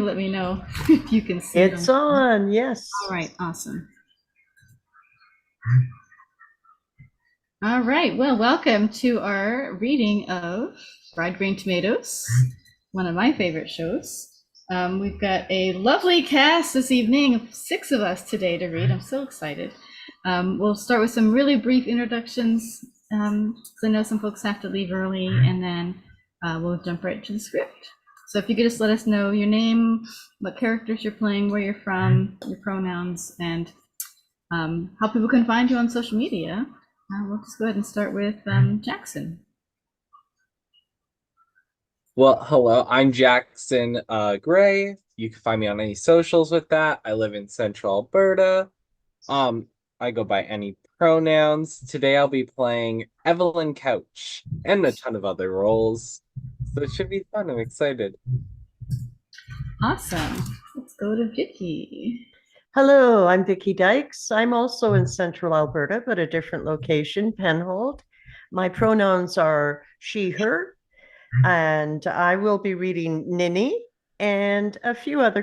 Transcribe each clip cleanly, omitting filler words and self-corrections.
let me know if you can see It's them. on, yes. All right, awesome. All right, well, welcome to our reading of Fried Green Tomatoes, one of my favorite shows. We've got a lovely cast this evening, 6 of us today to read. I'm so excited. We'll start with some really brief introductions, because I know some folks have to leave early, and then we'll jump right to the script. So if you could just let us know your name, what characters you're playing, where you're from, your pronouns, and how people can find you on social media. We'll just go ahead and start with Jackson. Well, hello, I'm Jackson Gray. You can find me on any socials with that. I live in Central Alberta. Um, I go by any pronouns. Today I'll be playing Evelyn Couch and a ton of other roles. So it should be fun. I'm excited. Awesome. Let's go to Vicky. Hello, I'm Vicky Dykes. I'm also in Central Alberta, but a different location, Penhold. My pronouns are she, her, and I will be reading Ninny and a few other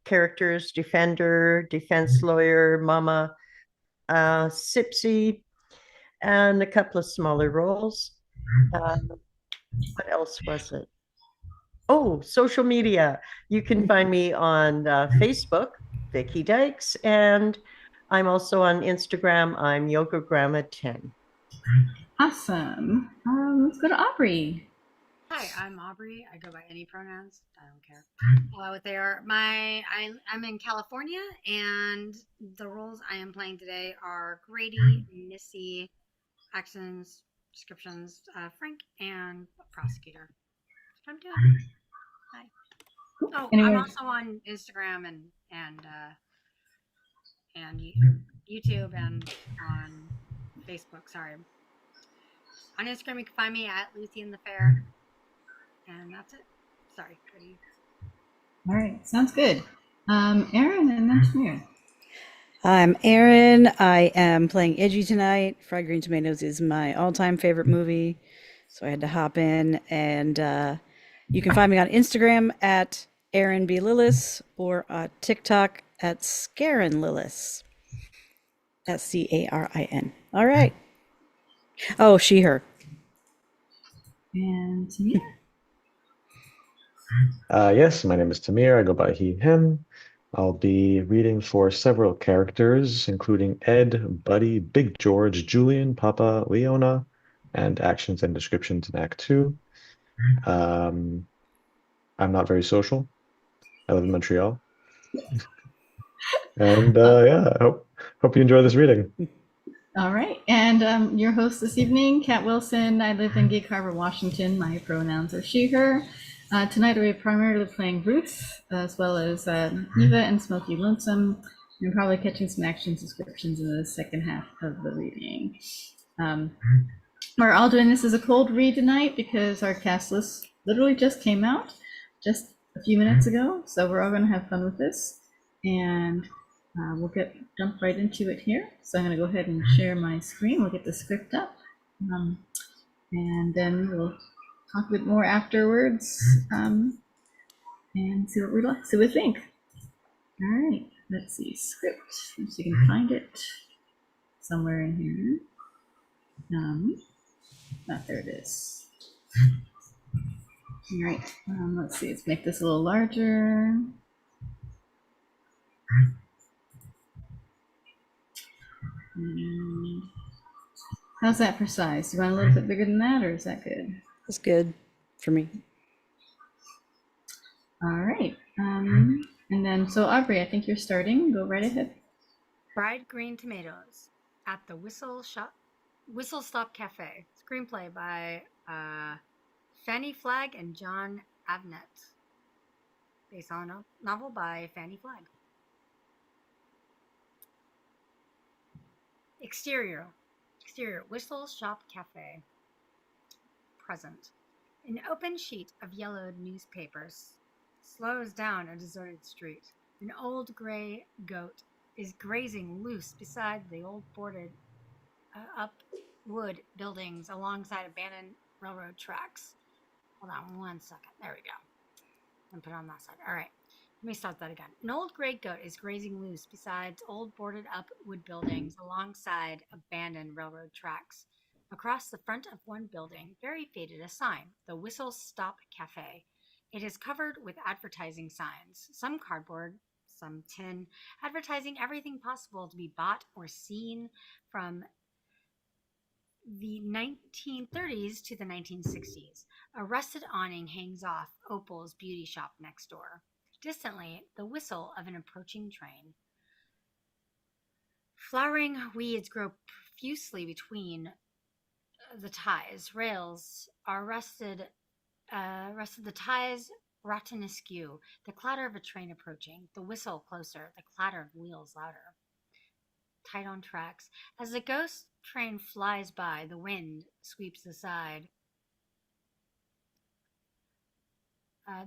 characters, defender, defense lawyer, mama, Sipsy, and a couple of smaller roles. What else was it? Oh, social media. You can find me on Facebook, Vicky Dykes, and I'm also on Instagram. I'm YogaGramma10. Awesome. Let's go to Aubrey. Hi, I'm Aubrey. I go by any pronouns. I don't care what they are. I'm in California, and the roles I am playing today are Grady, Missy, actions, descriptions, Frank, and prosecutor. That's what I'm doing. Hi. Oh, I'm Anyway, also on Instagram and YouTube and on Facebook. Sorry. On Instagram, you can find me at Lucy in the Fair, and that's it. Sorry, Grady. all right, sounds good. Aaron and then Tamir. I'm Erin. I am playing Edgy tonight. Fried Green Tomatoes is my all-time favorite movie, so I had to hop in. And you can find me on Instagram at Erin B. Lillis or TikTok at Scarin Lillis. Scarin. All right. Oh, she, her. And Tamir. Yes, my name is Tamir. I go by he, him. I'll be reading for several characters, including Ed, Buddy, Big George, Julian, Papa, Leona, and actions and descriptions in Act 2. Um, I'm not very social. I live in Montreal. And yeah, I hope you enjoy this reading. All right, and your host this evening, Kat Wilson. I live in Gig Harbor, Washington. My pronouns are she, her. Tonight we're primarily playing Ruth, as well as Eva and Smoky Lonesome. And probably catching some action descriptions in the second half of the reading. We're all doing this as a cold read tonight because our cast list literally just came out just a few minutes ago. So we're all going to have fun with this. And we'll jump right into it here. So I'm going to go ahead and share my screen. We'll get the script up. And then we'll talk a bit more afterwards and see what we think. All right, let's see, script. If you can find it somewhere in here. There it is. All right, let's see, let's make this a little larger. And how's that for size? You want a little bit bigger than that, or is that good? That's good for me. All right. And then, so Aubrey, I think you're starting. Go right ahead. Fried Green Tomatoes at the Whistle Stop Cafe. Screenplay by Fanny Flagg and John Avnet. Based on a novel by Fanny Flagg. Exterior, Whistle Shop Cafe. Present. An open sheet of yellowed newspapers slows down a deserted street. An old gray goat is grazing loose beside the old boarded up wood buildings alongside abandoned railroad tracks. Hold on 1 second. There we go. And put it on that side. All right. Let me start that again. An old gray goat is grazing loose beside old boarded up wood buildings alongside abandoned railroad tracks. Across the front of one building, very faded, a sign, the Whistle Stop Cafe. It is covered with advertising signs, some cardboard, some tin, advertising everything possible to be bought or seen from the 1930s to the 1960s. A rusted awning hangs off Opal's beauty shop next door. Distantly, the whistle of an approaching train. Flowering weeds grow profusely between the ties. Rails are rusted the ties rotten askew. The clatter of a train approaching. The whistle closer. The clatter of wheels louder. Tight on tracks. As the ghost train flies by, the wind sweeps aside.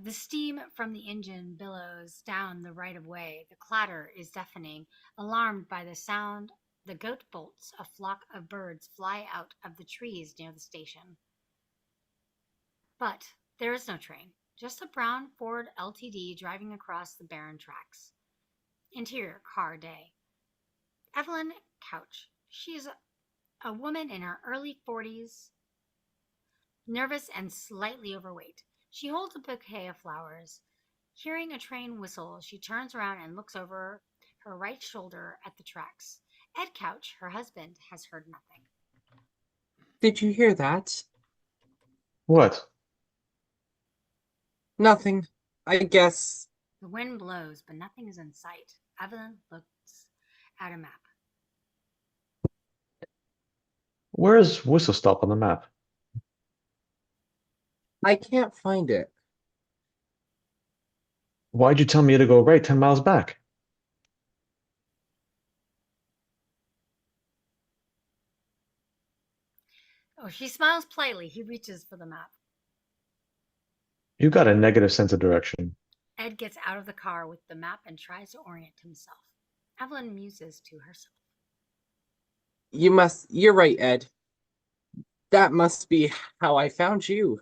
The steam from the engine billows down the right of way. The clatter is deafening. Alarmed by the sound, the goat bolts. A flock of birds fly out of the trees near the station. But there is no train, just a brown Ford LTD driving across the barren tracks. Interior car day. Evelyn Couch. She's a woman in her early 40s, nervous and slightly overweight. She holds a bouquet of flowers. Hearing a train whistle, she turns around and looks over her right shoulder at the tracks. Ed Couch, her husband, has heard nothing. Did you hear that? What? Nothing. I guess. The wind blows, but nothing is in sight. Evelyn looks at a map. Where's Whistle Stop on the map? I can't find it. Why'd you tell me to go right 10 miles back? Oh, she smiles politely. He reaches for the map. You got a negative sense of direction. Ed gets out of the car with the map and tries to orient himself. Evelyn muses to herself. You're right, Ed. That must be how I found you.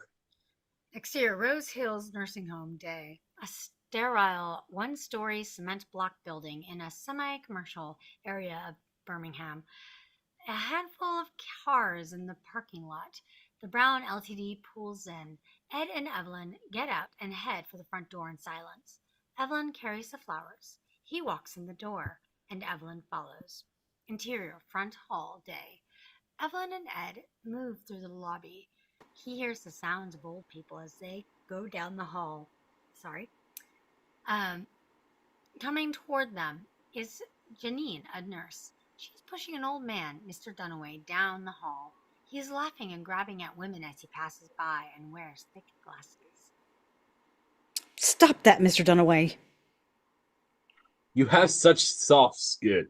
Exterior Rose Hills Nursing Home day. A sterile one-story cement block building in a semi-commercial area of Birmingham. A handful of cars in the parking lot. The brown LTD pulls in. Ed and Evelyn get out and head for the front door in silence. Evelyn carries the flowers. He walks in the door, and Evelyn follows. Interior front hall day. Evelyn and Ed move through the lobby. He hears the sounds of old people as they go down the hall. Coming toward them is Janine, a nurse. She's pushing an old man, Mr. Dunaway, down the hall. He is laughing and grabbing at women as he passes by and wears thick glasses. Stop that, Mr. Dunaway. You have such soft skin.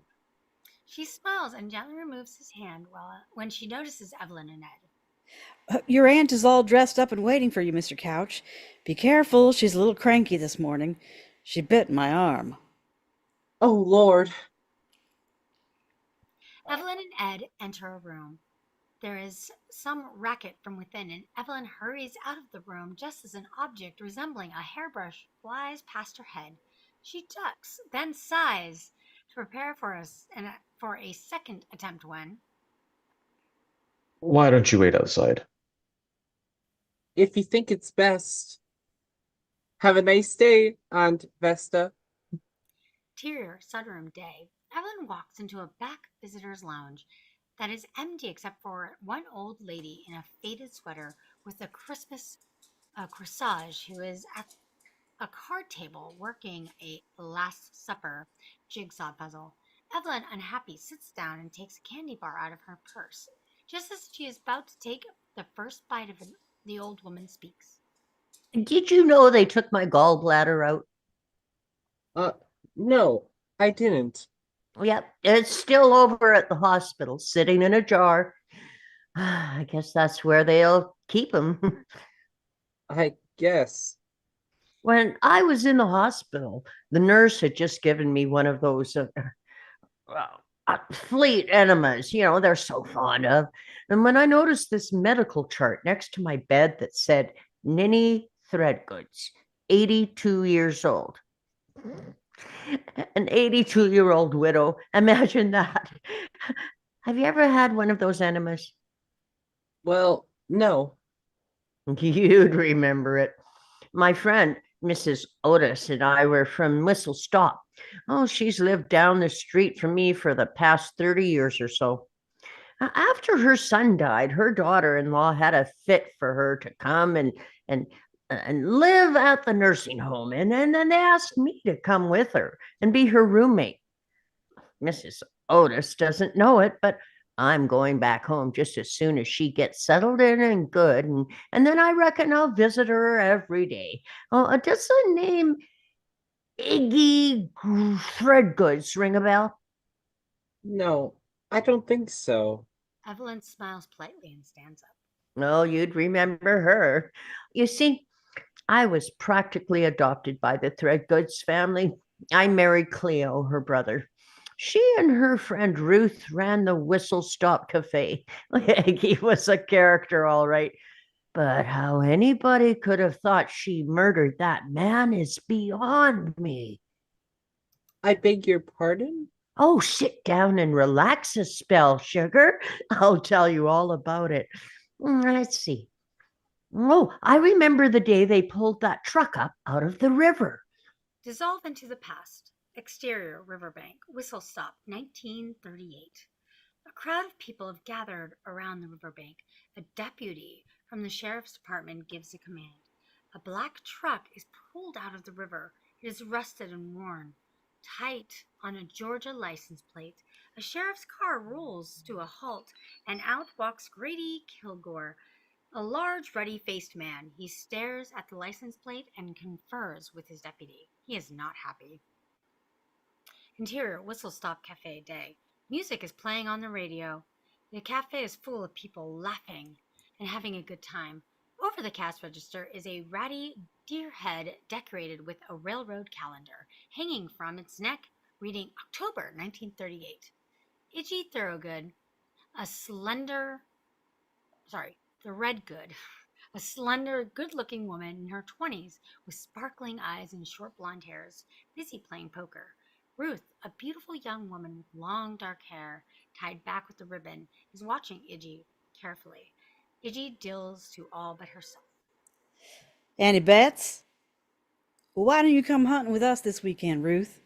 She smiles and gently removes his hand when she notices Evelyn and Ed. Your aunt is all dressed up and waiting for you, Mr. Couch. Be careful, she's a little cranky this morning. She bit my arm. Oh, Lord. Evelyn and Ed enter a room. There is some racket from within, and Evelyn hurries out of the room just as an object resembling a hairbrush flies past her head. She ducks, then sighs to prepare for a second attempt when... Why don't you wait outside? If you think it's best. Have a nice day, Aunt Vesta. Interior sunroom day. Evelyn walks into a back visitor's lounge that is empty except for one old lady in a faded sweater with a Christmas corsage who is at a card table working a Last Supper jigsaw puzzle. Evelyn, unhappy, sits down and takes a candy bar out of her purse. Just as she is about to take the first bite of it, the old woman speaks. Did you know they took my gallbladder out? No, I didn't. Yep, it's still over at the hospital, sitting in a jar. I guess that's where they'll keep him. I guess. When I was in the hospital, the nurse had just given me one of those fleet enemas, they're so fond of. And when I noticed this medical chart next to my bed that said Ninny Threadgoods, 82 years old, An 82-year-old widow. Imagine that. Have you ever had one of those enemas? Well, no. You'd remember it. My friend, Mrs. Otis, and I were from Whistle Stop. Oh, she's lived down the street from me for the past 30 years or so. After her son died, her daughter-in-law had a fit for her to come and and live at the nursing home, and then they asked me to come with her and be her roommate. Mrs. Otis doesn't know it, but I'm going back home just as soon as she gets settled in and good, and then I reckon I'll visit her every day. Oh, does the name Iggy Threadgoods ring a bell? No, I don't think so. Evelyn smiles politely and stands up. Oh, you'd remember her. You see, I was practically adopted by the Threadgoods family. I married Cleo, her brother. She and her friend Ruth ran the Whistle Stop Cafe. He was a character, all right. But how anybody could have thought she murdered that man is beyond me. I beg your pardon? Oh, sit down and relax a spell, sugar. I'll tell you all about it. Let's see. Oh, I remember the day they pulled that truck up out of the river. Dissolve into the past. Exterior riverbank. Whistle Stop, 1938. A crowd of people have gathered around the riverbank. A deputy from the sheriff's department gives a command. A black truck is pulled out of the river. It is rusted and worn. Tight on a Georgia license plate, a sheriff's car rolls to a halt, and out walks Grady Kilgore, a large, ruddy-faced man. He stares at the license plate and confers with his deputy. He is not happy. Interior, Whistle Stop Cafe day. Music is playing on the radio. The cafe is full of people laughing and having a good time. Over the cash register is a ratty deer head decorated with a railroad calendar hanging from its neck, reading October 1938. Idgie Thorogood, the Redgood, a slender, good-looking woman in her 20s with sparkling eyes and short blonde hairs, busy playing poker. Ruth, a beautiful young woman with long dark hair tied back with a ribbon, is watching Idgie carefully. Idgie deals to all but herself. Any bets? Well, why don't you come hunting with us this weekend, Ruth?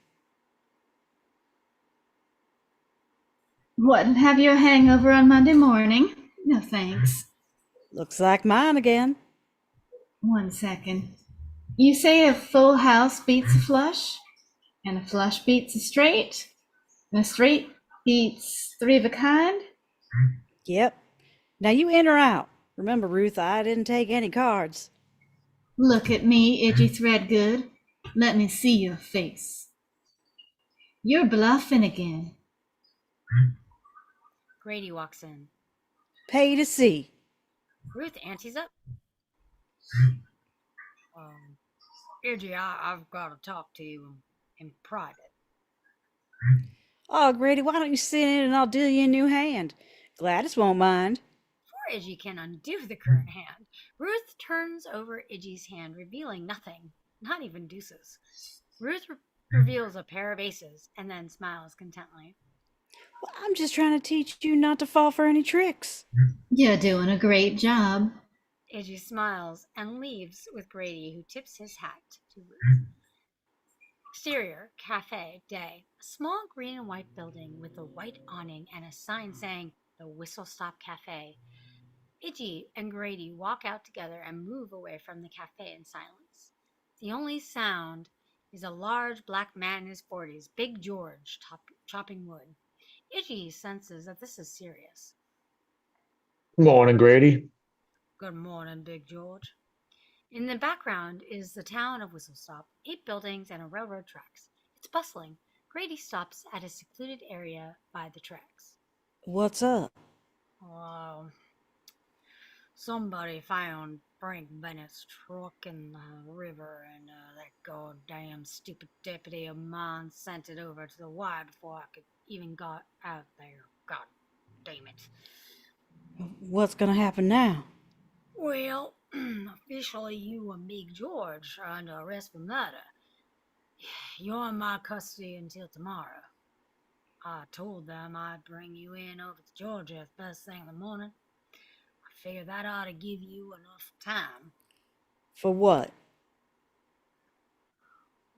What, have you a hangover on Monday morning? No thanks. Looks like mine again. 1 second. You say a full house beats a flush, and a flush beats a straight, and a straight beats three of a kind? Yep. Now you in or out? Remember, Ruth, I didn't take any cards. Look at me, Idgie Threadgood. Let me see your face. You're bluffing again. Grady walks in. Pay to see. Ruth antes up. Idgie, I've got to talk to you in private. Oh, Grady, why don't you sit in and I'll deal you a new hand? Gladys won't mind. Before Idgie can undo the current hand, Ruth turns over Idgie's hand, revealing nothing, not even deuces. Ruth reveals a pair of aces and then smiles contently. Well, I'm just trying to teach you not to fall for any tricks. You're doing a great job. Idgie smiles and leaves with Grady, who tips his hat to Ruth. Exterior, cafe, day. A small green and white building with a white awning and a sign saying the Whistle Stop Cafe. Idgie and Grady walk out together and move away from the cafe in silence. The only sound is a large black man in his 40s, Big George, chopping wood. Idgie senses that this is serious. Morning, Grady. Good morning, Big George. In the background is the town of Whistle Stop, 8 buildings and a railroad tracks. It's bustling. Grady stops at a secluded area by the tracks. What's up? Somebody found Frank Bennett's truck in the river, and that goddamn stupid deputy of mine sent it over to the Y before I could even got out there. God damn it. What's gonna happen now? Well, officially you and Big George are under arrest for murder. You're in my custody until tomorrow. I told them I'd bring you in over to Georgia first thing in the morning. I figure that ought to give you enough time. For what?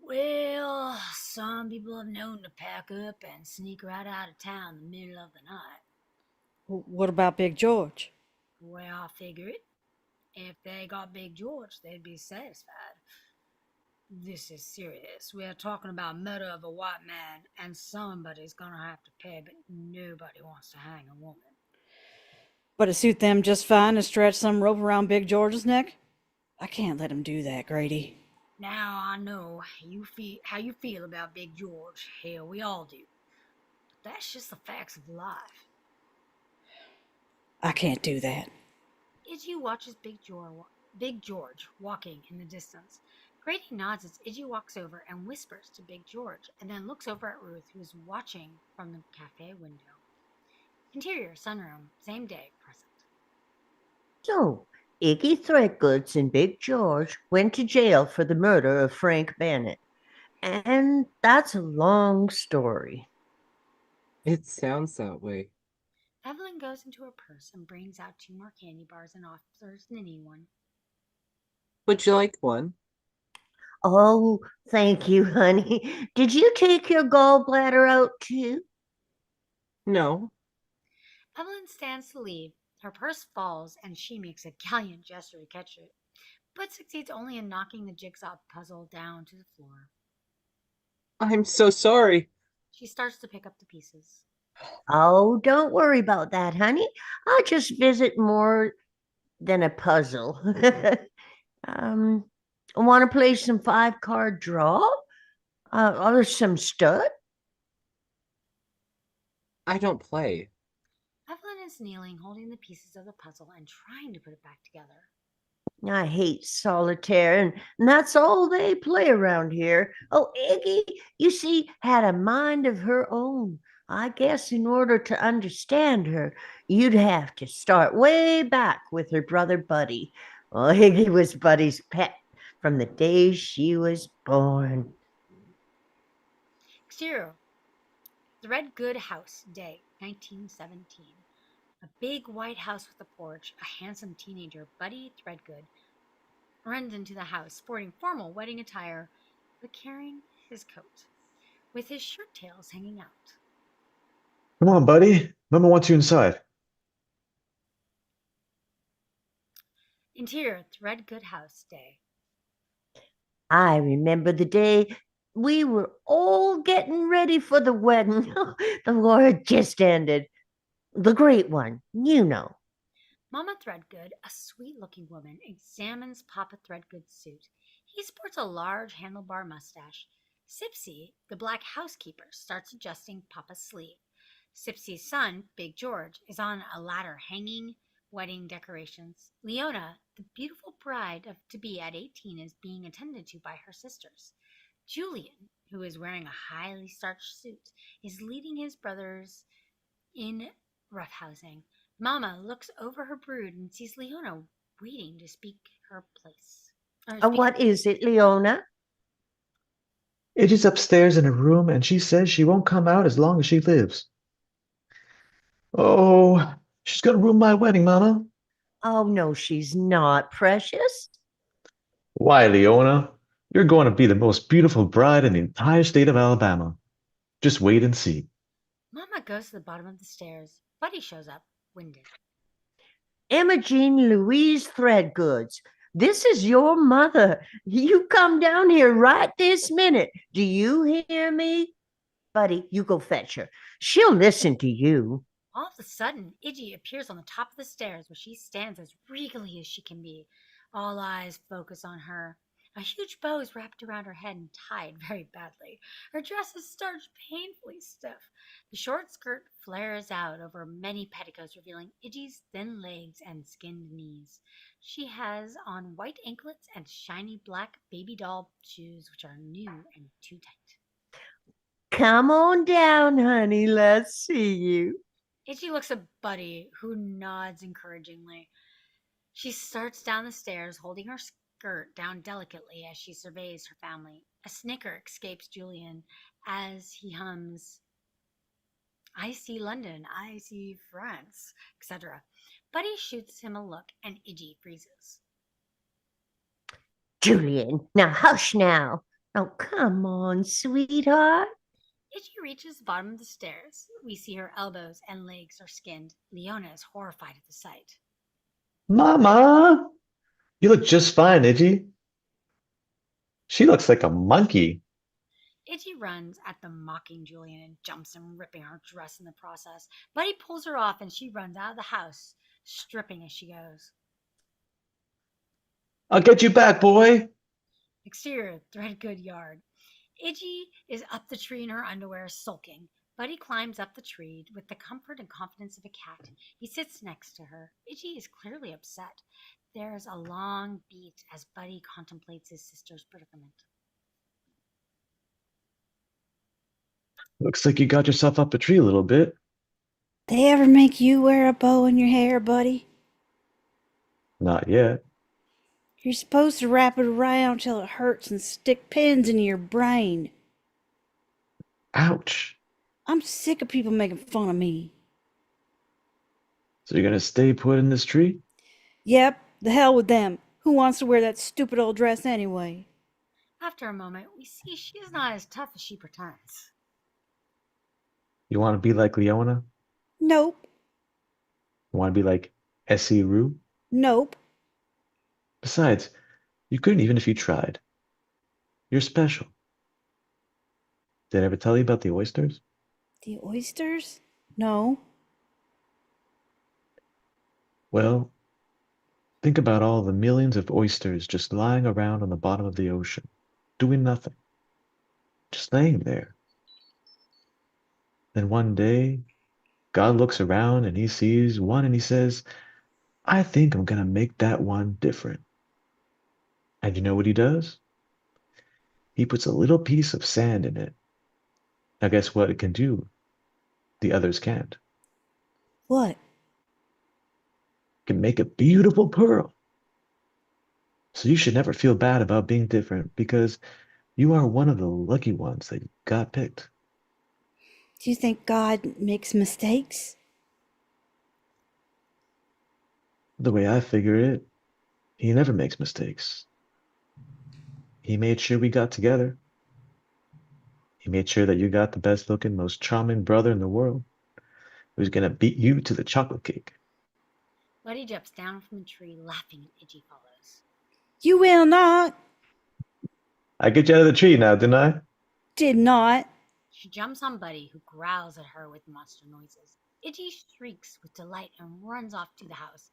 Well, some people have known to pack up and sneak right out of town in the middle of the night. What about Big George? Well, I figure it. If they got Big George, they'd be satisfied. This is serious. We are talking about murder of a white man, and somebody's gonna have to pay, but nobody wants to hang a woman. But it suit them just fine to stretch some rope around Big George's neck? I can't let him do that, Grady. Now I know how you feel about Big George. Hell, we all do. But that's just the facts of life. I can't do that. Iggy watches Big George walking in the distance. Grady nods as Iggy walks over and whispers to Big George, and then looks over at Ruth, who is watching from the cafe window. Interior, sunroom, same day, present. So, Iggy Threadgoods and Big George went to jail for the murder of Frank Bennett. And that's a long story. It sounds that way. Evelyn goes into her purse and brings out 2 more candy bars and offers Ninny one. Would you like one? Oh, thank you, honey. Did you take your gallbladder out too? No. Evelyn stands to leave. Her purse falls, and she makes a gallant gesture to catch it, but succeeds only in knocking the jigsaw puzzle down to the floor. I'm so sorry. She starts to pick up the pieces. Oh, don't worry about that, honey. I'll just visit more than a puzzle. Want to play some 5-card draw? Or some stud? I don't play. Evelyn is kneeling, holding the pieces of the puzzle and trying to put it back together. I hate solitaire, and that's all they play around here. Oh, Iggy, you see, had a mind of her own. I guess in order to understand her, you'd have to start way back with her brother Buddy. Oh, Iggy was Buddy's pet from the day she was born. Exterior, Threadgood House, day 1917. A big white house with a porch. A handsome teenager, Buddy Threadgood, runs into the house, sporting formal wedding attire, but carrying his coat, with his shirt tails hanging out. Come on, buddy. Mama wants you inside. Interior, Threadgood House, day. I remember the day we were all getting ready for the wedding. The war had just ended. The great one, you know. Mama Threadgood, a sweet-looking woman, examines Papa Threadgood's suit. He sports a large handlebar mustache. Sipsy, the black housekeeper, starts adjusting Papa's sleeve. Sipsy's son, Big George, is on a ladder hanging wedding decorations. Leona, the beautiful bride to-be at 18, is being attended to by her sisters. Julian, who is wearing a highly starched suit, is leading his brothers in roughhousing. Mama looks over her brood and sees Leona waiting to speak her place. What is it, Leona? Iggy's upstairs in her room, and she says she won't come out as long as she lives. Oh, she's gonna ruin my wedding, Mama. Oh, no, she's not, precious. Why, Leona? You're going to be the most beautiful bride in the entire state of Alabama. Just wait and see. Mama goes to the bottom of the stairs. Buddy shows up, winded. Emma Jean Louise Threadgoods, this is your mother. You come down here right this minute. Do you hear me? Buddy, you go fetch her. She'll listen to you. All of a sudden, Iggy appears on the top of the stairs, where she stands as regally as she can be. All eyes focus on her. A huge bow is wrapped around her head and tied very badly. Her dress is starched painfully stiff. The short skirt flares out over many petticoats, revealing Iggy's thin legs and skinned knees. She has on white anklets and shiny black baby doll shoes, which are new and too tight. Come on down, honey. Let's see you. Iggy looks at Buddy, who nods encouragingly. She starts down the stairs, holding her skirt down delicately as she surveys her family. A snicker escapes Julian as he hums, I see London, I see France, etc. Buddy shoots him a look and Iggy freezes. Julian, now hush now. Oh, come on, sweetheart. Iggy reaches the bottom of the stairs. We see her elbows and legs are skinned. Leona is horrified at the sight. Mama, you look just fine, Iggy. She looks like a monkey. Iggy runs at the mocking Julian and jumps and ripping her dress in the process. Buddy pulls her off and she runs out of the house, stripping as she goes. I'll get you back, boy. Exterior, Threadgood yard. Iggy is up the tree in her underwear, sulking. Buddy climbs up the tree with the comfort and confidence of a cat. He sits next to her. Iggy is clearly upset. There's a long beat as Buddy contemplates his sister's predicament. Looks like you got yourself up a tree a little bit. They ever make you wear a bow in your hair, buddy? Not yet. You're supposed to wrap it around till it hurts and stick pins in your brain. Ouch. I'm sick of people making fun of me. So you're gonna stay put in this tree? Yep, the hell with them. Who wants to wear that stupid old dress anyway? After a moment, we see she's not as tough as she pretends. You want to be like Leona? Nope, You want to be like Essie Rue? nope. Besides, you couldn't even if you tried. You're special. Did I ever tell you about the oysters? The oysters? No. Well, think about all the millions of oysters just lying around on the bottom of the ocean, doing nothing, just laying there. Then one day, God looks around and he sees one and he says, I think I'm gonna make that one different. And you know what he does? He puts a little piece of sand in it. Now guess what it can do? The others can't. What? It can make a beautiful pearl. So you should never feel bad about being different because you are one of the lucky ones that got picked. Do you think God makes mistakes? The way I figure it, he never makes mistakes. He made sure we got together. He made sure that you got the best looking, most charming brother in the world who's gonna beat you to the chocolate cake. Buddy jumps down from the tree, laughing, and Iggy follows. You will not. I get you out of the tree now, didn't I? Did not. She jumps on Buddy, who growls at her with monster noises. Iggy shrieks with delight and runs off to the house.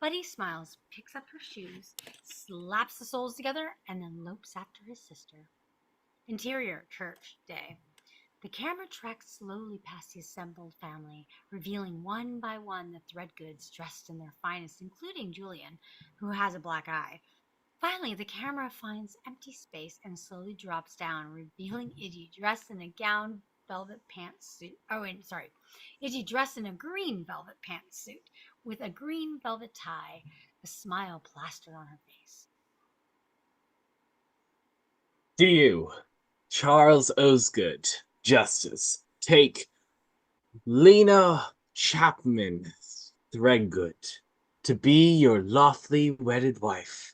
Buddy smiles, picks up her shoes, slaps the soles together, and then lopes after his sister. Interior, church, day. The camera tracks slowly past the assembled family, revealing one by one the Threadgoods dressed in their finest, including Julian, who has a black eye. Finally, the camera finds empty space and slowly drops down, revealing Iggy dressed in a gown velvet pantsuit. Iggy dressed in a green velvet pantsuit with a green velvet tie, a smile plastered on her face. Do you, Charles Osgood, Justice, take Lena Chapman Threadgood to be your lawfully wedded wife?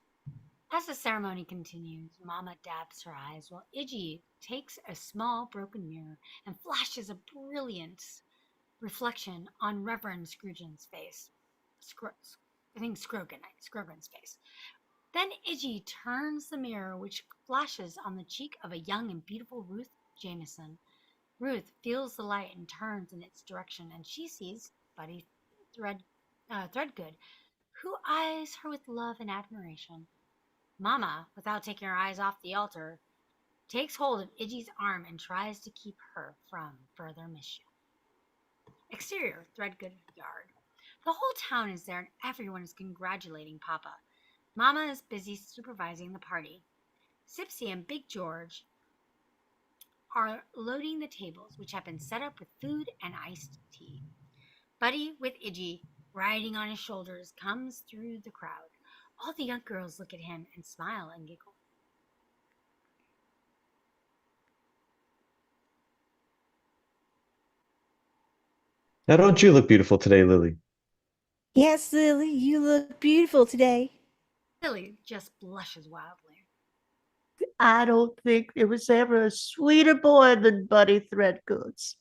As the ceremony continues, Mama dabs her eyes while Iggy takes a small broken mirror and flashes a brilliant reflection on Reverend Scrogan's face. Scrogan's face. Then Iggy turns the mirror, which flashes on the cheek of a young and beautiful Ruth Jameson. Ruth feels the light and turns in its direction, and she sees Buddy Threadgood, who eyes her with love and admiration. Mama, without taking her eyes off the altar, takes hold of Iggy's arm and tries to keep her from further mischief. Exterior, Threadgood yard. The whole town is there and everyone is congratulating Papa. Mama is busy supervising the party. Sipsy and Big George are loading the tables, which have been set up with food and iced tea. Buddy, with Iggy riding on his shoulders, comes through the crowd. All the young girls look at him and smile and giggle. Now, don't you look beautiful today, Lily? Yes, Lily, you look beautiful today. Lily just blushes wildly. I don't think there was ever a sweeter boy than Buddy Threadgood's.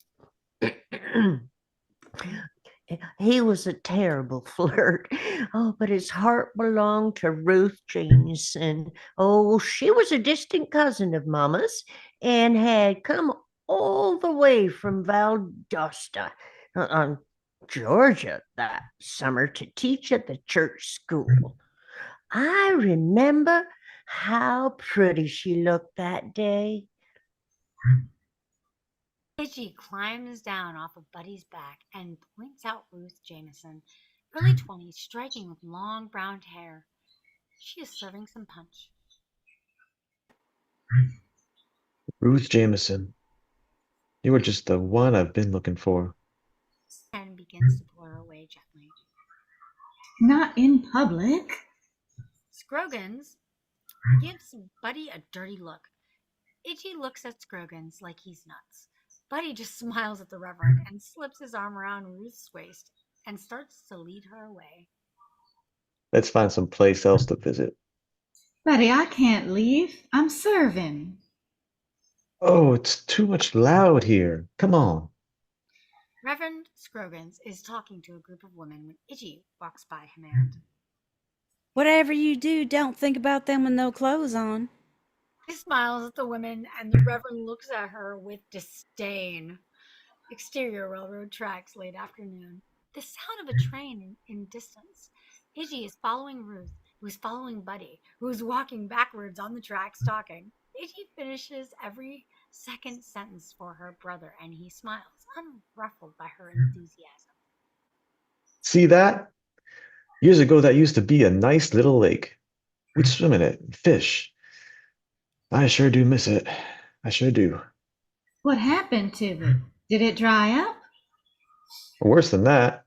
He was a terrible flirt. Oh, but his heart belonged to Ruth Jameson. Oh, she was a distant cousin of Mama's and had come all the way from Valdosta on Georgia that summer to teach at the church school. I remember how pretty she looked that day. Iggy climbs down off of Buddy's back and points out Ruth Jameson, early 20s, striking with long brown hair. She is serving some punch. Ruth Jameson, you are just the one I've been looking for. And begins to pull her away gently. Not in public. Scroggins gives Buddy a dirty look. Itchy looks at Scroggins like he's nuts. Buddy just smiles at the Reverend and slips his arm around Ruth's waist and starts to lead her away. Let's find some place else to visit. Buddy, I can't leave. I'm serving. Oh, it's too much loud here. Come on. Reverend Scroggins is talking to a group of women when Itchy walks by command. Whatever you do, don't think about them with no clothes on. He smiles at the women, and the Reverend looks at her with disdain. Exterior railroad tracks, late afternoon. The sound of a train in distance. Iggy is following Ruth, who is following Buddy, who is walking backwards on the tracks talking. Iggy finishes every second sentence for her brother, and he smiles, unruffled by her enthusiasm. See that? Years ago, that used to be a nice little lake. We'd swim in it and fish. I sure do miss it. I sure do. What happened to it? Did it dry up? Worse than that,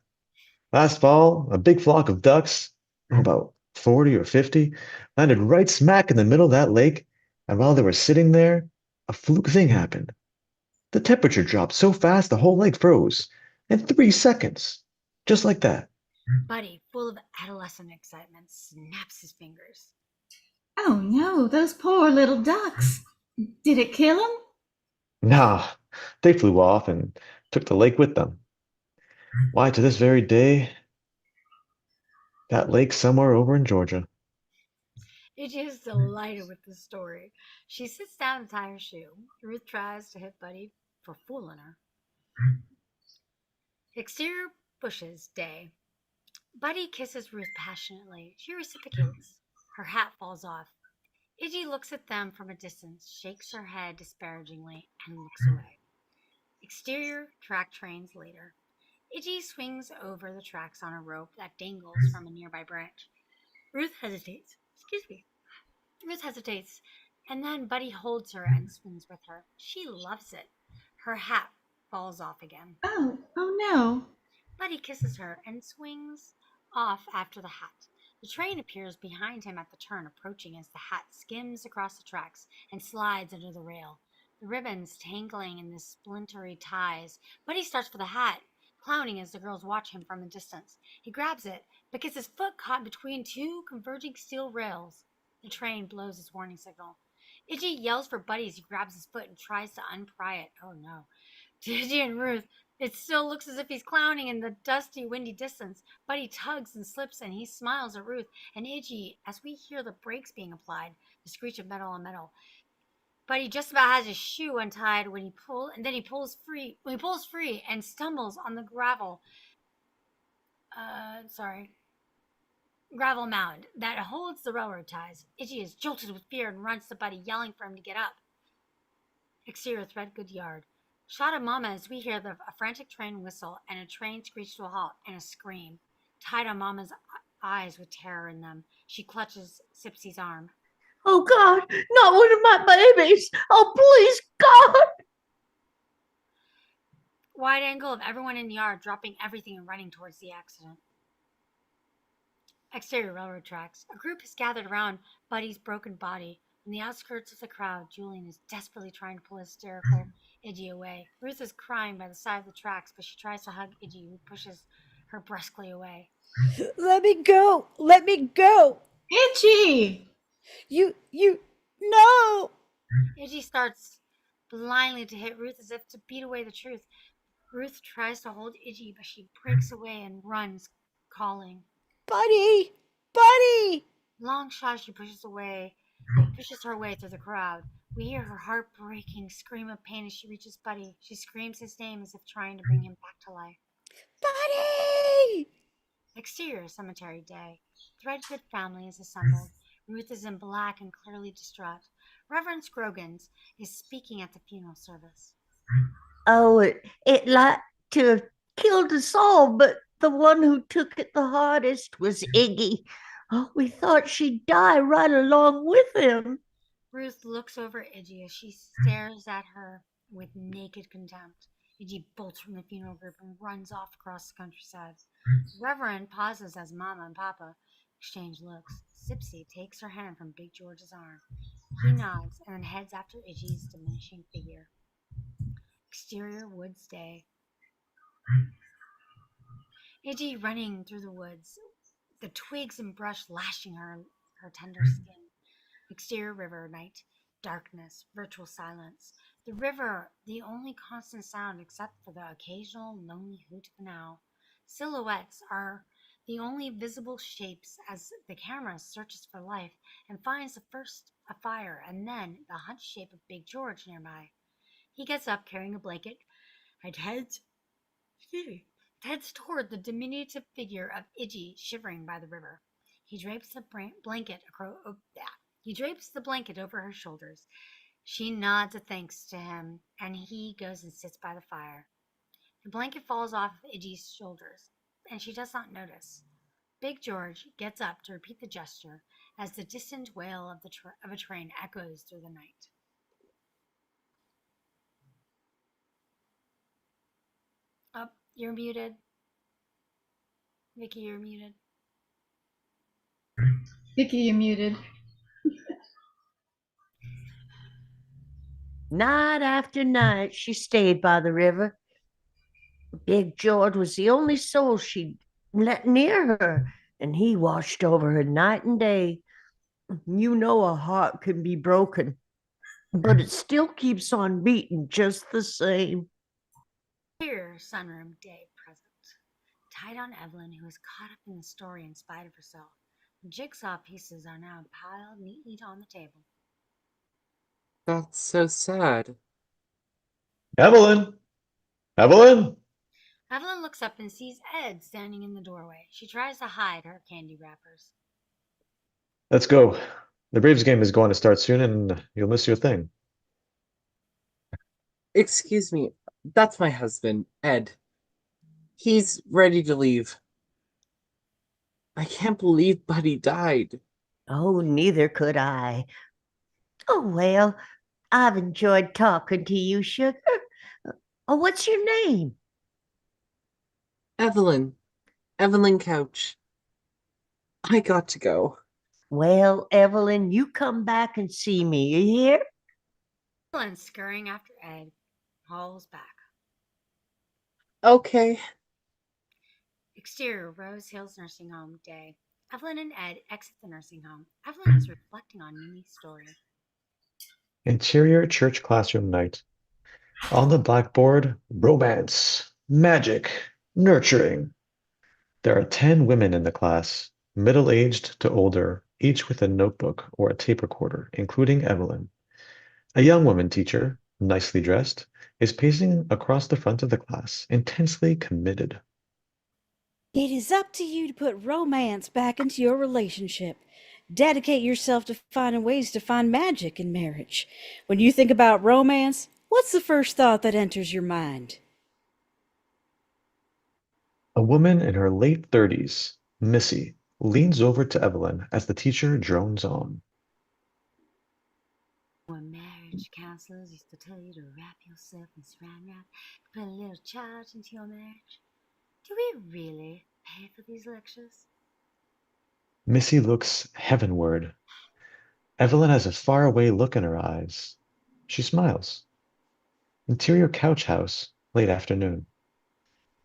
last fall, a big flock of ducks, about 40 or 50, landed right smack in the middle of that lake, and while they were sitting there, a fluke thing happened. The temperature dropped so fast the whole lake froze in 3 seconds, just like that. Buddy, full of adolescent excitement, snaps his fingers. Oh no, those poor little ducks. Did it kill them? Nah, they flew off and took the lake with them. Why, to this very day, that lake's somewhere over in Georgia. Iggy is delighted with the story. She sits down to tie her shoe. Ruth tries to hit Buddy for fooling her. Exterior bushes, day. Buddy kisses Ruth passionately. She reciprocates. Her hat falls off. Iggy looks at them from a distance, shakes her head disparagingly, and looks away. Exterior track trains later. Iggy swings over the tracks on a rope that dangles from a nearby branch. Ruth hesitates. Ruth hesitates, and then Buddy holds her and swings with her. She loves it. Her hat falls off again. Oh no. Buddy kisses her and swings off after the hat. The train appears behind him at the turn, approaching as the hat skims across the tracks and slides under the rail. The ribbons tangling in the splintery ties. Buddy starts for the hat, clowning as the girls watch him from a distance. He grabs it, but gets his foot caught between two converging steel rails. The train blows its warning signal. Iggy yells for Buddy as he grabs his foot and tries to unpry it. Oh no. To Iggy and Ruth, it still looks as if he's clowning in the dusty, windy distance. Buddy tugs and slips, and he smiles at Ruth and Iggy as we hear the brakes being applied, the screech of metal on metal. Buddy just about has his shoe untied when he pulls free and stumbles on the gravel mound that holds the railroad ties. Iggy is jolted with fear and runs to Buddy, yelling for him to get up. Exterior Threadgood Yard. Shot of Mama as we hear a frantic train whistle and a train screech to a halt and a scream. Tied on Mama's eyes with terror in them, she clutches Sipsy's arm. Oh God, not one of my babies. Oh, please, God. Wide angle of everyone in the yard dropping everything and running towards the accident. Exterior railroad tracks. A group has gathered around Buddy's broken body. On the outskirts of the crowd, Julian is desperately trying to pull hysterical Iggy away. Ruth is crying by the side of the tracks, but she tries to hug Iggy, who pushes her brusquely away. Let me go! Let me go! Itchy! No! Iggy starts blindly to hit Ruth as if to beat away the truth. Ruth tries to hold Iggy, but she breaks away and runs, calling. Buddy! Buddy! Long shot, she pushes her way through the crowd. We hear her heartbreaking scream of pain as she reaches Buddy. She screams his name as if trying to bring him back to life. Buddy! Exterior cemetery day. Threadgood family is assembled. Ruth is in black and clearly distraught. Reverend Scroggins is speaking at the funeral service. Oh, it like to have killed us all, but the one who took it the hardest was Iggy. Oh, we thought she'd die right along with him. Ruth looks over Iggy as she stares at her with naked contempt. Iggy bolts from the funeral group and runs off across the countryside. Reverend pauses as Mama and Papa exchange looks. Sipsy takes her hand from Big George's arm. He nods and then heads after Iggy's diminishing figure. Exterior woods day. Iggy running through the woods, the twigs and brush lashing her tender skin. Exterior river night, darkness, virtual silence. The river, the only constant sound except for the occasional lonely hoot of an owl. Silhouettes are the only visible shapes as the camera searches for life and finds first a fire and then the hunched shape of Big George nearby. He gets up carrying a blanket and heads toward the diminutive figure of Iggy shivering by the river. He drapes the blanket over her shoulders. She nods a thanks to him, and he goes and sits by the fire. The blanket falls off of Iggy's shoulders, and she does not notice. Big George gets up to repeat the gesture as the distant wail of a train echoes through the night. Oh, you're muted. Vicky, you're muted. Vicky, you muted. Night after night, she stayed by the river. Big George was the only soul she'd let near her, and he watched over her night and day. You know a heart can be broken, but it still keeps on beating just the same. Here, sunroom day present. Tied on Evelyn, who is caught up in the story in spite of herself. The jigsaw pieces are now piled neatly on the table. That's so sad. Evelyn! Evelyn! Evelyn looks up and sees Ed standing in the doorway. She tries to hide her candy wrappers. Let's go. The Braves game is going to start soon and you'll miss your thing. Excuse me, that's my husband, Ed. He's ready to leave. I can't believe Buddy died. Oh, neither could I. Oh, well, I've enjoyed talking to you, sugar. Oh, what's your name? Evelyn. Evelyn Couch. I got to go. Well, Evelyn, you come back and see me, you hear? Evelyn, scurrying after Ed, hauls back. Okay. Exterior Rose Hills Nursing Home day. Evelyn and Ed exit the nursing home. Evelyn is reflecting on Mimi's story. Interior church classroom night. On the blackboard, romance, magic, nurturing. There are 10 women in the class, middle-aged to older, each with a notebook or a tape recorder, including Evelyn. A young woman teacher, nicely dressed, is pacing across the front of the class, intensely committed. It is up to you to put romance back into your relationship. Dedicate yourself to finding ways to find magic in marriage. When you think about romance, what's the first thought that enters your mind? A woman in her late 30s, Missy, leans over to Evelyn as the teacher drones on. When marriage counselors used to tell you to wrap yourself in saran wrap, put a little charge into your marriage. Do we really pay for these lectures? Missy looks heavenward. Evelyn has a faraway look in her eyes. She smiles. Interior couch house, late afternoon.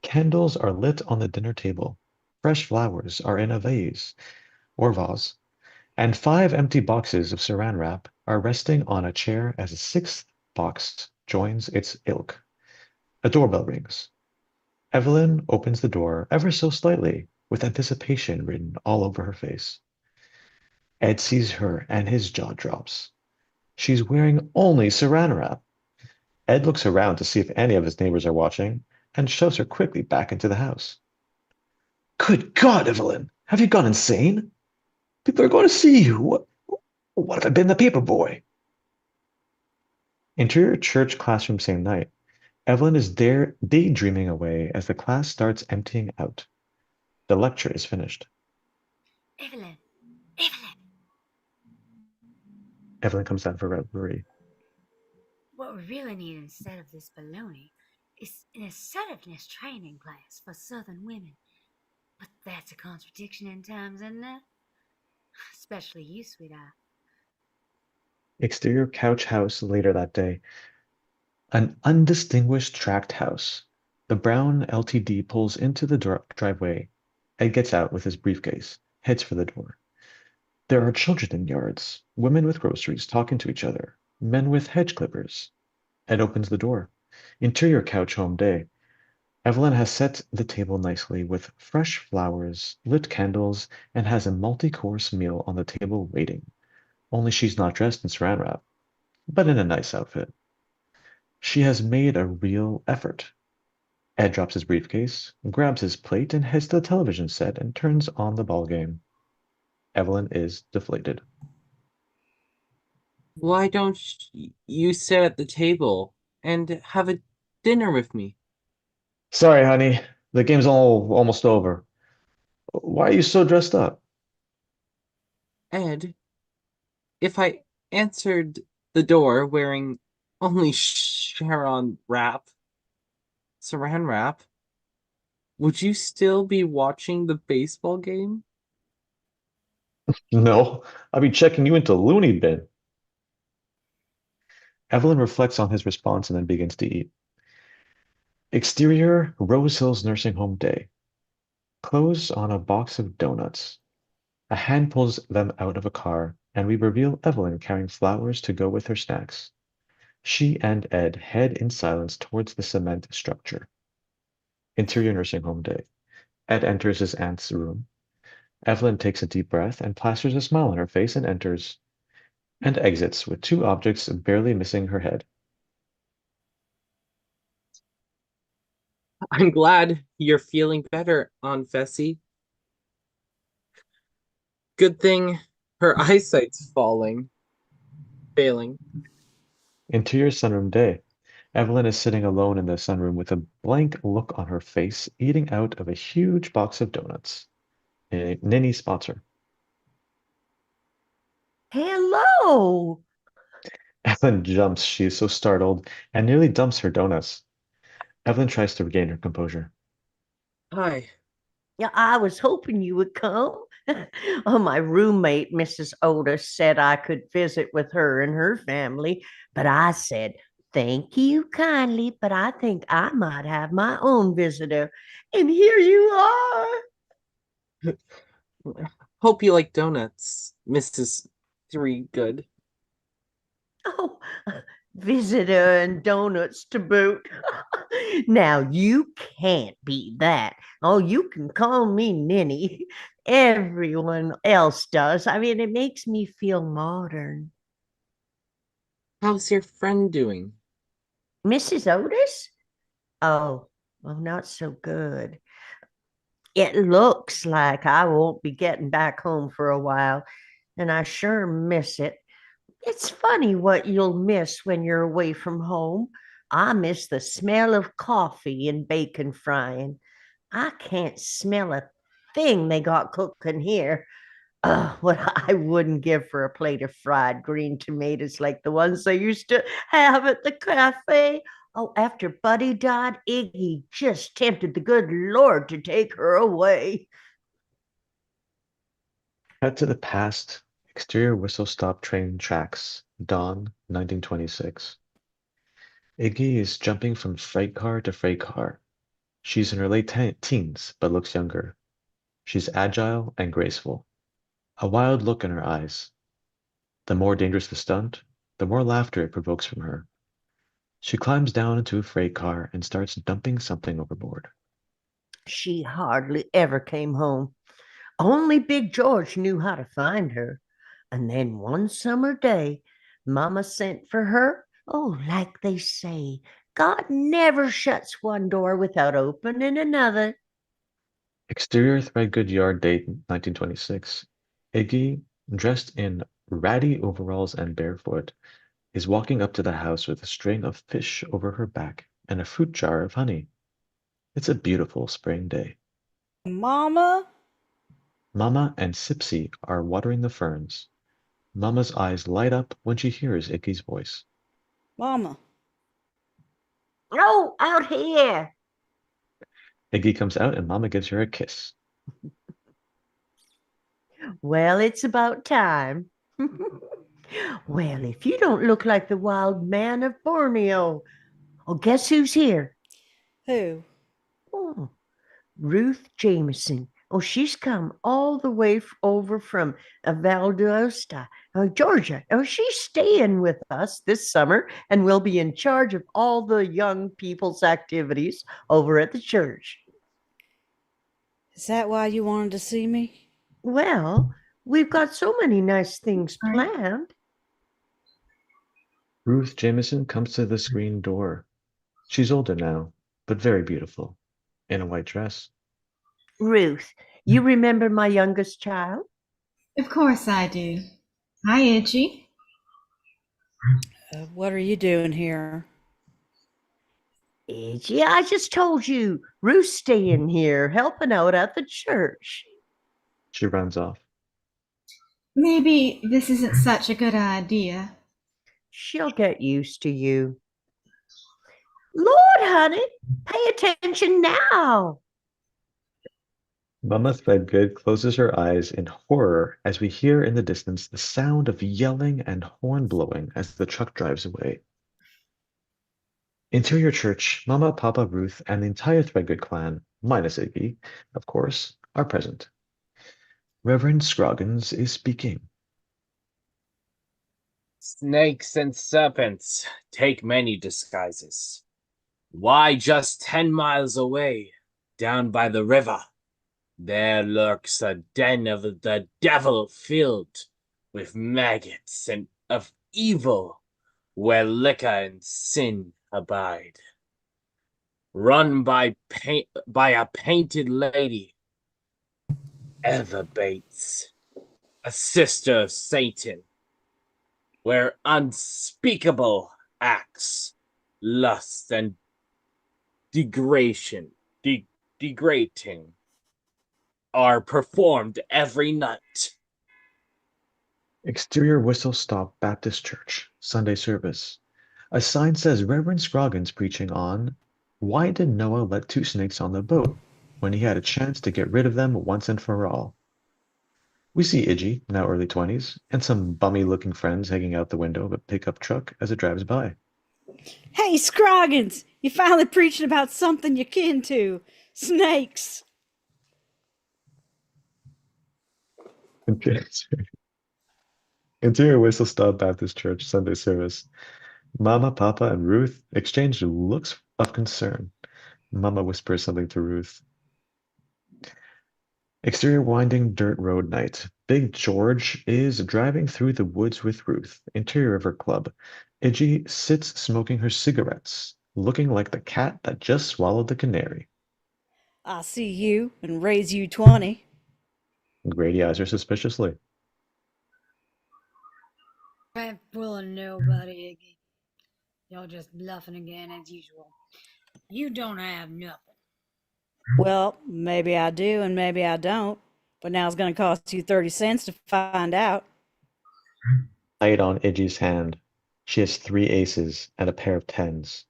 Candles are lit on the dinner table. Fresh flowers are in a vase, and 5 empty boxes of saran wrap are resting on a chair as a 6th box joins its ilk. A doorbell rings. Evelyn opens the door ever so slightly, with anticipation written all over her face. Ed sees her and his jaw drops. She's wearing only saran wrap. Ed looks around to see if any of his neighbors are watching and shoves her quickly back into the house. Good God, Evelyn! Have you gone insane? People are going to see you. What have I been, the paper boy? Interior church classroom same night. Evelyn is there daydreaming away as the class starts emptying out. The lecture is finished. Evelyn, Evelyn, Evelyn comes down for reverie. what we really need instead of this baloney is an assertiveness training class for Southern women. But that's a contradiction in terms, isn't it? Especially you, sweetheart. Exterior couch house later that day. An undistinguished tract house. The brown LTD pulls into the driveway. Ed gets out with his briefcase, heads for the door. There are children in yards, women with groceries talking to each other, men with hedge clippers. Ed opens the door. Interior couch home day. Evelyn has set the table nicely with fresh flowers, lit candles, and has a multi-course meal on the table waiting. Only she's not dressed in saran wrap, but in a nice outfit. She has made a real effort. Ed drops his briefcase, grabs his plate, and heads to the television set and turns on the ball game. Evelyn is deflated. Why don't you sit at the table and have a dinner with me? Sorry, honey. The game's almost over. Why are you so dressed up? Ed, if I answered the door wearing only saran wrap, would you still be watching the baseball game? No, I'll be checking you into loony bin. Evelyn reflects on his response and then begins to eat. Exterior Rose Hills Nursing Home day. Close on a box of donuts. A hand pulls them out of a car, and we reveal Evelyn carrying flowers to go with her snacks. She and Ed head in silence towards the cement structure. Interior nursing home day. Ed enters his aunt's room. Evelyn takes a deep breath and plasters a smile on her face and enters, and exits with 2 objects barely missing her head. I'm glad you're feeling better, Aunt Fessy. Good thing her eyesight's failing. Interior sunroom day. Evelyn is sitting alone in the sunroom with a blank look on her face, eating out of a huge box of donuts. Ninny spots her. Hello. Evelyn jumps. She is so startled and nearly dumps her donuts. Evelyn tries to regain her composure. Hi. Yeah, I was hoping you would come. Oh, my roommate, Mrs. Otis, said I could visit with her and her family, but I said, thank you kindly, but I think I might have my own visitor. And here you are. Hope you like donuts, Mrs. Three Good. Oh, visitor and donuts to boot. Now you can't beat that. Oh, you can call me Ninny. Everyone else does. I mean, it makes me feel modern. How's your friend doing? Mrs. Otis? Oh, well, not so good. It looks like I won't be getting back home for a while, and I sure miss it. It's funny what you'll miss when you're away from home. I miss the smell of coffee and bacon frying. I can't smell a thing they got cooking here. What I wouldn't give for a plate of fried green tomatoes like the ones they used to have at the cafe. Oh, after Buddy died, Iggy just tempted the good Lord to take her away. Cut to the past. Exterior whistle stop train tracks. Dawn, 1926. Iggy is jumping from freight car to freight car. She's in her late teens, but looks younger. She's agile and graceful. A wild look in her eyes. The more dangerous the stunt, the more laughter it provokes from her. She climbs down into a freight car and starts dumping something overboard. She hardly ever came home. Only Big George knew how to find her. And then one summer day, Mama sent for her. Oh, like they say, God never shuts one door without opening another. Exterior Threadgood Yard date 1926. Iggy, dressed in ratty overalls and barefoot, is walking up to the house with a string of fish over her back and a fruit jar of honey. It's a beautiful spring day. Mama? Mama and Sipsy are watering the ferns. Mama's eyes light up when she hears Iggy's voice. Mama. Oh, out here. Iggy comes out and Mama gives her a kiss. Well, it's about time. Well, if you don't look like the wild man of Borneo. Oh, guess who's here? Who? Oh, Ruth Jameson. Oh, she's come all the way over from Valdosta, Georgia. Oh, she's staying with us this summer and will be in charge of all the young people's activities over at the church. Is that why you wanted to see me? Well, we've got so many nice things All right. planned. Ruth Jameson comes to the screen door. She's older now, but very beautiful, in a white dress. Ruth, you remember my youngest child? Of course I do. Hi, Itchy. What are you doing here? Yeah, I just told you. Ruth's staying here, helping out at the church. She runs off. Maybe this isn't such a good idea. She'll get used to you. Lord, honey, pay attention now. Mama Threadgood closes her eyes in horror as we hear in the distance the sound of yelling and horn blowing as the truck drives away. Interior church, Mama, Papa, Ruth, and the entire Threadgood clan, minus Iggy, of course, are present. Reverend Scroggins is speaking. Snakes and serpents take many disguises. Why, just 10 miles away, down by the river, there lurks a den of the devil filled with maggots and of evil, where liquor and sin abide. Run by a painted lady, Eva Bates, a sister of Satan, where unspeakable acts, lust, and degrading are performed every night. Exterior Whistle Stop Baptist Church, Sunday service. A sign says Reverend Scroggins preaching on why did Noah let 2 snakes on the boat when he had a chance to get rid of them once and for all? We see Iggy, now early 20s, and some bummy-looking friends hanging out the window of a pickup truck as it drives by. Hey, Scroggins! You finally preaching about something you're kin to. Snakes! Interior Whistle Stop Baptist Church, Sunday service. Mama, Papa, and Ruth exchange looks of concern. Mama whispers something to Ruth. Exterior winding dirt road night. Big George is driving through the woods with Ruth. Interior River Club. Iggy sits smoking her cigarettes, looking like the cat that just swallowed the canary. I'll see you and raise you 20. Grady eyes her suspiciously. I'm fooling nobody, Iggy. Y'all just bluffing again as usual. You don't have nothing. Well, maybe I do and maybe I don't. But now it's going to cost you 30 cents to find out. Light on Iggy's hand. She has 3 aces and a pair of 10s.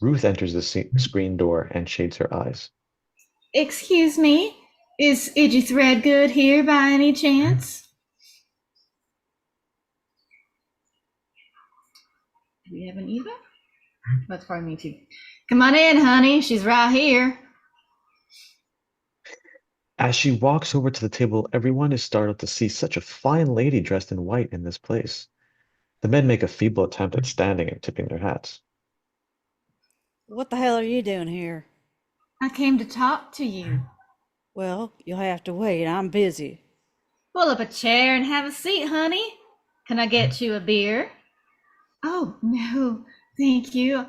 Ruth enters the screen door and shades her eyes. Excuse me? Is Iggy Threadgood here by any chance? Do we have an Eva? That's probably me too. Come on in, honey. She's right here. As she walks over to the table, everyone is startled to see such a fine lady dressed in white in this place. The men make a feeble attempt at standing and tipping their hats. What the hell are you doing here? I came to talk to you. Well, you'll have to wait. I'm busy. Pull up a chair and have a seat, honey. Can I get you a beer? Oh, no, thank you.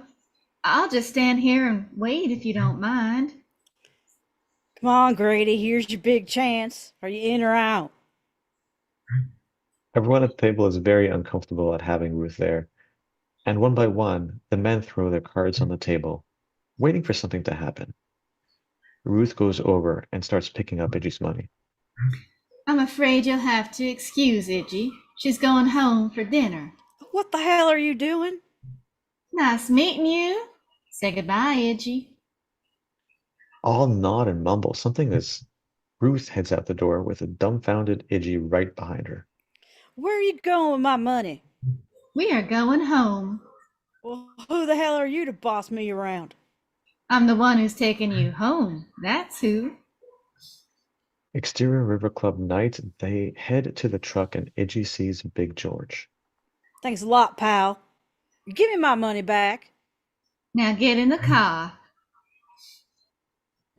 I'll just stand here and wait if you don't mind. Come on, Grady. Here's your big chance. Are you in or out? Everyone at the table is very uncomfortable at having Ruth there, and one by one, the men throw their cards on the table, waiting for something to happen. Ruth goes over and starts picking up Iggy's money. I'm afraid you'll have to excuse Iggy. She's going home for dinner. What the hell are you doing? Nice meeting you. Say goodbye, Iggy. All nod and mumble something as Ruth heads out the door with a dumbfounded Iggy right behind her. Where are you going with my money? We are going home. Well, who the hell are you to boss me around? I'm the one who's taking you home. That's who. Exterior River Club night, they head to the truck and Iggy sees Big George. Thanks a lot, pal. Give me my money back. Now get in the car.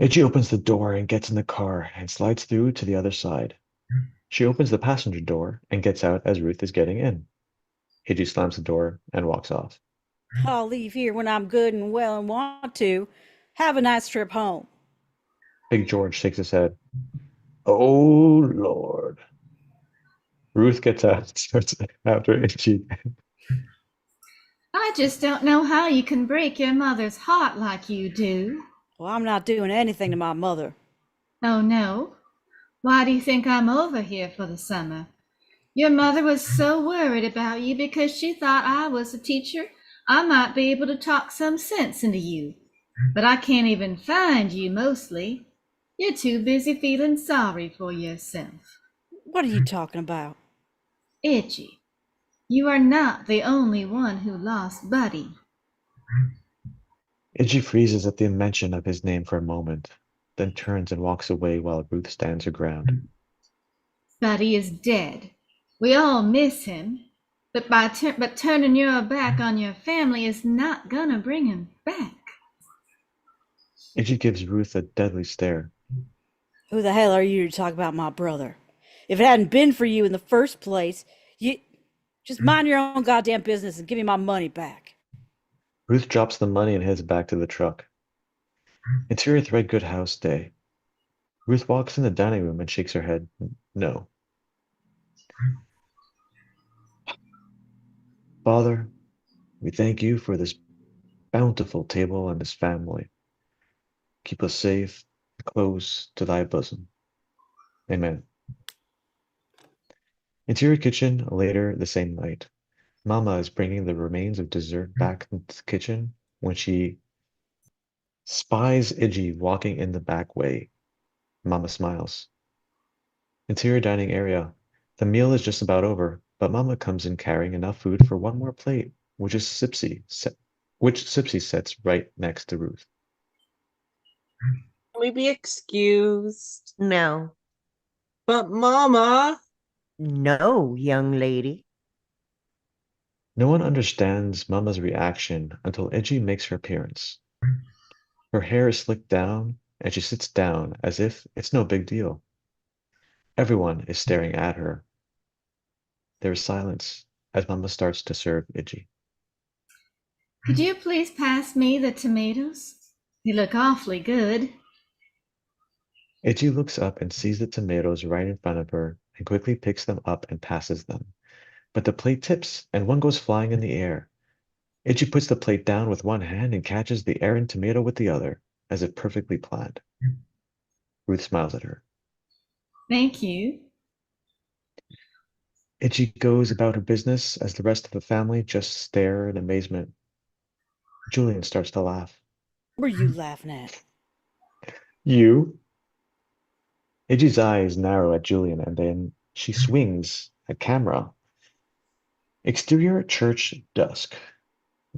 Iggy opens the door and gets in the car and slides through to the other side. She opens the passenger door and gets out as Ruth is getting in. Iggy slams the door and walks off. I'll leave here when I'm good and well and want to. Have a nice trip home. Big George shakes his head. Oh, Lord. Ruth gets out and starts after Iggy. I just don't know how you can break your mother's heart like you do. Well, I'm not doing anything to my mother. Oh, no? Why do you think I'm over here for the summer? Your mother was so worried about you because she thought I was a teacher. I might be able to talk some sense into you. But I can't even find you mostly. You're too busy feeling sorry for yourself. What are you talking about? Iggy, you are not the only one who lost Buddy. Iggy freezes at the mention of his name for a moment, then turns and walks away while Ruth stands her ground. Buddy is dead. We all miss him. But turning your back on your family is not gonna bring him back. Iggy gives Ruth a deadly stare. Who the hell are you to talk about my brother? If it hadn't been for you in the first place, you just mind your own goddamn business and give me my money back. Ruth drops the money and heads back to the truck. Interior Threadgood house day. Ruth walks in the dining room and shakes her head. No. Father, we thank you for this bountiful table and this family. Keep us safe, close to thy bosom. Amen. Interior kitchen later the same night. Mama is bringing the remains of dessert back into the kitchen when she spies Iggy walking in the back way. Mama smiles. Interior dining area. The meal is just about over, but Mama comes in carrying enough food for one more plate, which Sipsy sets right next to Ruth. Can we be excused? No, But Mama. no, young lady. No one understands Mama's reaction until Iggy makes her appearance. Her hair is slicked down, and she sits down as if it's no big deal. Everyone is staring at her. There is silence as Mama starts to serve Iggy. Could you please pass me the tomatoes? They look awfully good. Iggy looks up and sees the tomatoes right in front of her and quickly picks them up and passes them. But the plate tips and one goes flying in the air. Iggy puts the plate down with one hand and catches the errant tomato with the other, as if perfectly planned. Ruth smiles at her. Thank you. Iggy goes about her business as the rest of the family just stare in amazement. Julian starts to laugh. What are you laughing at? You? Iggy's eyes narrow at Julian and then she swings at camera. Exterior church dusk.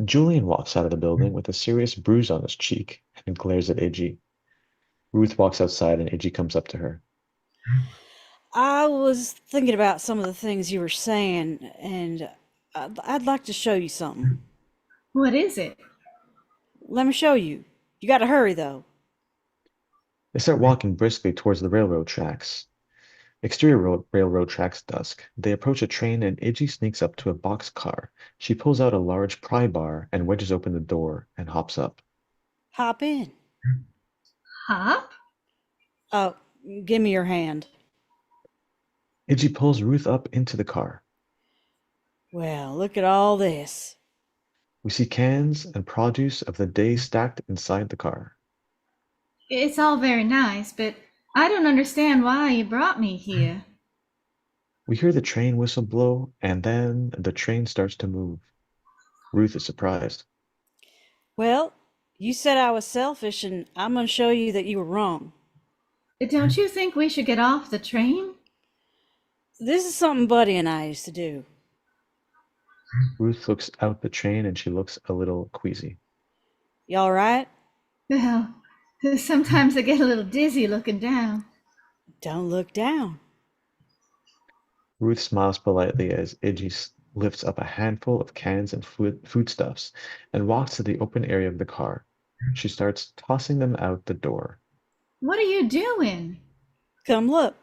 Julian walks out of the building with a serious bruise on his cheek and glares at Iggy. Ruth walks outside and Iggy comes up to her. I was thinking about some of the things you were saying, and I'd like to show you something. What is it? Let me show you. You got to hurry, though. They start walking briskly towards the railroad tracks. Exterior railroad tracks dusk. They approach a train and Iggy sneaks up to a boxcar. She pulls out a large pry bar and wedges open the door and hops up. Hop in. Hop? Oh, give me your hand. Iggy pulls Ruth up into the car. Well, look at all this. We see cans and produce of the day stacked inside the car. It's all very nice, but I don't understand why you brought me here. We hear the train whistle blow, and then the train starts to move. Ruth is surprised. Well, you said I was selfish, and I'm going to show you that you were wrong. Don't you think we should get off the train? This is something Buddy and I used to do. Ruth looks out the train and she looks a little queasy. You all right? Well, sometimes I get a little dizzy looking down. Don't look down. Ruth smiles politely as Iggy lifts up a handful of cans and foodstuffs and walks to the open area of the car. She starts tossing them out the door. What are you doing? Come look.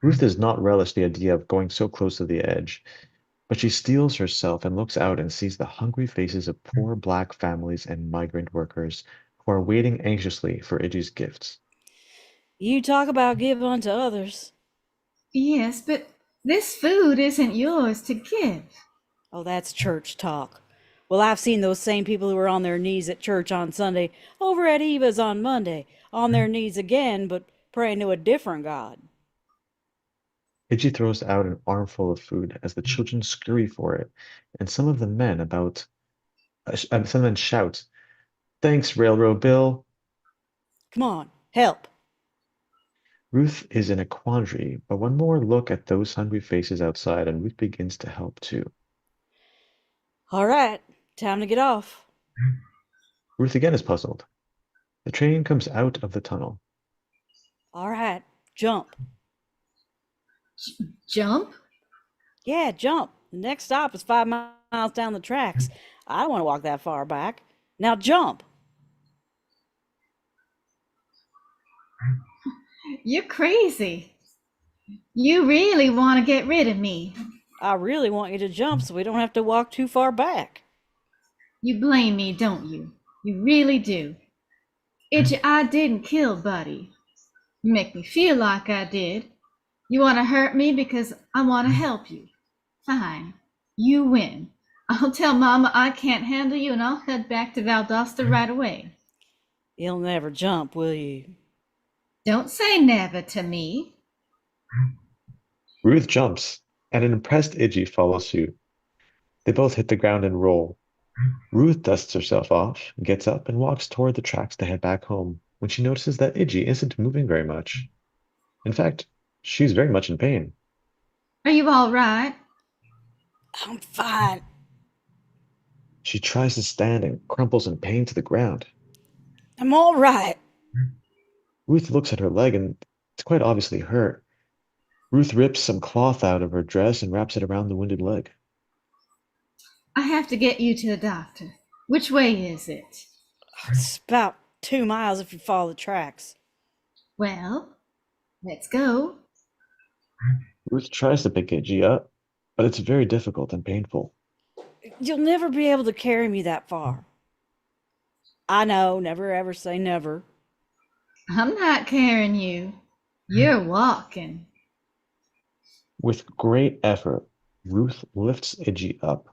Ruth does not relish the idea of going so close to the edge, but she steels herself and looks out and sees the hungry faces of poor black families and migrant workers who are waiting anxiously for Iggy's gifts. You talk about give unto others. Yes, but this food isn't yours to give. Oh, that's church talk. Well, I've seen those same people who are on their knees at church on Sunday over at Eva's on Monday, on their knees again, but praying to a different God. Iggy throws out an armful of food as the children scurry for it, and some of the men shout, "Thanks, Railroad Bill." Come on, help. Ruth is in a quandary, but one more look at those hungry faces outside, and Ruth begins to help too. All right, time to get off. Ruth again is puzzled. The train comes out of the tunnel. All right, jump. Jump? Yeah, jump. The next stop is 5 miles down the tracks. I don't want to walk that far back. Now jump. You're crazy. You really want to get rid of me. I really want you to jump so we don't have to walk too far back. You blame me, don't you? You really do. I didn't kill Buddy. You make me feel like I did. You want to hurt me because I want to help you. Fine. You win. I'll tell Mama I can't handle you and I'll head back to Valdosta right away. You'll never jump, will you? Don't say never to me. Ruth jumps, and an impressed Iggy follows suit. They both hit the ground and roll. Ruth dusts herself off, gets up, and walks toward the tracks to head back home when she notices that Iggy isn't moving very much. In fact, she's very much in pain. Are you all right? I'm fine. She tries to stand and crumples in pain to the ground. I'm all right. Ruth looks at her leg and it's quite obviously hurt. Ruth rips some cloth out of her dress and wraps it around the wounded leg. I have to get you to the doctor. Which way is it? It's about 2 miles if you follow the tracks. Well, let's go. Ruth tries to pick Iggy up, but it's very difficult and painful. You'll never be able to carry me that far. I know, never ever say never. I'm not carrying you. You're walking. With great effort, Ruth lifts Iggy up,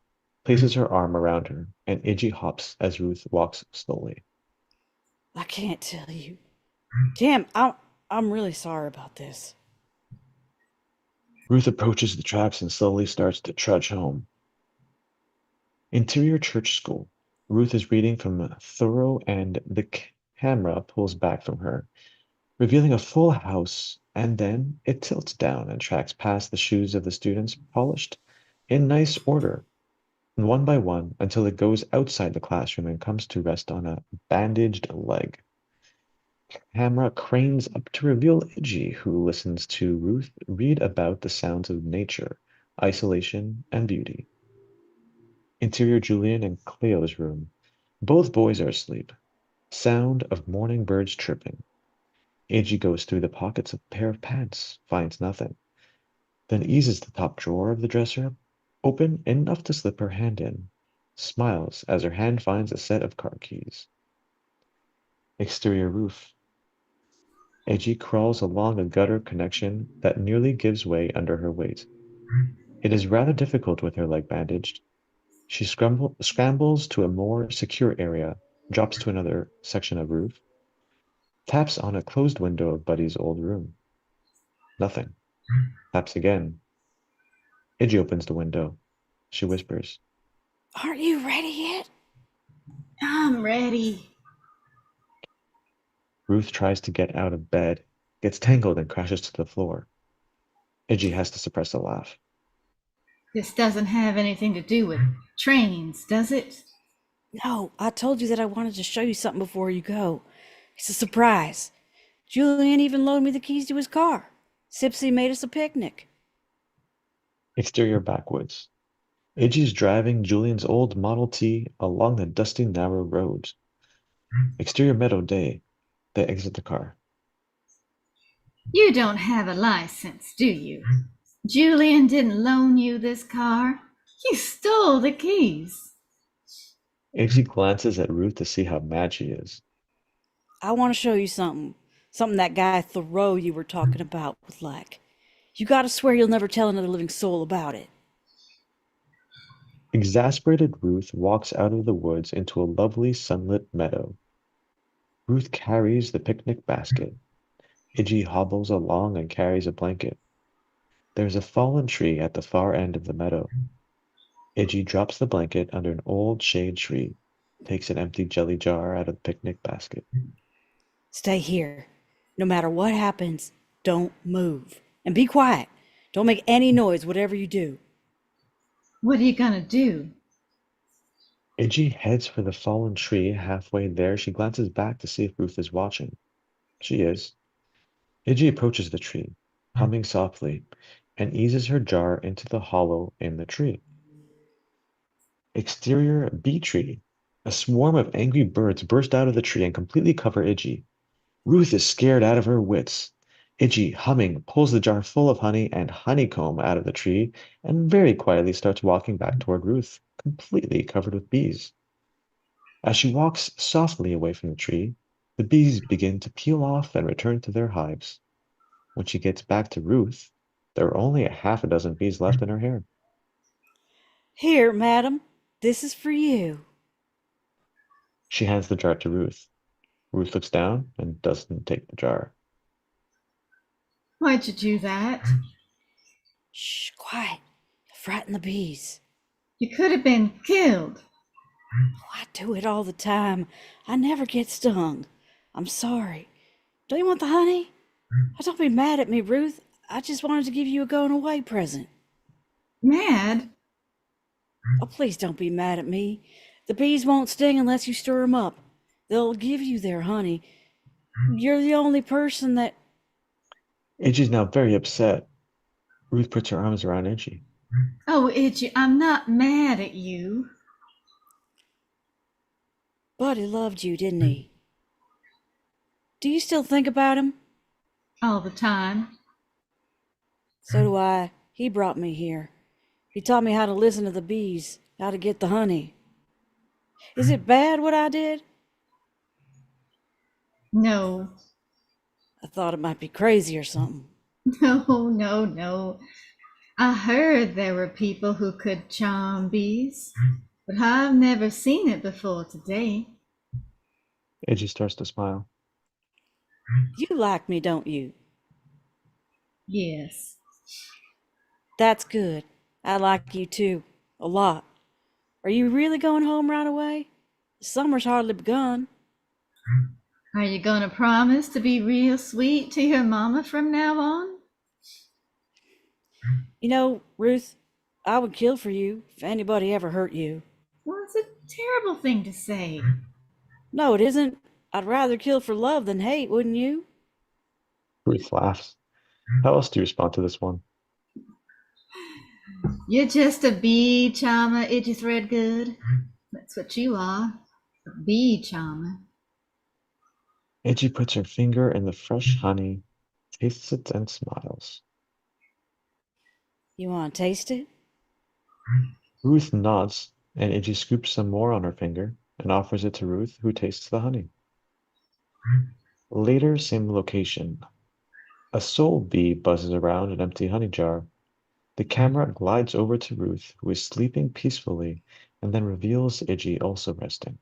places her arm around her, and Iggy hops as Ruth walks slowly. I can't tell you. Damn, I'm really sorry about this. Ruth approaches the tracks and slowly starts to trudge home. Interior church school. Ruth is reading from Thoreau and the camera pulls back from her. revealing a full house, and then it tilts down and tracks past the shoes of the students, polished in nice order, one by one, until it goes outside the classroom and comes to rest on a bandaged leg. Camera cranes up to reveal Iggy, who listens to Ruth read about the sounds of nature, isolation, and beauty. Interior Julian and Cleo's room. Both boys are asleep. Sound of morning birds chirping. Iggy goes through the pockets of a pair of pants, finds nothing, then eases the top drawer of the dresser open enough to slip her hand in, smiles as her hand finds a set of car keys. Exterior roof. Iggy crawls along a gutter connection that nearly gives way under her weight. It is rather difficult with her leg bandaged. She scrambles to a more secure area, drops to another section of roof, taps on a closed window of Buddy's old room. Nothing. Taps again. Iggy opens the window. She whispers, Aren't you ready yet? I'm ready. Ruth tries to get out of bed, gets tangled and crashes to the floor. Iggy has to suppress a laugh. This doesn't have anything to do with trains, does it? No, I told you that I wanted to show you something before you go. It's a surprise. Julian even loaned me the keys to his car. Sipsy made us a picnic. Exterior backwoods. Iggy's driving Julian's old Model T along the dusty, narrow road. Exterior meadow day. They exit the car. You don't have a license, do you? Julian didn't loan you this car. You stole the keys. Iggy glances at Ruth to see how mad she is. I want to show you something. Something that guy Thoreau you were talking about was like. You gotta swear you'll never tell another living soul about it. Exasperated Ruth walks out of the woods into a lovely sunlit meadow. Ruth carries the picnic basket. Iggy hobbles along and carries a blanket. There's a fallen tree at the far end of the meadow. Iggy drops the blanket under an old shade tree, takes an empty jelly jar out of the picnic basket. Stay here. No matter what happens, don't move. And be quiet. Don't make any noise, whatever you do. What are you gonna do? Iggy heads for the fallen tree. Halfway there, she glances back to see if Ruth is watching. She is. Iggy approaches the tree, humming softly, and eases her jar into the hollow in the tree. Exterior bee tree. A swarm of angry birds burst out of the tree and completely cover Iggy. Ruth is scared out of her wits. Iggy, humming, pulls the jar full of honey and honeycomb out of the tree and very quietly starts walking back toward Ruth, completely covered with bees. As she walks softly away from the tree, the bees begin to peel off and return to their hives. When she gets back to Ruth, there are only a half a dozen bees left in her hair. Here, madam. This is for you. She hands the jar to Ruth. Ruth looks down and doesn't take the jar. Why'd you do that? Shh, quiet. You'll frighten the bees. You could have been killed. Oh, I do it all the time. I never get stung. I'm sorry. Don't you want the honey? Oh, don't be mad at me, Ruth. I just wanted to give you a going away present. Mad? Oh, please don't be mad at me. The bees won't sting unless you stir them up. They'll give you their honey. You're the only person that... Iggy's now very upset. Ruth puts her arms around Iggy. Oh, Itchy, I'm not mad at you. Buddy loved you, didn't he? Do you still think about him? All the time. So do I. He brought me here. He taught me how to listen to the bees, how to get the honey. Is it bad what I did? No. I thought it might be crazy or something. No. I heard there were people who could charm bees, but I've never seen it before today. Iggy starts to smile. You like me, don't you? Yes. That's good. I like you too. A lot. Are you really going home right away? Summer's hardly begun. Are you gonna promise to be real sweet to your mama from now on? You know, Ruth, I would kill for you if anybody ever hurt you. Well, it's a terrible thing to say. No, it isn't. I'd rather kill for love than hate, wouldn't you? Ruth laughs. How else do you respond to this one? You're just a bee charmer, Itchy Threadgood. That's what you are. A bee charmer. Edgy puts her finger in the fresh honey, tastes it, and smiles. You want to taste it? Ruth nods, and Iggy scoops some more on her finger and offers it to Ruth, who tastes the honey. Later, same location. A soul bee buzzes around an empty honey jar. The camera glides over to Ruth, who is sleeping peacefully, and then reveals Iggy also resting.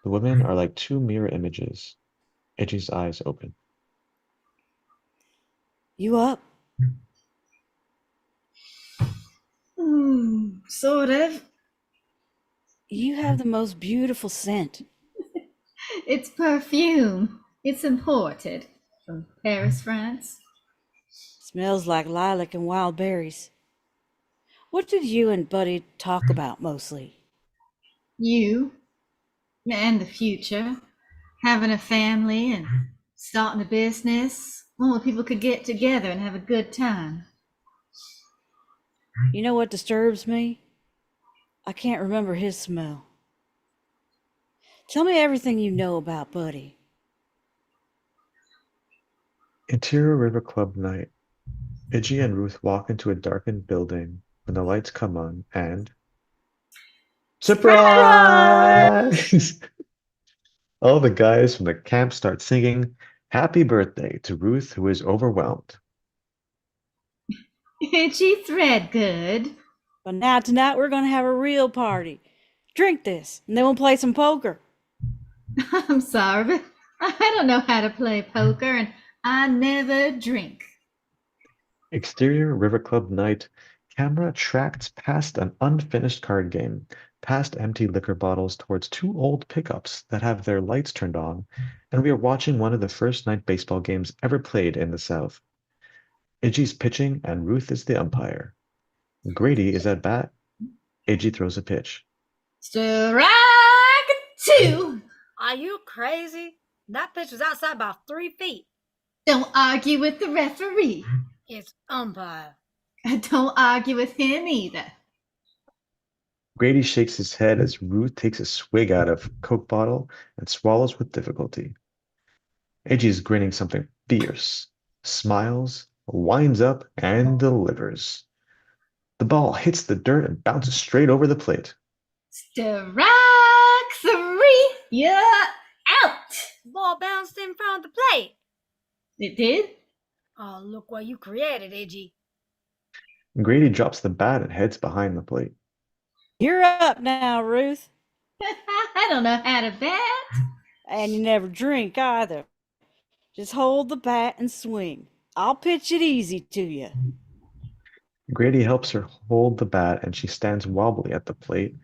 The women are like two mirror images. Iggy's eyes open. You up? Sort of. You have the most beautiful scent. It's perfume. It's imported from Paris, France. Smells like lilac and wild berries. What did you and Buddy talk about mostly? You and the future, having a family and starting a business, one where people could get together and have a good time. You know what disturbs me? I can't remember his smell. Tell me everything you know about Buddy. Interior River Club night. Iggy and Ruth walk into a darkened building when the lights come on and surprise! All the guys from the camp start singing happy birthday to Ruth, who is overwhelmed. Itchy Threadgood. But now tonight we're going to have a real party. Drink this, and then we'll play some poker. I'm sorry, but I don't know how to play poker and I never drink. Exterior River Club night. Camera tracts past an unfinished card game, past empty liquor bottles towards two old pickups that have their lights turned on, and we are watching one of the first night baseball games ever played in the South. Iggy's pitching and Ruth is the umpire. Grady is at bat. Iggy throws a pitch. Strike two. Are you crazy? That pitch was outside by 3 feet. Don't argue with the referee. It's umpire. Don't argue with him either. Grady shakes his head as Ruth takes a swig out of Coke bottle and swallows with difficulty. Iggy's grinning something fierce, smiles, winds up, and delivers. The ball hits the dirt and bounces straight over the plate. Strike three. You're out. Ball bounced in front of the plate. It did? Oh, look what you created, Iggy. Grady drops the bat and heads behind the plate. You're up now, Ruth. I don't know how to bat. And you never drink either. Just hold the bat and swing. I'll pitch it easy to you. Grady helps her hold the bat and she stands wobbly at the plate,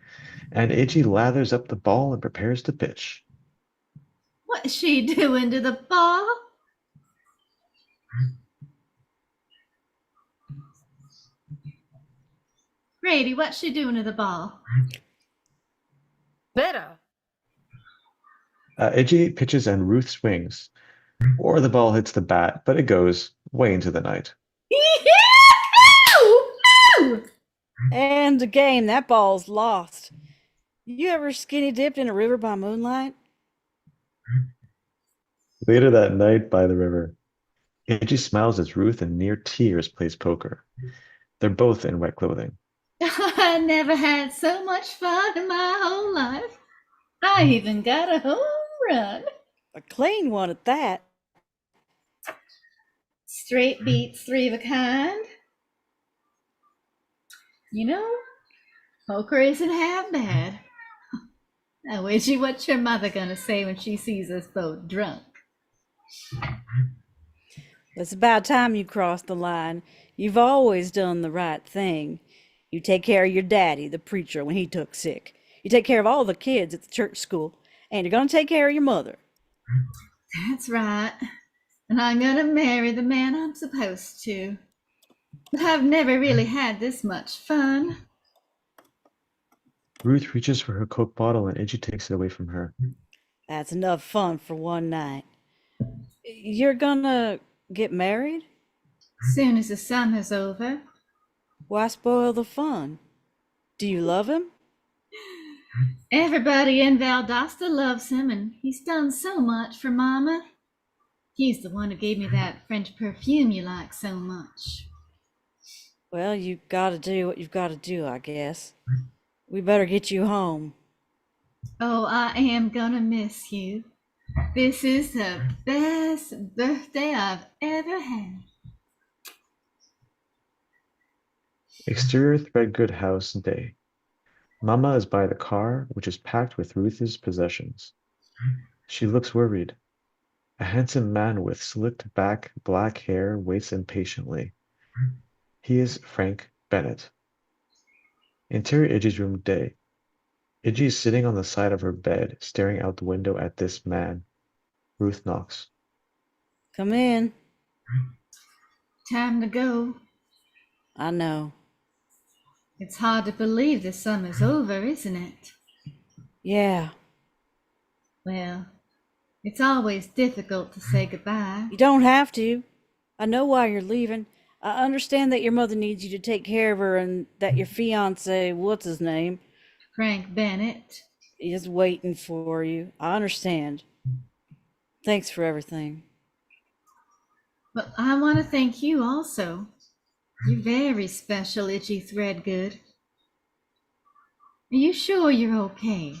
and Iggy lathers up the ball and prepares to pitch. What's she doing to the ball? Grady, what's she doing to the ball? Better. Iggy pitches and Ruth swings, or the ball hits the bat, but it goes way into the night. And the game, that ball's lost. You ever skinny dipped in a river by moonlight? Later that night by the river, Iggy smiles as Ruth in near tears plays poker. They're both in wet clothing. I never had so much fun in my whole life. I even got a home run. A clean one at that. Straight beats three of a kind. You know, poker isn't half bad. Now, Iggy, what's your mother gonna say when she sees us both drunk? It's about time you crossed the line. You've always done the right thing. You take care of your daddy, the preacher, when he took sick. You take care of all the kids at the church school, and you're going to take care of your mother. That's right. And I'm gonna marry the man I'm supposed to. But I've never really had this much fun. Ruth reaches for her Coke bottle and Iggy takes it away from her. That's enough fun for one night. You're gonna get married? Soon as the summer's over. Why spoil the fun? Do you love him? Everybody in Valdosta loves him, and he's done so much for Mama. He's the one who gave me that French perfume you like so much. Well, you gotta do what you've gotta do, I guess. We better get you home. Oh, I am gonna miss you. This is the best birthday I've ever had. Exterior Threadgood house day. Mama is by the car, which is packed with Ruth's possessions. She looks worried. A handsome man with slicked back black hair waits impatiently. He is Frank Bennett. Interior Iggy's room day. Iggy is sitting on the side of her bed, staring out the window at this man. Ruth knocks. Come in. Time to go. I know. It's hard to believe the summer's over, isn't it? Yeah. Well, it's always difficult to say goodbye. You don't have to. I know why you're leaving. I understand that your mother needs you to take care of her and that your fiance, what's his name, Frank Bennett. is waiting for you. I understand. Thanks for everything. Well, I want to thank you also. You're very special, Itchy Threadgood. Are you sure you're okay?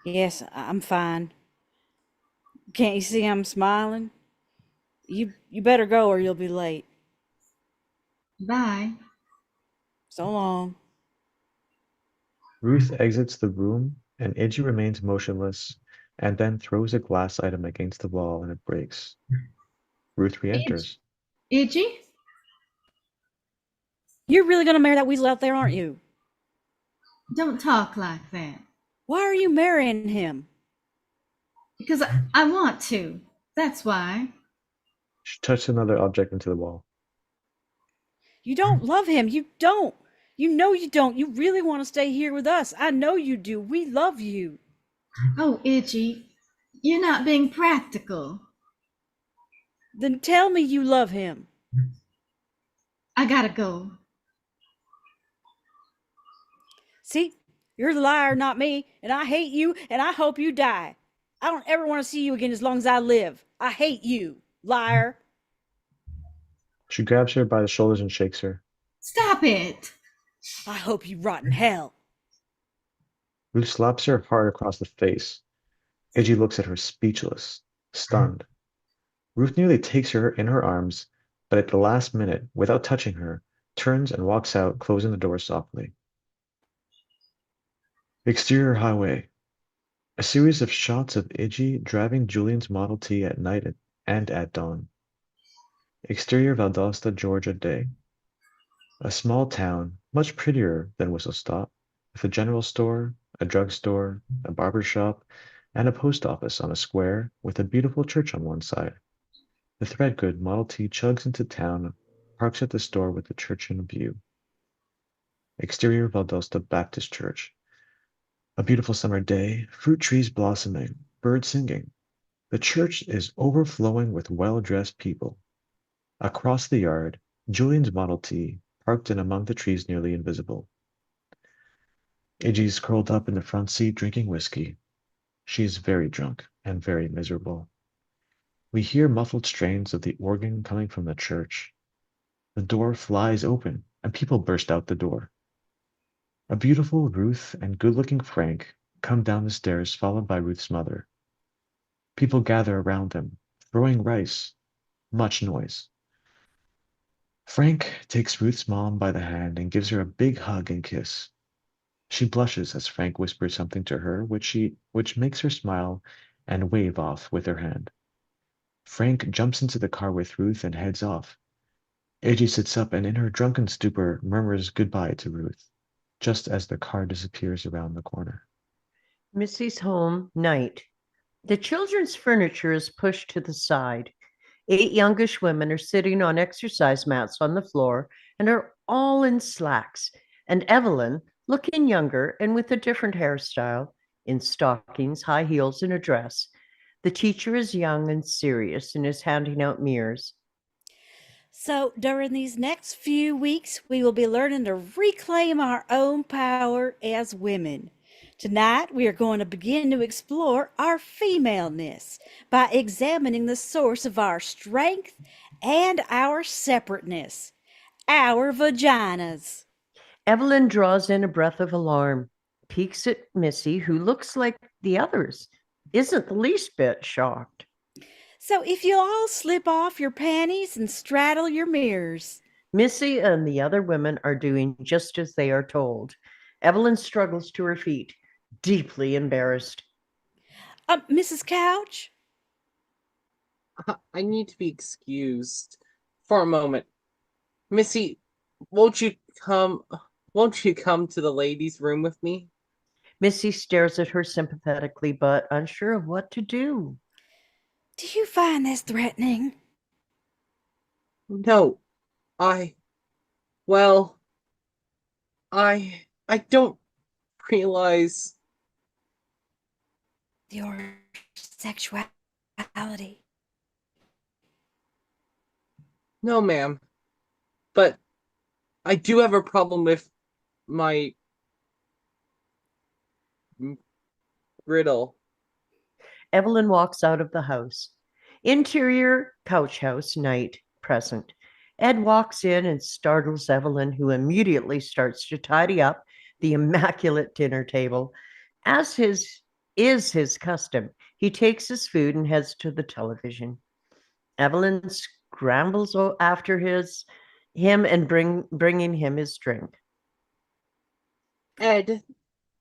Yes, I'm fine. Can't you see I'm smiling? You better go or you'll be late. Bye. So long. Ruth exits the room, and Iggy remains motionless and then throws a glass item against the wall and it breaks. Ruth re-enters. Itchy? You're really gonna marry that weasel out there, aren't you? Don't talk like that. Why are you marrying him? Because I want to. That's why. She touched another object into the wall. You don't love him. You don't. You know you don't. You really want to stay here with us. I know you do. We love you. Oh, Itchy, you're not being practical. Then tell me you love him. I gotta go. See, you're the liar, not me, and I hate you, and I hope you die. I don't ever want to see you again as long as I live. I hate you, liar. She grabs her by the shoulders and shakes her. Stop it. I hope you rot in hell. Ruth slaps her hard across the face. Iggy looks at her speechless, stunned. Ruth nearly takes her in her arms, but at the last minute, without touching her, turns and walks out, closing the door softly. Exterior highway. A series of shots of Iggy driving Julian's Model T at night and at dawn. Exterior Valdosta, Georgia day. A small town, much prettier than Whistle Stop, with a general store, a drugstore, a barber shop, and a post office on a square with a beautiful church on one side. The Threadgood Model T chugs into town, parks at the store with the church in view. Exterior Valdosta Baptist Church. A beautiful summer day, fruit trees blossoming, birds singing. The church is overflowing with well-dressed people. Across the yard, Julian's Model T, parked in among the trees nearly invisible. Iggy's curled up in the front seat drinking whiskey. She is very drunk and very miserable. We hear muffled strains of the organ coming from the church. The door flies open and people burst out the door. A beautiful Ruth and good-looking Frank come down the stairs, followed by Ruth's mother. People gather around them, throwing rice. Much noise. Frank takes Ruth's mom by the hand and gives her a big hug and kiss. She blushes as Frank whispers something to her, which makes her smile and wave off with her hand. Frank jumps into the car with Ruth and heads off. Iggy sits up and in her drunken stupor murmurs goodbye to Ruth, just as the car disappears around the corner. Missy's home, night. The children's furniture is pushed to the side. 8 youngish women are sitting on exercise mats on the floor and are all in slacks. And Evelyn, looking younger and with a different hairstyle, in stockings, high heels, and a dress. The teacher is young and serious and is handing out mirrors. So, during these next few weeks, we will be learning to reclaim our own power as women. Tonight, we are going to begin to explore our femaleness by examining the source of our strength and our separateness, our vaginas. Evelyn draws in a breath of alarm, peeks at Missy, who looks like the others, isn't the least bit shocked. So, if you'll all slip off your panties and straddle your mirrors. Missy and the other women are doing just as they are told. Evelyn struggles to her feet, deeply embarrassed. Mrs. Couch? I need to be excused for a moment. Missy, won't you come won't you come to the ladies' room with me? Missy stares at her sympathetically, but unsure of what to do. Do you find this threatening? No, I well, I don't realize. Your sexuality. No, ma'am. But I do have a problem with my griddle. Evelyn walks out of the house. Interior couch house, night, present. Ed walks in and startles Evelyn, who immediately starts to tidy up the immaculate dinner table. As is his custom, he takes his food and heads to the television. Evelyn scrambles after him and bringing him his drink. Ed,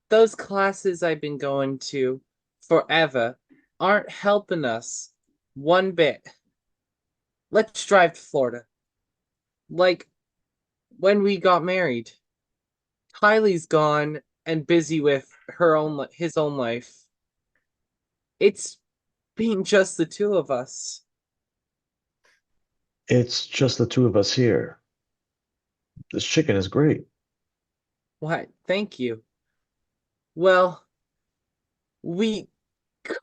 those classes I've been going to forever aren't helping us one bit. Let's drive to Florida. Like when we got married. Kylie's gone and busy with his own life. It's being just the two of us. It's just the two of us here. This chicken is great. Why, thank you. Well, we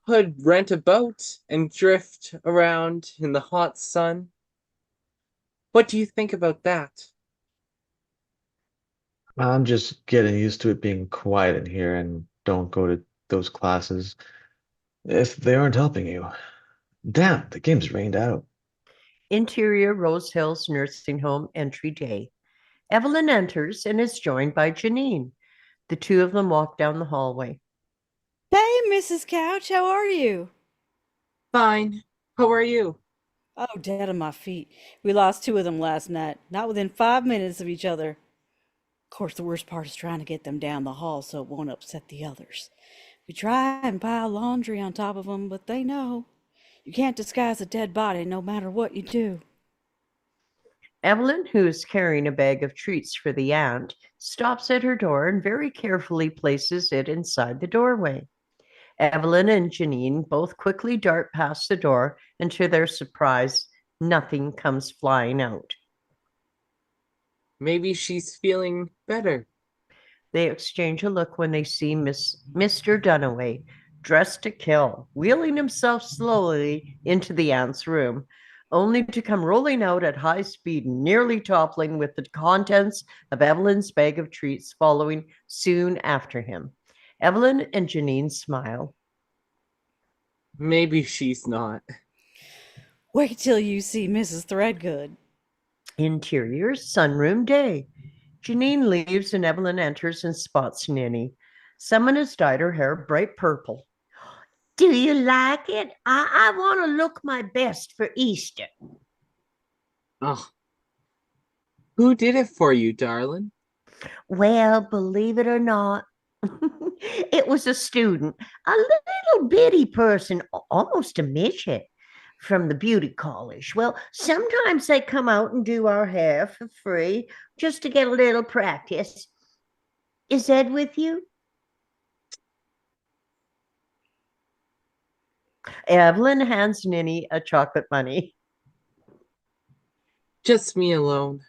could rent a boat and drift around in the hot sun. What do you think about that? I'm just getting used to it being quiet in here and don't go to those classes if they aren't helping you. Damn, the game's rained out. Interior Rose Hills Nursing Home entry day. Evelyn enters and is joined by Janine. The two of them walk down the hallway. Hey, Mrs. Couch, how are you? Fine. How are you? Oh, dead on my feet. We lost 2 of them last night, not within 5 minutes of each other. Of course, the worst part is trying to get them down the hall so it won't upset the others. We try and pile laundry on top of them, but they know. You can't disguise a dead body no matter what you do. Evelyn, who is carrying a bag of treats for the aunt, stops at her door and very carefully places it inside the doorway. Evelyn and Janine both quickly dart past the door, and to their surprise, nothing comes flying out. Maybe she's feeling better. They exchange a look when they see Mr. Dunaway, dressed to kill, wheeling himself slowly into the aunt's room, only to come rolling out at high speed, nearly toppling with the contents of Evelyn's bag of treats following soon after him. Evelyn and Janine smile. Maybe she's not. Wait till you see Mrs. Threadgood. Interior sunroom day. Janine leaves and Evelyn enters and spots Ninny. Someone has dyed her hair bright purple. Do you like it? I want to look my best for Easter. Oh. Who did it for you, darling? Well, believe it or not, it was a student, a little bitty person, almost a midget from the beauty college. Well, sometimes they come out and do our hair for free just to get a little practice. Is Ed with you? Evelyn hands Ninny a chocolate bunny. Just me alone.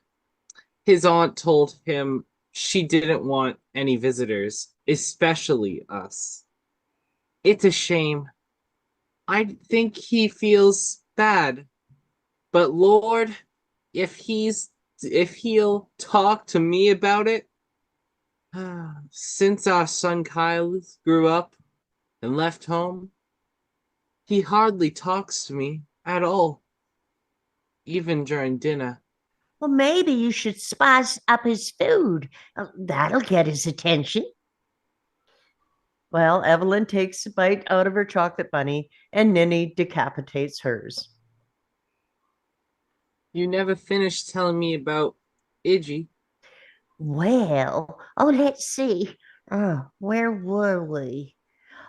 His aunt told him she didn't want any visitors, especially us. It's a shame. I think he feels bad. But Lord, if he'll talk to me about it, since our son Kyle grew up and left home, he hardly talks to me at all, even during dinner. Well, maybe you should spice up his food. That'll get his attention. Well, Evelyn takes a bite out of her chocolate bunny and Ninny decapitates hers. You never finished telling me about Iggy. Well, let's see. Where were we?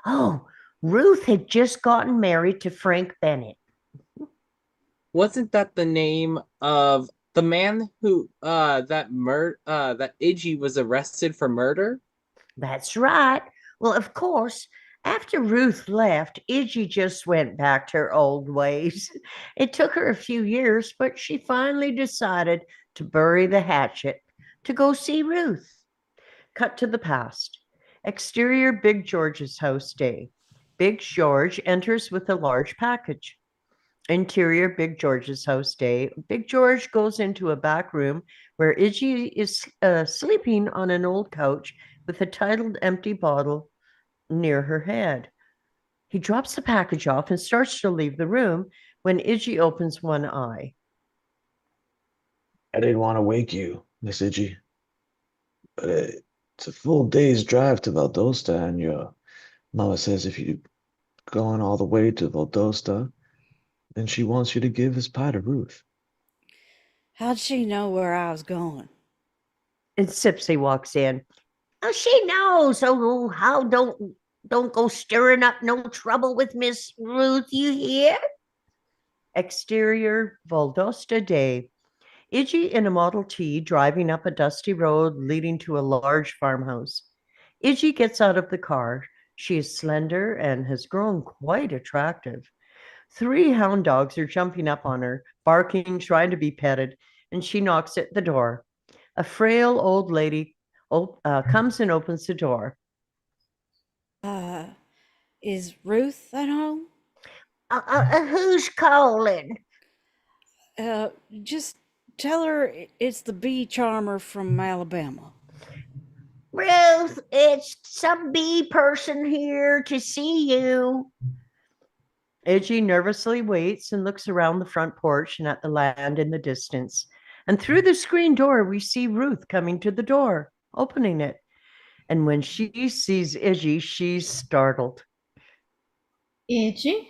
Oh, Ruth had just gotten married to Frank Bennett. Wasn't that the name of the man who that Iggy was arrested for murder? That's right. Well, of course, after Ruth left, Iggy just went back to her old ways. It took her a few years, but she finally decided to bury the hatchet to go see Ruth. Cut to the past. Exterior Big George's house day. Big George enters with a large package. Interior Big George's house day. Big George goes into a back room where Iggy is sleeping on an old couch with a titled empty bottle near her head. He drops the package off and starts to leave the room when Iggy opens one eye. I didn't want to wake you, Miss Iggy, but it's a full day's drive to Valdosta, and your mama says if you're going all the way to Valdosta, then she wants you to give this pie to Ruth. How'd she know where I was going? And Sipsy walks in. Oh, she knows. Oh, how don't go stirring up no trouble with Miss Ruth, you hear? Exterior Valdosta day. Iggy in a Model T driving up a dusty road leading to a large farmhouse. Iggy gets out of the car. She is slender and has grown quite attractive. 3 hound dogs are jumping up on her, barking, trying to be petted, and she knocks at the door. A frail old lady comes and opens the door. Is Ruth at home? Who's calling? Just tell her it's the bee charmer from Alabama. Ruth, it's some bee person here to see you. Iggy nervously waits and looks around the front porch and at the land in the distance. And through the screen door, we see Ruth coming to the door, opening it. And when she sees Iggy, she's startled. Iggy?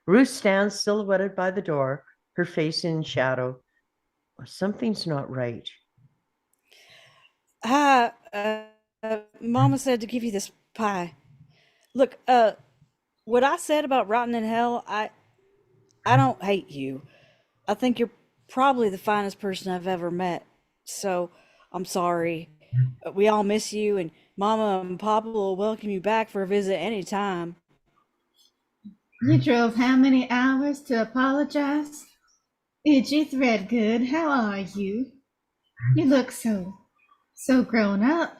Ruth stands silhouetted by the door, her face in shadow. Something's not right. Hi, Mama said to give you this pie. Look, what I said about rotting in hell, I don't hate you. I think you're probably the finest person I've ever met. So I'm sorry. We all miss you, and Mama and Papa will welcome you back for a visit anytime. You drove how many hours to apologize? Iggy Threadgood, how are you? You look so grown up.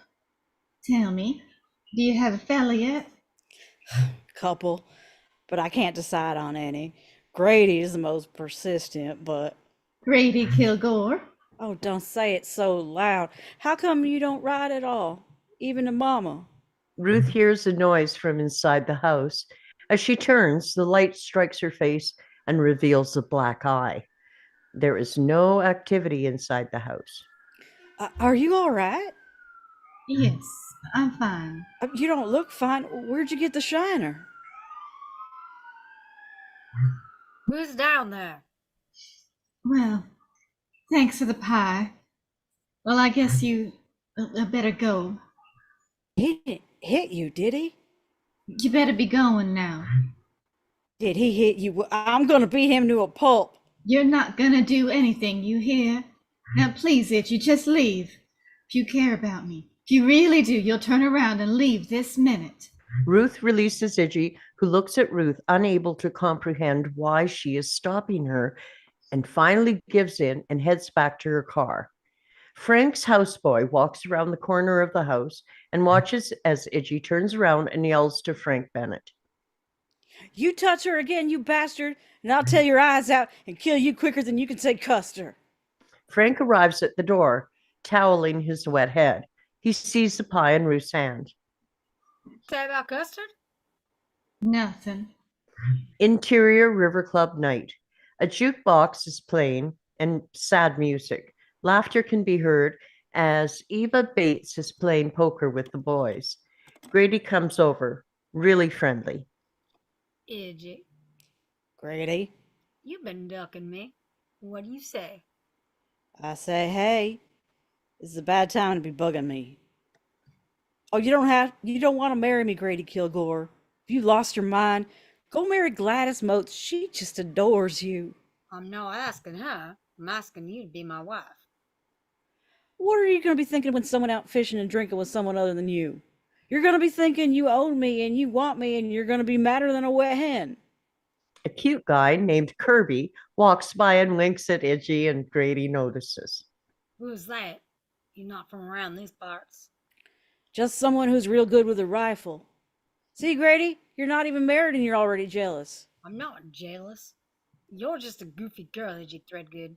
Tell me, do you have a fella yet? Couple, but I can't decide on any. Grady is the most persistent, but... Grady Kilgore? Oh, don't say it so loud. How come you don't ride at all? Even to Mama? Ruth hears a noise from inside the house. As she turns, the light strikes her face and reveals a black eye. There is no activity inside the house. Are you all right? Yes, I'm fine. You don't look fine. Where'd you get the shiner? Who's down there? Well, thanks for the pie. Well, I guess you better go. He didn't hit you, did he? You better be going now. Did he hit you? I'm gonna beat him to a pulp. You're not gonna do anything, you hear? Now please, Itchy, just leave. If you care about me, if you really do, you'll turn around and leave this minute. Ruth releases Iggy, who looks at Ruth, unable to comprehend why she is stopping her, and finally gives in and heads back to her car. Frank's houseboy walks around the corner of the house and watches as Iggy turns around and yells to Frank Bennett. You touch her again, you bastard, and I'll tear your eyes out and kill you quicker than you can say Custer. Frank arrives at the door, toweling his wet head. He sees the pie in Ruth's hand. Say about custard? Nothing. Interior River Club night. A jukebox is playing and sad music. Laughter can be heard as Eva Bates is playing poker with the boys. Grady comes over, really friendly. Iggy, Grady, you've been ducking me. What do you say? I say, hey, this is a bad time to be bugging me. Oh, you don't want to marry me, Grady Kilgore. If you lost your mind, go marry Gladys Motes. She just adores you. I'm not asking her. I'm asking you to be my wife. What are you going to be thinking when someone out fishing and drinking with someone other than you? You're going to be thinking you own me and you want me and you're going to be madder than a wet hen. A cute guy named Kirby walks by and winks at Iggy, and Grady notices. Who's that? You're not from around these parts. Just someone who's real good with a rifle. See, Grady, you're not even married and you're already jealous. I'm not jealous. You're just a goofy girl, Iggy Threadgood.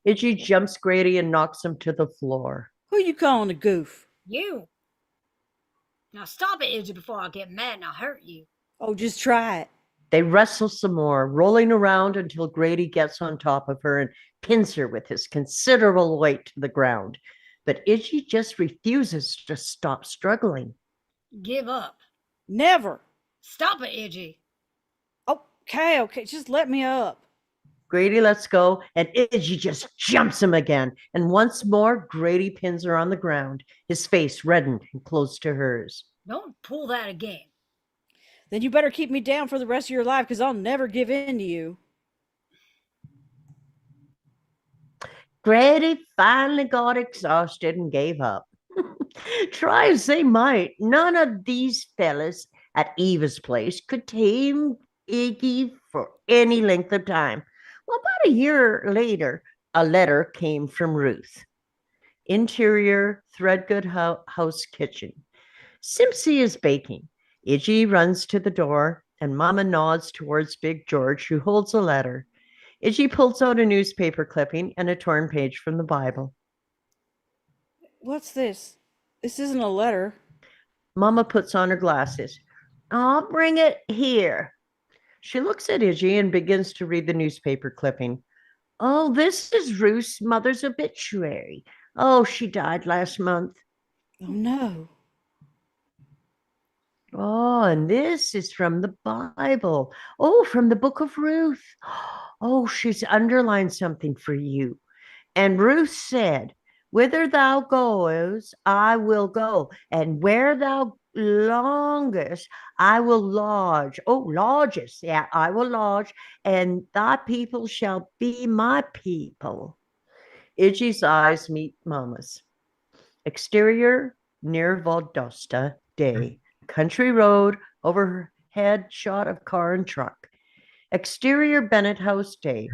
Iggy jumps Grady and knocks him to the floor. Who you calling a goof? You! Now stop it, Iggy, before I get mad and I'll hurt you. Oh, just try it. They wrestle some more, rolling around until Grady gets on top of her and pins her with his considerable weight to the ground. But Iggy just refuses to stop struggling. Give up. Never. Stop it, Iggy. Okay, just let me up. Grady lets go, and Iggy just jumps him again. And once more, Grady pins her on the ground, his face reddened and close to hers. Don't pull that again. Then you better keep me down for the rest of your life, because I'll never give in to you. Grady finally got exhausted and gave up. Try as they might, none of these fellas at Eva's place could tame Iggy for any length of time. Well, about a year later, a letter came from Ruth. Interior Threadgood house kitchen. Simpsy is baking. Iggy runs to the door, and Mama nods towards Big George, who holds a letter. Iggy pulls out a newspaper clipping and a torn page from the Bible. What's this? This isn't a letter. Mama puts on her glasses. I'll bring it here. She looks at Iggy and begins to read the newspaper clipping. Oh, this is Ruth's mother's obituary. Oh, she died last month. Oh, no. Oh, and this is from the Bible. Oh, from the book of Ruth. Oh, she's underlined something for you. And Ruth said, whither thou goest, I will go, and where thou longest, I will lodge. Oh, lodges. Yeah, I will lodge, and thy people shall be my people. Iggy's eyes meet Mama's. Exterior near Valdosta, day. Country road, overhead shot of car and truck. Exterior Bennett house, day.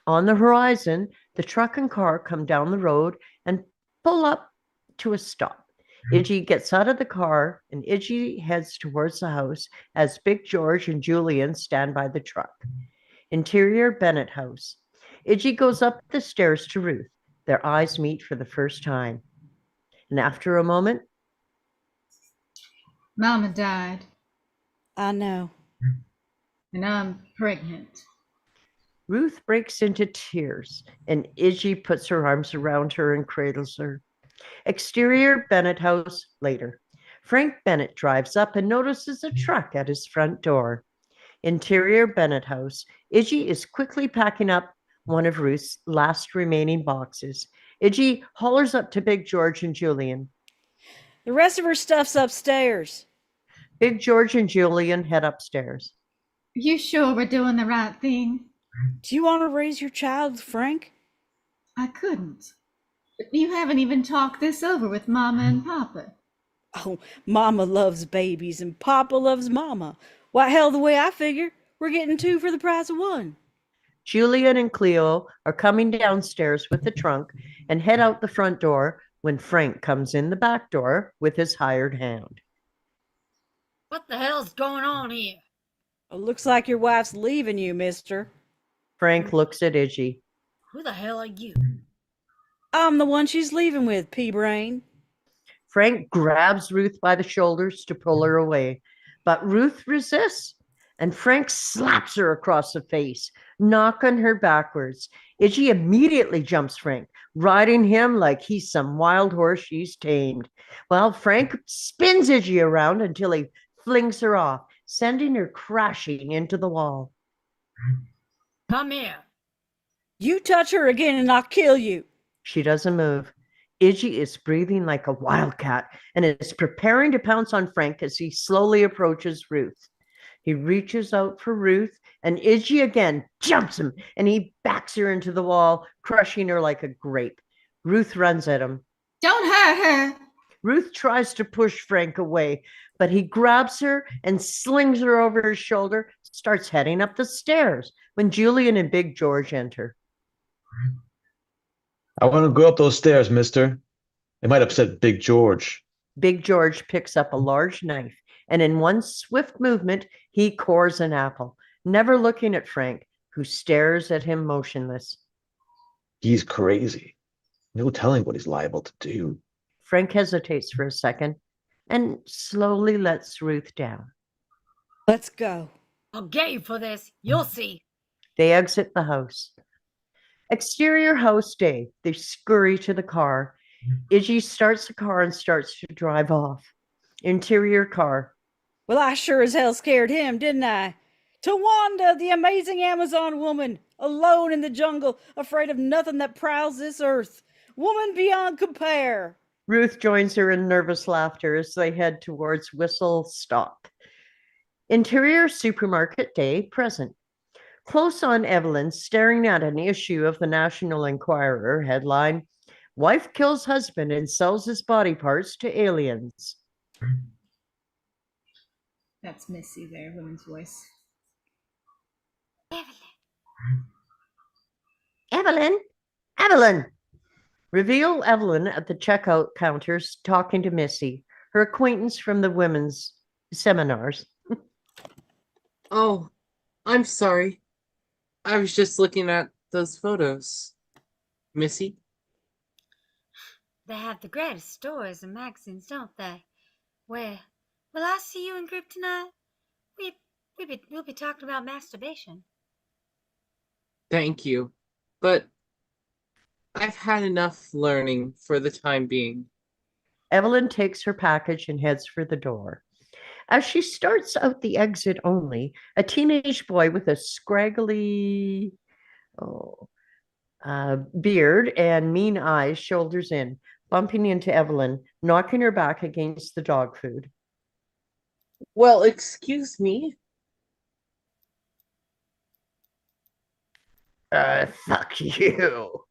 On the horizon, the truck and car come down the road and pull up to a stop. Iggy gets out of the car and Iggy heads towards the house as Big George and Julian stand by the truck. Interior Bennett house. Iggy goes up the stairs to Ruth. Their eyes meet for the first time. And after a moment, Mama died, I know. and I'm pregnant. Ruth breaks into tears, and Iggy puts her arms around her and cradles her. Exterior Bennett house, later. Frank Bennett drives up and notices a truck at his front door. Interior Bennett house. Iggy is quickly packing up one of Ruth's last remaining boxes. Iggy hollers up to Big George and Julian. The rest of her stuff's upstairs. Big George and Julian head upstairs. You sure we're doing the right thing? Do you want to raise your child, Frank? I couldn't. But you haven't even talked this over with Mama and Papa. Oh, Mama loves babies and Papa loves Mama. Why, hell, the way I figure, we're getting 2 for the price of 1. Julian and Cleo are coming downstairs with the trunk and head out the front door when Frank comes in the back door with his hired hand. What the hell's going on here? It looks like your wife's leaving you, mister. Frank looks at Iggy. Who the hell are you? I'm the one she's leaving with, pea-brain. Frank grabs Ruth by the shoulders to pull her away, but Ruth resists, and Frank slaps her across the face, knocking her backwards. Iggy immediately jumps Frank, riding him like he's some wild horse she's tamed. Well, Frank spins Iggy around until he flings her off, sending her crashing into the wall. Come here. You touch her again and I'll kill you. She doesn't move. Iggy is breathing like a wildcat and is preparing to pounce on Frank as he slowly approaches Ruth. He reaches out for Ruth, and Iggy again jumps him, and he backs her into the wall, crushing her like a grape. Ruth runs at him. Don't hurt her. Ruth tries to push Frank away, but he grabs her and slings her over his shoulder, starts heading up the stairs when Julian and Big George enter. I want to go up those stairs, mister. It might upset Big George. Big George picks up a large knife, and in one swift movement, he cores an apple, never looking at Frank, who stares at him motionless. He's crazy. No telling what he's liable to do. Frank hesitates for a second and slowly lets Ruth down. Let's go. I'll get you for this. You'll see. They exit the house. Exterior house day. They scurry to the car. Iggy starts the car and starts to drive off. Interior car. Well, I sure as hell scared him, didn't I? Tawanda, the amazing Amazon woman, alone in the jungle, afraid of nothing that prowls this earth. Woman beyond compare. Ruth joins her in nervous laughter as they head towards Whistle Stop. Interior supermarket day present. Close on Evelyn, staring at an issue of the National Enquirer, headline, Wife kills husband and sells his body parts to aliens. That's Missy there, women's voice. Evelyn! Evelyn! Reveal Evelyn at the checkout counters talking to Missy, her acquaintance from the women's seminars. Oh, I'm sorry. I was just looking at those photos. Missy? They have the greatest stories and magazines, don't they? Where will I see you in group tonight? We'll be talking about masturbation. Thank you. But I've had enough learning for the time being. Evelyn takes her package and heads for the door. As she starts out the exit only, a teenage boy with a scraggly beard and mean eyes shoulders in, bumping into Evelyn, knocking her back against the dog food. Well, excuse me. Fuck you.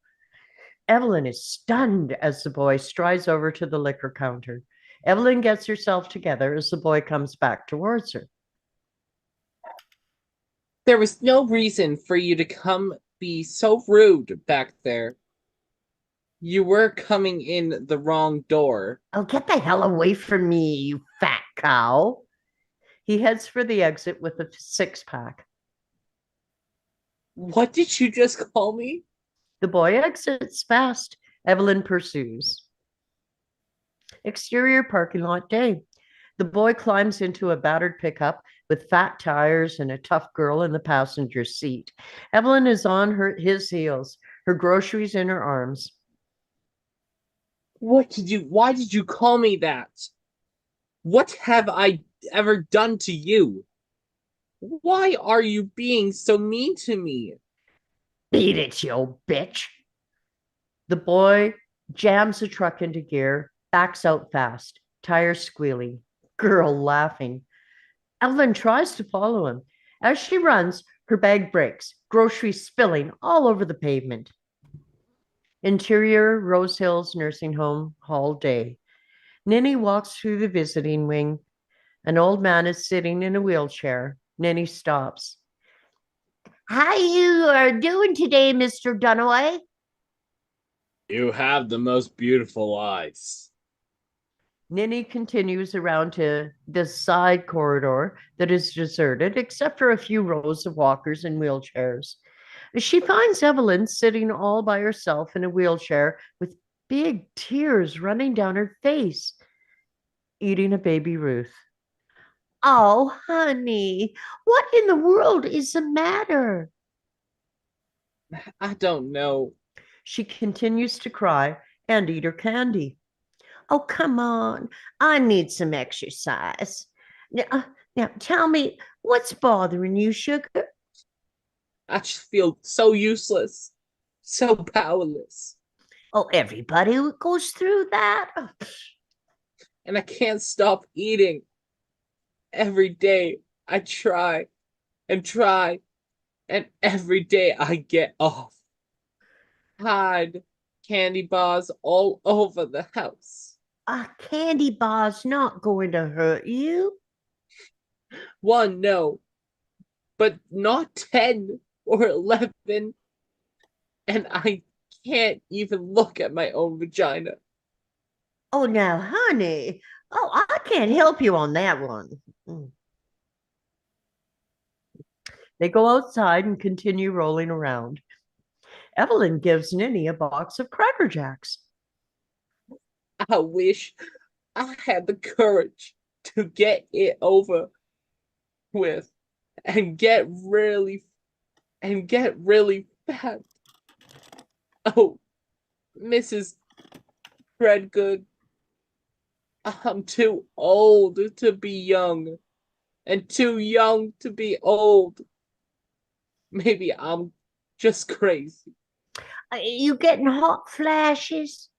Evelyn is stunned as the boy strides over to the liquor counter. Evelyn gets herself together as the boy comes back towards her. There was no reason for you to come be so rude back there. You were coming in the wrong door. Oh, get the hell away from me, you fat cow. He heads for the exit with a six-pack. What did you just call me? The boy exits fast. Evelyn pursues. Exterior parking lot day. The boy climbs into a battered pickup with fat tires and a tough girl in the passenger seat. Evelyn is on his heels, her groceries in her arms. Why did you call me that? What have I ever done to you? Why are you being so mean to me? Beat it, you bitch. The boy jams the truck into gear, backs out fast, tires squealing, girl laughing. Evelyn tries to follow him. As she runs, her bag breaks, groceries spilling all over the pavement. Interior Rose Hills Nursing Home Hall day. Ninny walks through the visiting wing. An old man is sitting in a wheelchair. Ninny stops. How you are doing today, Mr. Dunaway? You have the most beautiful eyes. Ninny continues around to the side corridor that is deserted, except for a few rows of walkers and wheelchairs. She finds Evelyn sitting all by herself in a wheelchair with big tears running down her face, eating a baby Ruth. Oh, honey, what in the world is the matter? I don't know. She continues to cry and eat her candy. Oh, come on. I need some exercise. Now tell me, what's bothering you, sugar? I just feel so useless, so powerless. Oh, everybody goes through that. Oh, And I can't stop eating. Every day I try and try, and every day I get off. Hide candy bars all over the house. a candy bar's not going to hurt you. One, no, but not 10 or 11. And I can't even look at my own vagina. Oh, now, honey. Oh, I can't help you on that one. Mm. They go outside and continue rolling around. Evelyn gives Ninny a box of Cracker Jacks. I wish I had the courage to get it over with and get really fat. Oh, Mrs. Threadgood, I'm too old to be young and too young to be old. Maybe I'm just crazy. You getting hot flashes?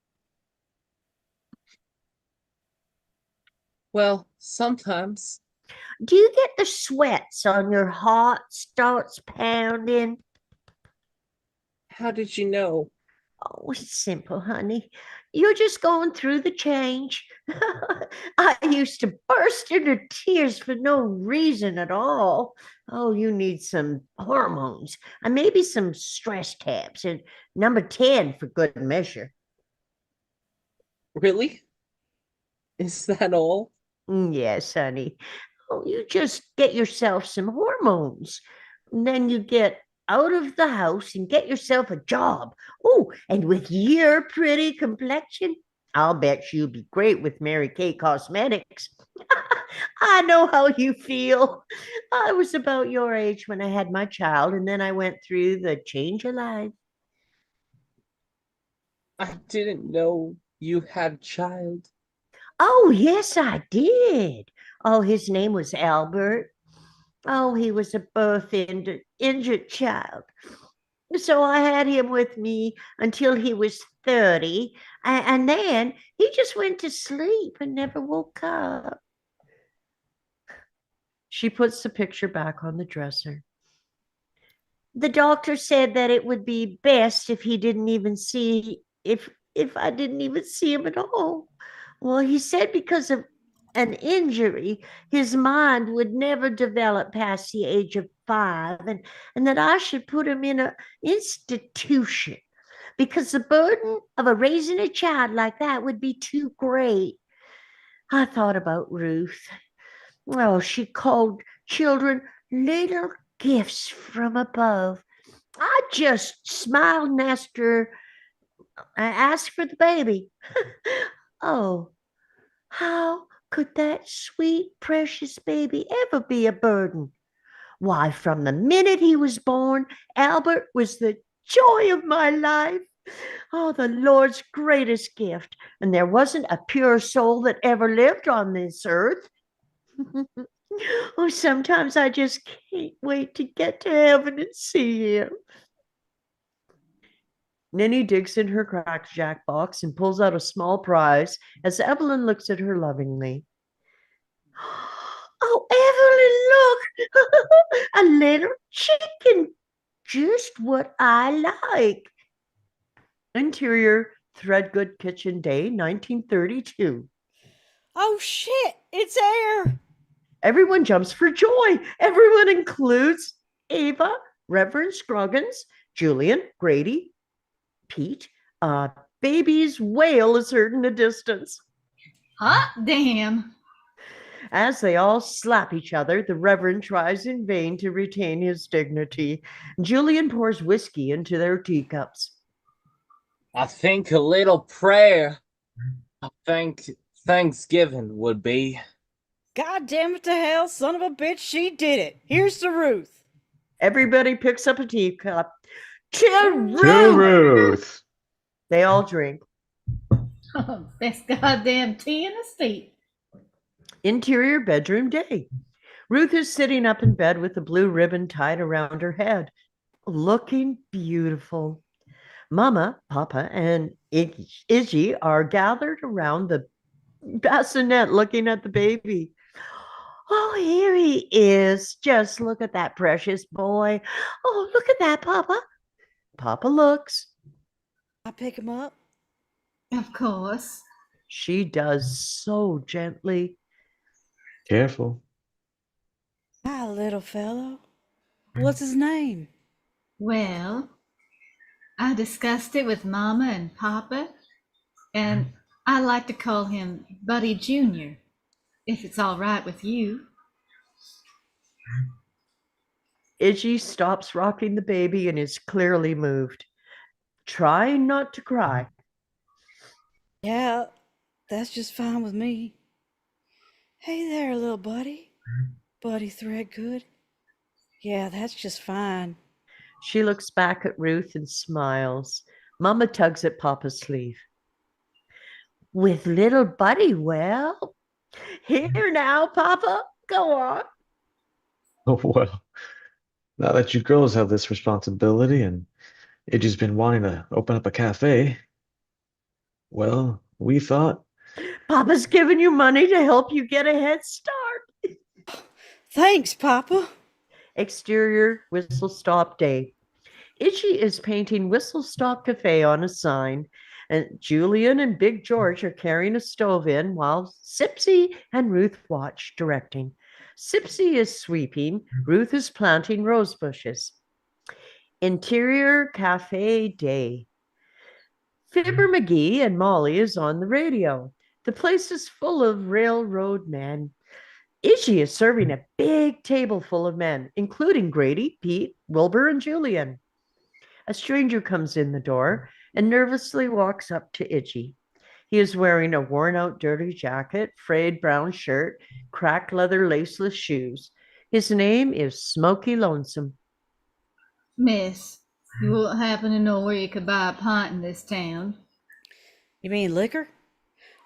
Well, sometimes. Do you get the sweats on your heart starts pounding? How did you know? Oh, it's simple, honey. You're just going through the change. I used to burst into tears for no reason at all. Oh, you need some hormones and maybe some stress tabs and number 10 for good measure. Really? Is that all? Yes, honey. Oh, you just get yourself some hormones. And then you get out of the house and get yourself a job. Oh, and with your pretty complexion, I'll bet you'll be great with Mary Kay Cosmetics. I know how you feel. I was about your age when I had my child, and then I went through the change of life. I didn't know you had a child. Oh, yes, I did. Oh, his name was Albert. Oh, he was a injured child. So I had him with me until he was 30. And then he just went to sleep and never woke up. She puts the picture back on the dresser. The doctor said that it would be best if he didn't even see, if I didn't even see him at all. Well, he said because of an injury, his mind would never develop past the age of 5, and that I should put him in an institution because the burden of raising a child like that would be too great. I thought about Ruth. Oh, she called children little gifts from above. I just smiled and asked her, I asked for the baby. Oh, how could that sweet, precious baby ever be a burden? Why, from the minute he was born, Albert was the joy of my life. Oh, the Lord's greatest gift. And there wasn't a pure soul that ever lived on this earth. Oh, sometimes I just can't wait to get to heaven and see him. Ninny digs in her crackjack box and pulls out a small prize as Evelyn looks at her lovingly. Oh, Evelyn, look! A little chicken. Just what I like. Interior, Threadgood Kitchen Day, 1932. Oh shit, it's air. Everyone jumps for joy. Everyone includes Ava, Reverend Scroggins, Julian, Grady, Pete. Baby's wail is heard in the distance. Hot damn. As they all slap each other, the Reverend tries in vain to retain his dignity. Julian pours whiskey into their teacups. I think a little prayer. I think Thanksgiving would be. God damn it to hell, son of a bitch, she did it. Here's to Ruth. Everybody picks up a teacup. To To Ruth! Ruth. They all drink. Best goddamn tea in the state. Interior bedroom day. Ruth is sitting up in bed with a blue ribbon tied around her head, looking beautiful. Mama, Papa, and Iggy are gathered around the bassinet looking at the baby. Oh, here he is. Just look at that precious boy. Oh, look at that, Papa. Papa looks. I pick him up. Of course. She does so gently. Careful. Hi, little fellow. What's his name? Well, I discussed it with Mama and Papa, and I like to call him Buddy Jr., if it's all right with you. Iggy stops rocking the baby and is clearly moved, trying not to cry. Yeah, that's just fine with me. Hey there, little buddy. Buddy Threadgood. Yeah, that's just fine. She looks back at Ruth and smiles. Mama tugs at Papa's sleeve. With little Buddy, well, here now, Papa, go on. Oh, well. Now that you girls have this responsibility and Iggy's been wanting to open up a cafe, well, we thought, Papa's giving you money to help you get a head start. Thanks, Papa. Exterior Whistle Stop Day. Iggy is painting Whistle Stop Cafe on a sign, and Julian and Big George are carrying a stove in while Sipsy and Ruth watch, directing. Sipsy is sweeping, Ruth is planting rose bushes. Interior Cafe Day. Fibber McGee and Molly is on the radio. The place is full of railroad men. Iggy is serving a big table full of men, including Grady, Pete, Wilbur, and Julian. A stranger comes in the door and nervously walks up to Iggy. He is wearing a worn-out dirty jacket, frayed brown shirt, cracked leather laceless shoes. His name is Smoky Lonesome. Miss, you won't happen to know where you could buy a pint in this town? You mean liquor?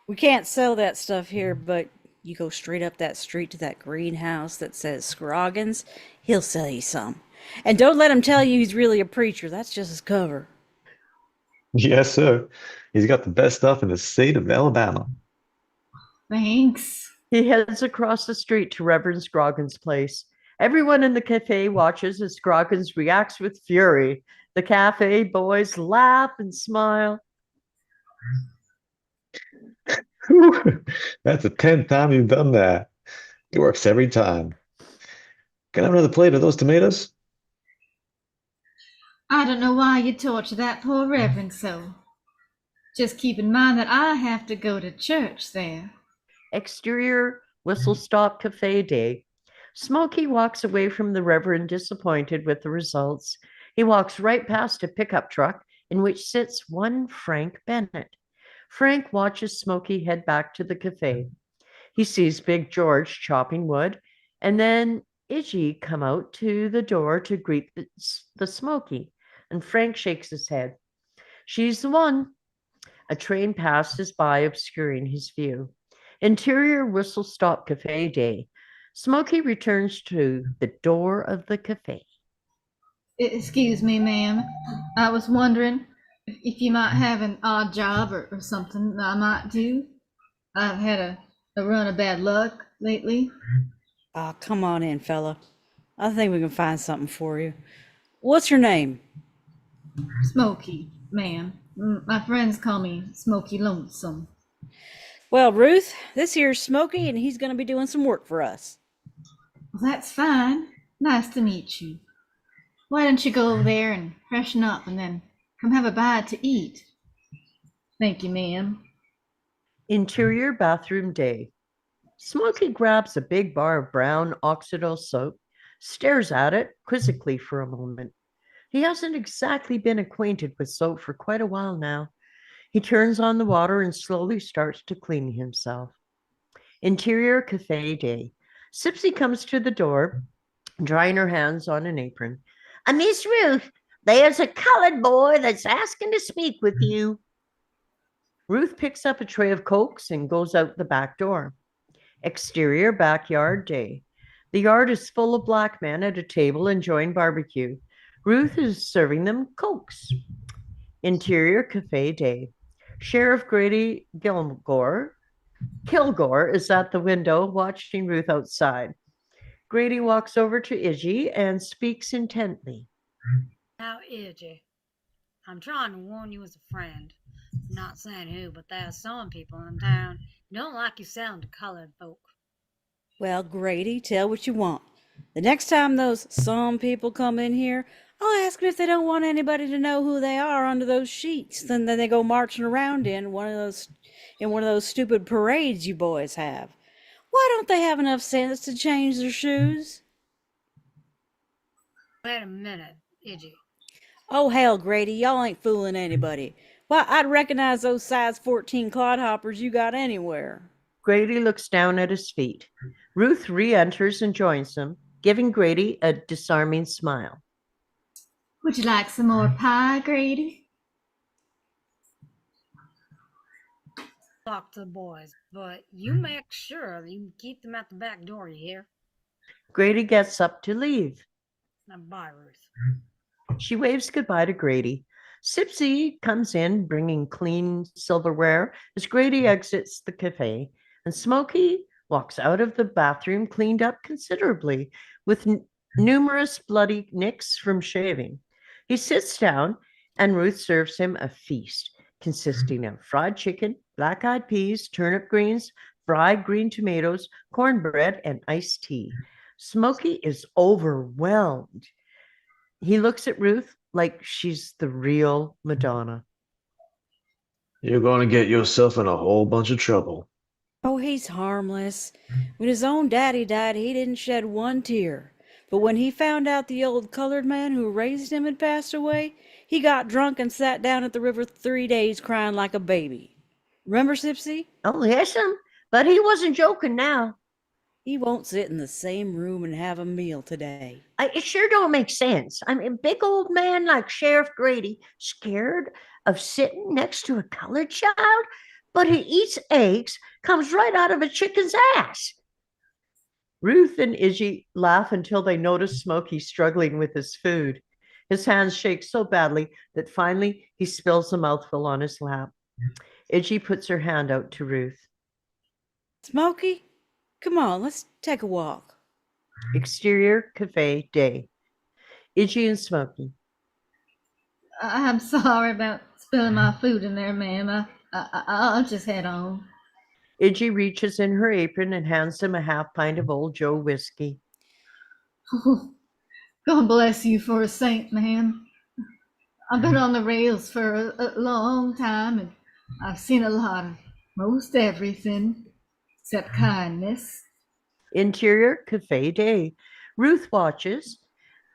We can't sell that stuff here, but you go straight up that street to that greenhouse that says Scroggins, he'll sell you some. And don't let him tell you he's really a preacher. That's just his cover. yes, sir. He's got the best stuff in the state of Alabama. Thanks. He heads across the street to Reverend Scroggins' place. Everyone in the cafe watches as Scroggins reacts with fury. The cafe boys laugh and smile. That's the 10th time you've done that. It works every time. Can I have another plate of those tomatoes? I don't know why you torture that poor reverend so. Just keep in mind that I have to go to church there. Exterior Whistle Stop Cafe Day. Smokey walks away from the Reverend disappointed with the results. He walks right past a pickup truck in which sits one Frank Bennett. Frank watches Smokey head back to the cafe. He sees Big George chopping wood, and then Iggy come out to the door to greet the Smokey, and Frank shakes his head. She's the one. A train passes by, obscuring his view. Interior Whistle Stop Cafe Day. Smokey returns to the door of the cafe. Excuse me, ma'am. I was wondering if you might have an odd job or something that I might do. I've had a run of bad luck lately. Oh, come on in, fella. I think we can find something for you. What's your name? Smoky, ma'am. My friends call me Smoky Lonesome. Well, Ruth, this here's Smokey, and he's going to be doing some work for us. Well, that's fine. Nice to meet you. Why don't you go over there and freshen up and then come have a bite to eat? Thank you, ma'am. Interior bathroom day. Smokey grabs a big bar of brown oxidol soap, stares at it quizzically for a moment. He hasn't exactly been acquainted with soap for quite a while now. He turns on the water and slowly starts to clean himself. Interior cafe day. Sipsy comes to the door, drying her hands on an apron. Miss Ruth, there's a colored boy that's asking to speak with you. Ruth picks up a tray of Cokes and goes out the back door. Exterior backyard day. The yard is full of black men at a table enjoying barbecue. Ruth is serving them Cokes. Interior cafe day. Sheriff Grady Kilgore is at the window watching Ruth outside. Grady walks over to Iggy and speaks intently. Now, Iggy, I'm trying to warn you as a friend. I'm not saying who, but there are some people in town who don't like you selling to colored folk. Well, Grady, tell what you want. The next time those some people come in here, I'll ask them if they don't want anybody to know who they are under those sheets. Then they go marching around in one of those stupid parades you boys have. Why don't they have enough sense to change their shoes? Wait a minute, Iggy. Oh hell, Grady, y'all ain't fooling anybody. Why, I'd recognize those size 14 clodhoppers you got anywhere. Grady looks down at his feet. Ruth re-enters and joins them, giving Grady a disarming smile. Would you like some more pie, Grady? Talk to the boys, but you make sure that you keep them at the back door, you hear? Grady gets up to leave. Now, bye, Ruth. She waves goodbye to Grady. Sipsy comes in, bringing clean silverware as Grady exits the cafe, and Smokey walks out of the bathroom cleaned up considerably, with numerous bloody nicks from shaving. He sits down, and Ruth serves him a feast consisting of fried chicken, black-eyed peas, turnip greens, fried green tomatoes, cornbread, and iced tea. Smokey is overwhelmed. He looks at Ruth like she's the real Madonna. You're going to get yourself in a whole bunch of trouble. Oh, he's harmless. When his own daddy died, he didn't shed one tear. But when he found out the old colored man who raised him had passed away, he got drunk and sat down at the river 3 days crying like a baby. Remember, Sipsy? Oh, yes, but he wasn't joking now. He won't sit in the same room and have a meal today. It sure don't make sense. I mean, a big old man like Sheriff Grady scared of sitting next to a colored child, but he eats eggs, comes right out of a chicken's ass. Ruth and Iggy laugh until they notice Smokey struggling with his food. His hands shake so badly that finally he spills a mouthful on his lap. Iggy puts her hand out to Ruth. Smokey, come on, let's take a walk. Exterior cafe day. Iggy and Smokey. I'm sorry about spilling my food in there, ma'am. I'll just head on. Iggy reaches in her apron and hands him a half pint of Old Joe whiskey. God bless you for a saint, man. I've been on the rails for a long time, and I've seen a lot of most everything except kindness. Interior cafe day. Ruth watches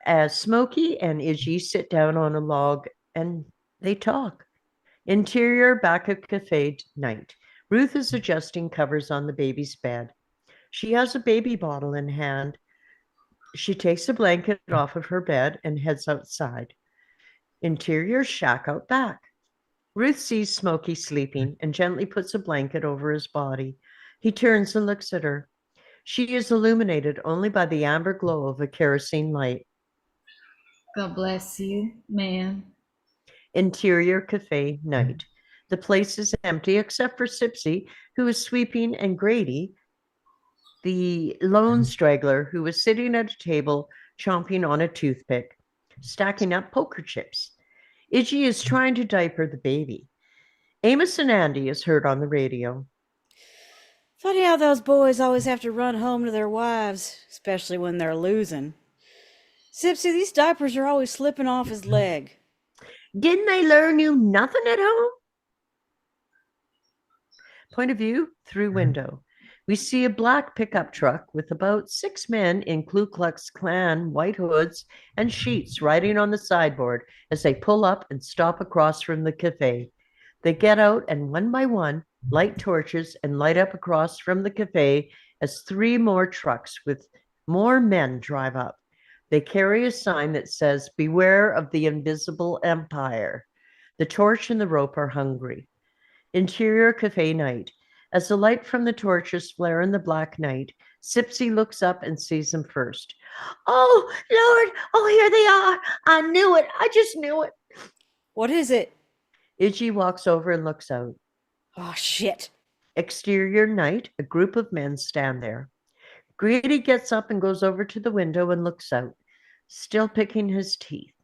as Smokey and Iggy sit down on a log and they talk. Interior back of cafe night. Ruth is adjusting covers on the baby's bed. She has a baby bottle in hand. She takes a blanket off of her bed and heads outside. Interior shack out back. Ruth sees Smokey sleeping and gently puts a blanket over his body. He turns and looks at her. She is illuminated only by the amber glow of a kerosene light. God bless you, man. Interior cafe night. The place is empty except for Sipsy, who is sweeping, and Grady, the lone straggler who is sitting at a table chomping on a toothpick, stacking up poker chips. Iggy is trying to diaper the baby. Amos and Andy is heard on the radio. Funny how those boys always have to run home to their wives, especially when they're losing. Sipsy, these diapers are always slipping off his leg. Didn't they learn you nothing at home? Point of view through window. We see a black pickup truck with about 6 men in Ku Klux Klan white hoods and sheets riding on the sideboard as they pull up and stop across from the cafe. They get out and one by one light torches and light up across from the cafe as 3 more trucks with more men drive up. They carry a sign that says, "Beware of the Invisible Empire." The torch and the rope are hungry. Interior cafe night. As the light from the torches flare in the black night, Sipsy looks up and sees them first. "Oh, Lord! Oh, here they are! I knew it! I just knew it!" What is it? Iggy walks over and looks out. Oh, shit. Exterior night. A group of men stand there. Grady gets up and goes over to the window and looks out, still picking his teeth.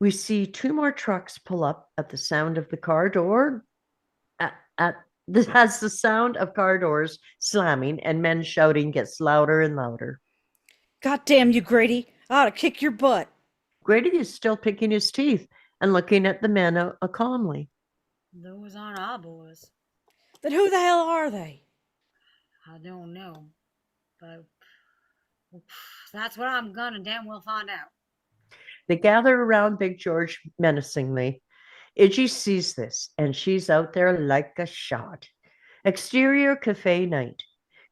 We see 2 more trucks pull up at the sound of the car door. As the sound of car doors slamming and men shouting gets louder and louder. God damn you, Grady. I ought to kick your butt. Grady is still picking his teeth and looking at the men calmly. Those aren't our boys. Then who the hell are they? I don't know. But that's what I'm gonna damn well find out. They gather around Big George menacingly. Iggy sees this, and she's out there like a shot. Exterior cafe night.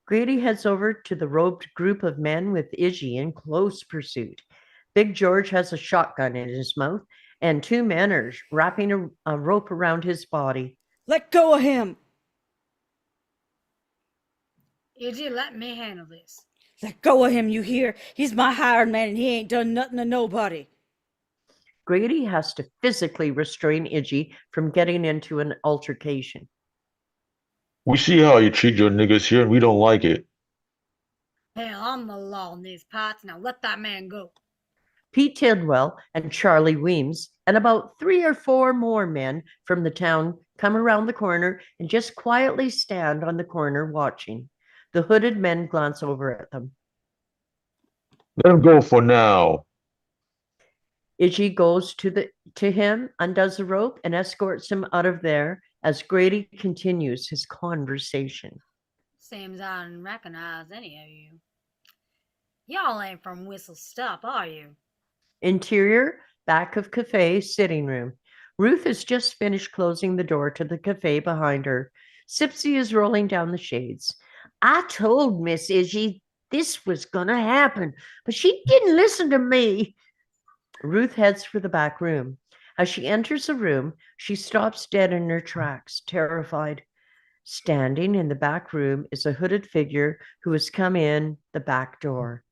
Grady heads over to the robed group of men with Iggy in close pursuit. Big George has a shotgun in his mouth, and 2 men are wrapping a rope around his body. Let go of him. Iggy, let me handle this. Let go of him, you hear? He's my hired man and he ain't done nothing to nobody. Grady has to physically restrain Iggy from getting into an altercation. We see how you treat your niggas here, and we don't like it. Hell, I'm the law in these parts. Now let that man go. Pete Tidwell and Charlie Weems and about 3 or 4 more men from the town come around the corner and just quietly stand on the corner watching. The hooded men glance over at them. Let him go for now. Iggy goes to him, undoes the rope, and escorts him out of there as Grady continues his conversation. Seems I didn't recognize any of you. Y'all ain't from Whistle Stop, are you? Interior, back of cafe, sitting room. Ruth has just finished closing the door to the cafe behind her. Sipsy is rolling down the shades. "I told Miss Iggy this was gonna happen, but she didn't listen to me." Ruth heads for the back room. As she enters the room, she stops dead in her tracks, terrified. Standing in the back room is a hooded figure who has come in the back door.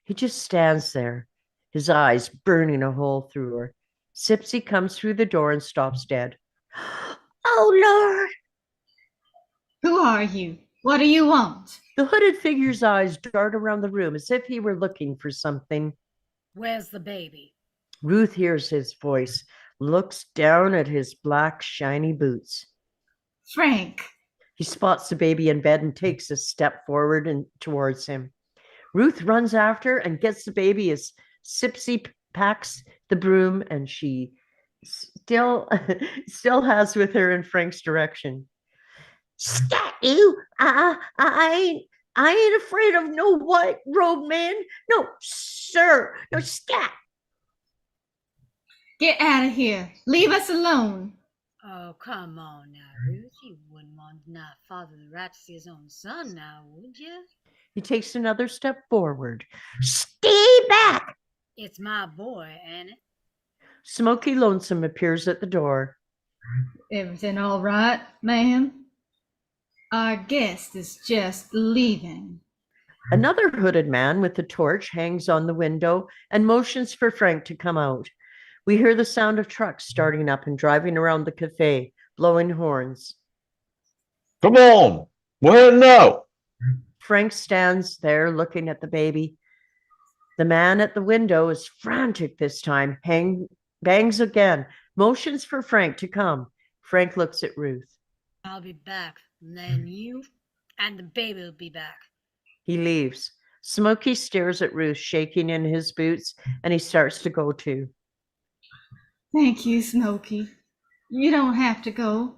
He just stands there, his eyes burning a hole through her. Sipsy comes through the door and stops dead. "Oh, Lord!" Who are you? What do you want? The hooded figure's eyes dart around the room as if he were looking for something. Where's the baby? Ruth hears his voice, looks down at his black, shiny boots. Frank. He spots the baby in bed and takes a step forward and towards him. Ruth runs after and gets the baby as Sipsy packs the broom, and she still has with her in Frank's direction. "Scat you! I ain't afraid of no white robe man. No, sir. No, scat." Get out of here. Leave us alone. Oh, come on now, Ruth. You wouldn't want to not father the rat to see his own son now, would you? He takes another step forward. "Stay back!" It's my boy, ain't it? Smoky Lonesome appears at the door. Everything all right, ma'am? Our guest is just leaving. Another hooded man with a torch hangs on the window and motions for Frank to come out. We hear the sound of trucks starting up and driving around the cafe, blowing horns. Come on, we're heading out. Frank stands there looking at the baby. The man at the window is frantic this time, bangs again, motions for Frank to come. Frank looks at Ruth. I'll be back. And then you And the baby will be back. He leaves. Smokey stares at Ruth, shaking in his boots, and he starts to go too. Thank you, Smokey. You don't have to go.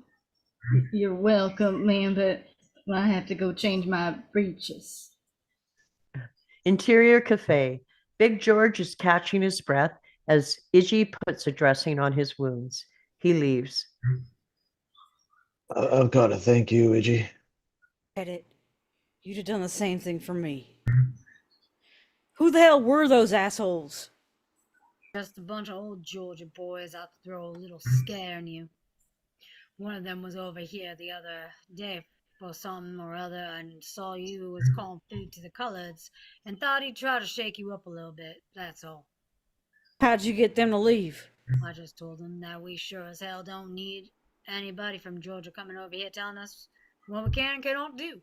You're welcome, ma'am, but I have to go change my breeches. Interior cafe. Big George is catching his breath as Iggy puts a dressing on his wounds. He leaves. I've got to thank you, Iggy. Get it? You'd have done the same thing for me. Who the hell were those assholes? Just a bunch of old Georgia boys out to throw a little scare in you. One of them was over here the other day for something or other and saw you was calling food to the coloreds and thought he'd try to shake you up a little bit, that's all. How'd you get them to leave? I just told him that we sure as hell don't need anybody from Georgia coming over here telling us what we can and cannot do.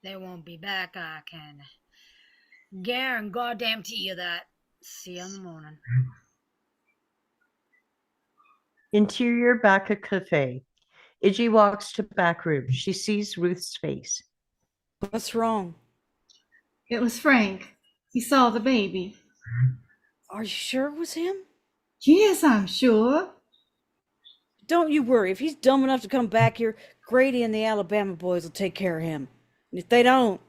They won't be back, I can guarantee you that. See you in the morning. Interior Baca cafe. Iggy walks to back room. She sees Ruth's face. What's wrong? It was Frank. He saw the baby. Are you sure it was him? Yes, I'm sure. Don't you worry. If he's dumb enough to come back here, Grady and the Alabama boys will take care of him. And if they don't,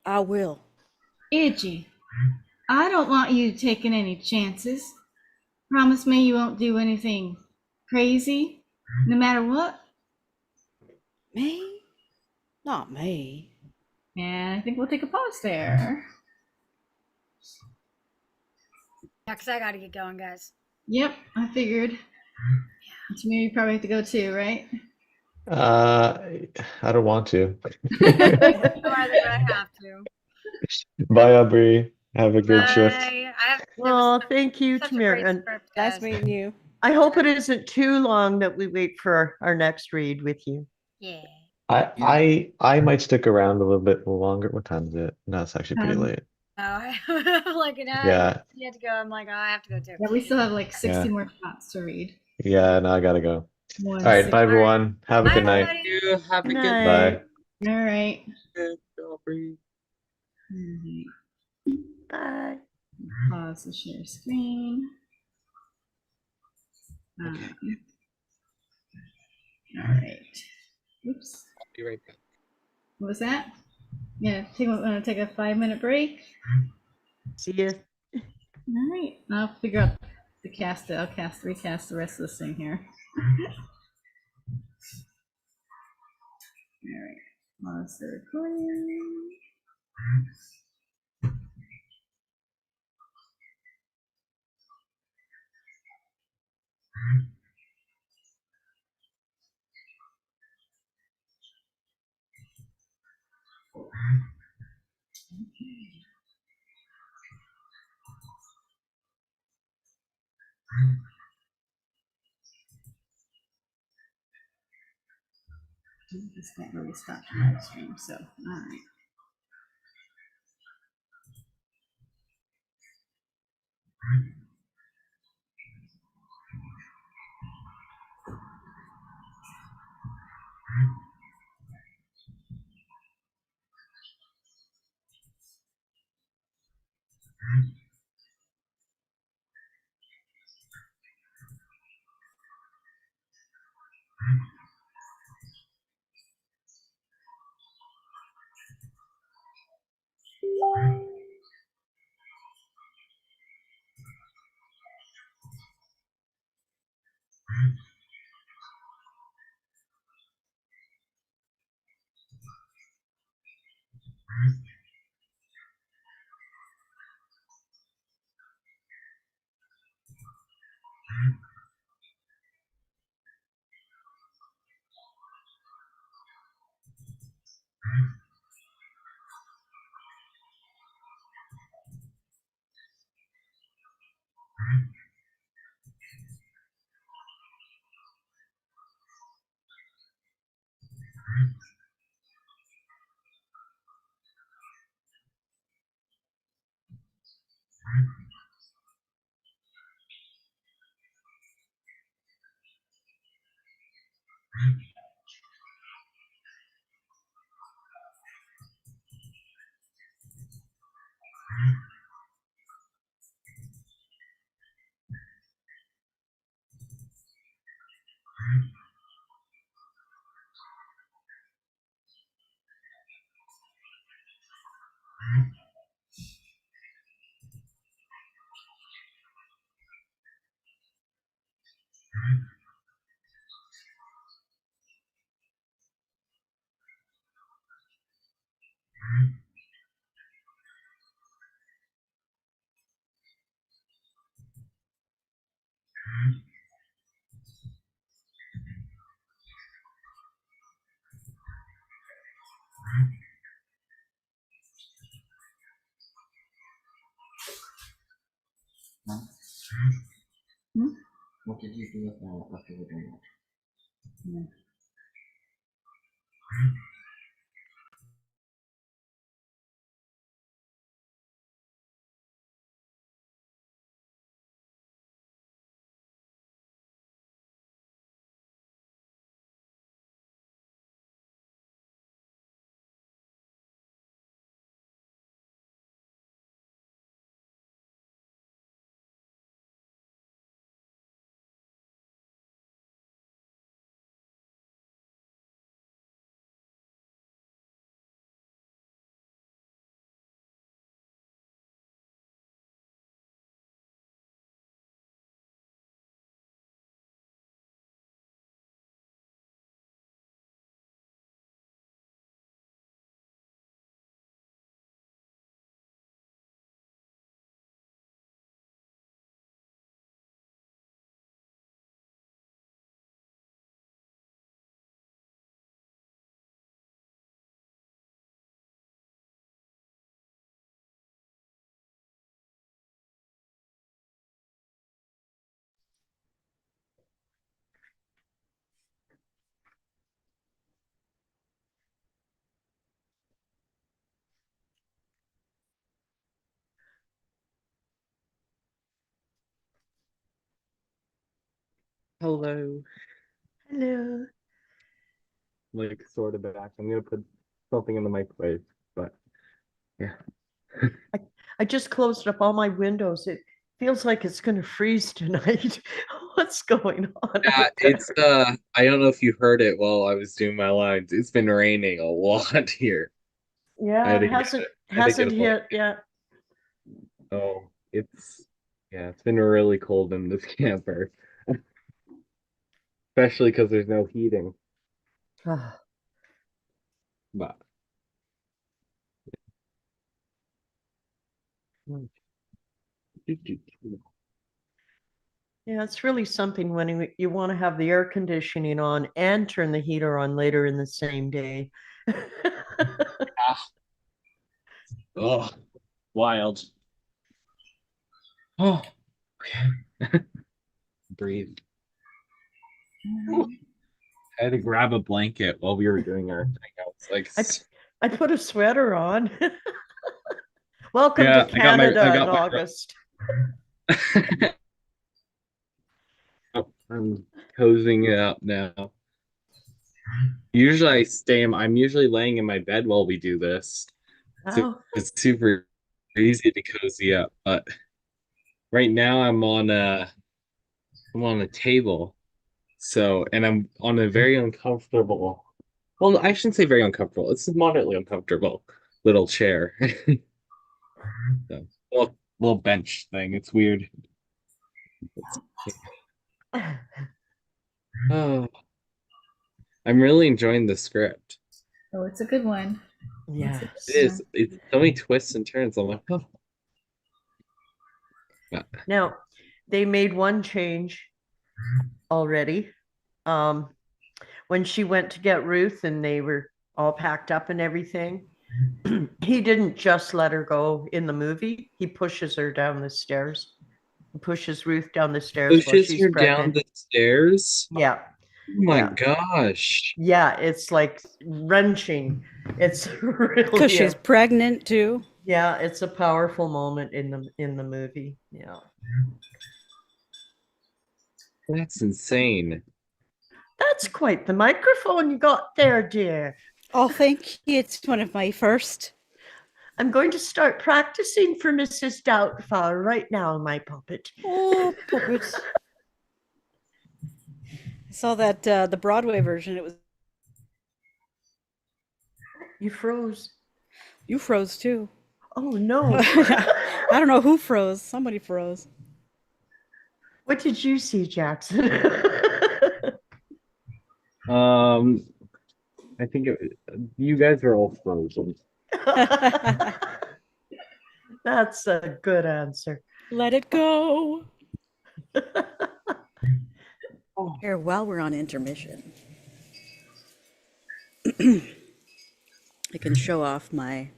I will. Iggy, I don't want you taking any chances. Promise me you won't do anything crazy, no matter what. Me? Not me. And I think we'll take a pause there. Yeah, 'cause I gotta get going, guys. Yep, I figured. Tamir, you probably have to go too, right? I don't want to. No, I think I have to. Bye, Aubrey. Have a good shift. Bye. Well, thank you, such a Tamir. great And script, Nice guys. meeting you. I hope it isn't too long that we wait for our next read with you. Yeah. I might stick around a little bit longer. What time is it? No, it's actually pretty late. Oh, I'm like, no, Yeah. you have to go. I'm like, oh, I have to go too. Yeah, we still have like 60 Yeah. more spots to read. Yeah, no, I gotta go. More All than right, 60. bye everyone. Have a Bye, good night. everybody. You have a good Night. Bye. All right. night, Aubrey. Mhm. Bye. Pause the share screen. All right. Oops. Be right back. What was that? Yeah, take a 5-minute break. See you. All right. I'll figure out the cast. I'll recast the rest of this thing here. All right. Pause the recording. This can't really stop the live stream, so all right. Hmm? What did you do with that after the drink? Yeah. Hello. Hello. Like sort of back. I'm gonna put something in the microwave, but yeah. I just closed up all my windows. It feels like it's going to freeze tonight. What's going on Yeah, out it's there? I don't know if you heard it while I was doing my lines. It's been raining a lot here. I Yeah, had it to get hasn't I had to get hasn't a hit blanket. yet. Oh, it's yeah, it's been really cold in this camper, especially because there's no heating. Ah, But yeah, it's really something when you want to have the air conditioning on and turn the heater on later in the same day. oh, wild. Oh, okay. Breathe. I had to grab a blanket while we were doing our thing. I was like, I put a sweater on. Welcome to yeah, I Canada in got my August. Oh, I'm cozying it up now. Usually I'm usually laying in my bed while we do this. So Oh, it's super easy to cozy up. But right now I'm on a table. So and I'm on a very uncomfortable, well, I shouldn't say very uncomfortable. It's a moderately uncomfortable little chair. So, little bench thing. It's weird. Oh, I'm really enjoying the script. Oh, it's a good one. It's a It good yes. one. is. It's so many twists and turns. I'm like, oh. Yeah. Now, they made one change already. Um, when she went to get Ruth and they were all packed up and everything, he didn't just let her go in the movie. He pushes her down the stairs. He pushes Ruth down the stairs while Pushes she's her down pregnant. the stairs. Yeah, Oh my yeah, gosh. yeah. It's like wrenching. It's Because really she's a pregnant too. yeah. It's a powerful moment in the movie. Yeah, That's insane. that's quite the microphone you got there, dear. Oh, thank you. It's one of my first. I'm going to start practicing for Mrs. Doubtfire right now, my puppet. Oh, puppet. saw that the Broadway version. It was You froze. you froze too. Oh no. I don't know who froze. Somebody froze. What did you see, Jackson? I think you guys are all frozen. That's a good answer. Let it go. Here, while we're on intermission, I can show off my.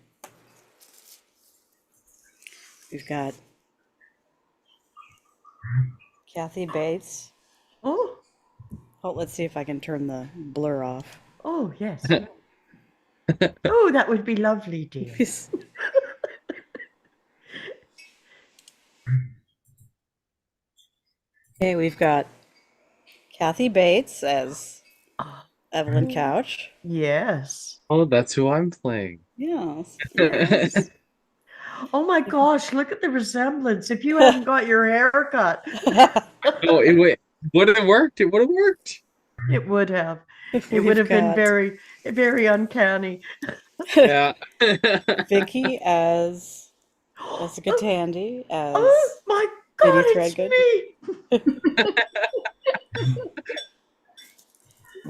We've got Kathy Bates. Oh, Oh, let's see if I can turn the blur off. oh yes. Oh, that would be lovely, dear. Okay, we've got Kathy Bates as Ah, Evelyn Couch. yes. Oh, that's who I'm playing. Yes. Yes. Oh my gosh, look at the resemblance. If you hadn't got your hair cut, Oh, would have worked. It would have worked. it would have. It We've would have been got very, very uncanny. Yeah. Vicky as Jessica Tandy as Oh my God, Lady it's Threadgood. me.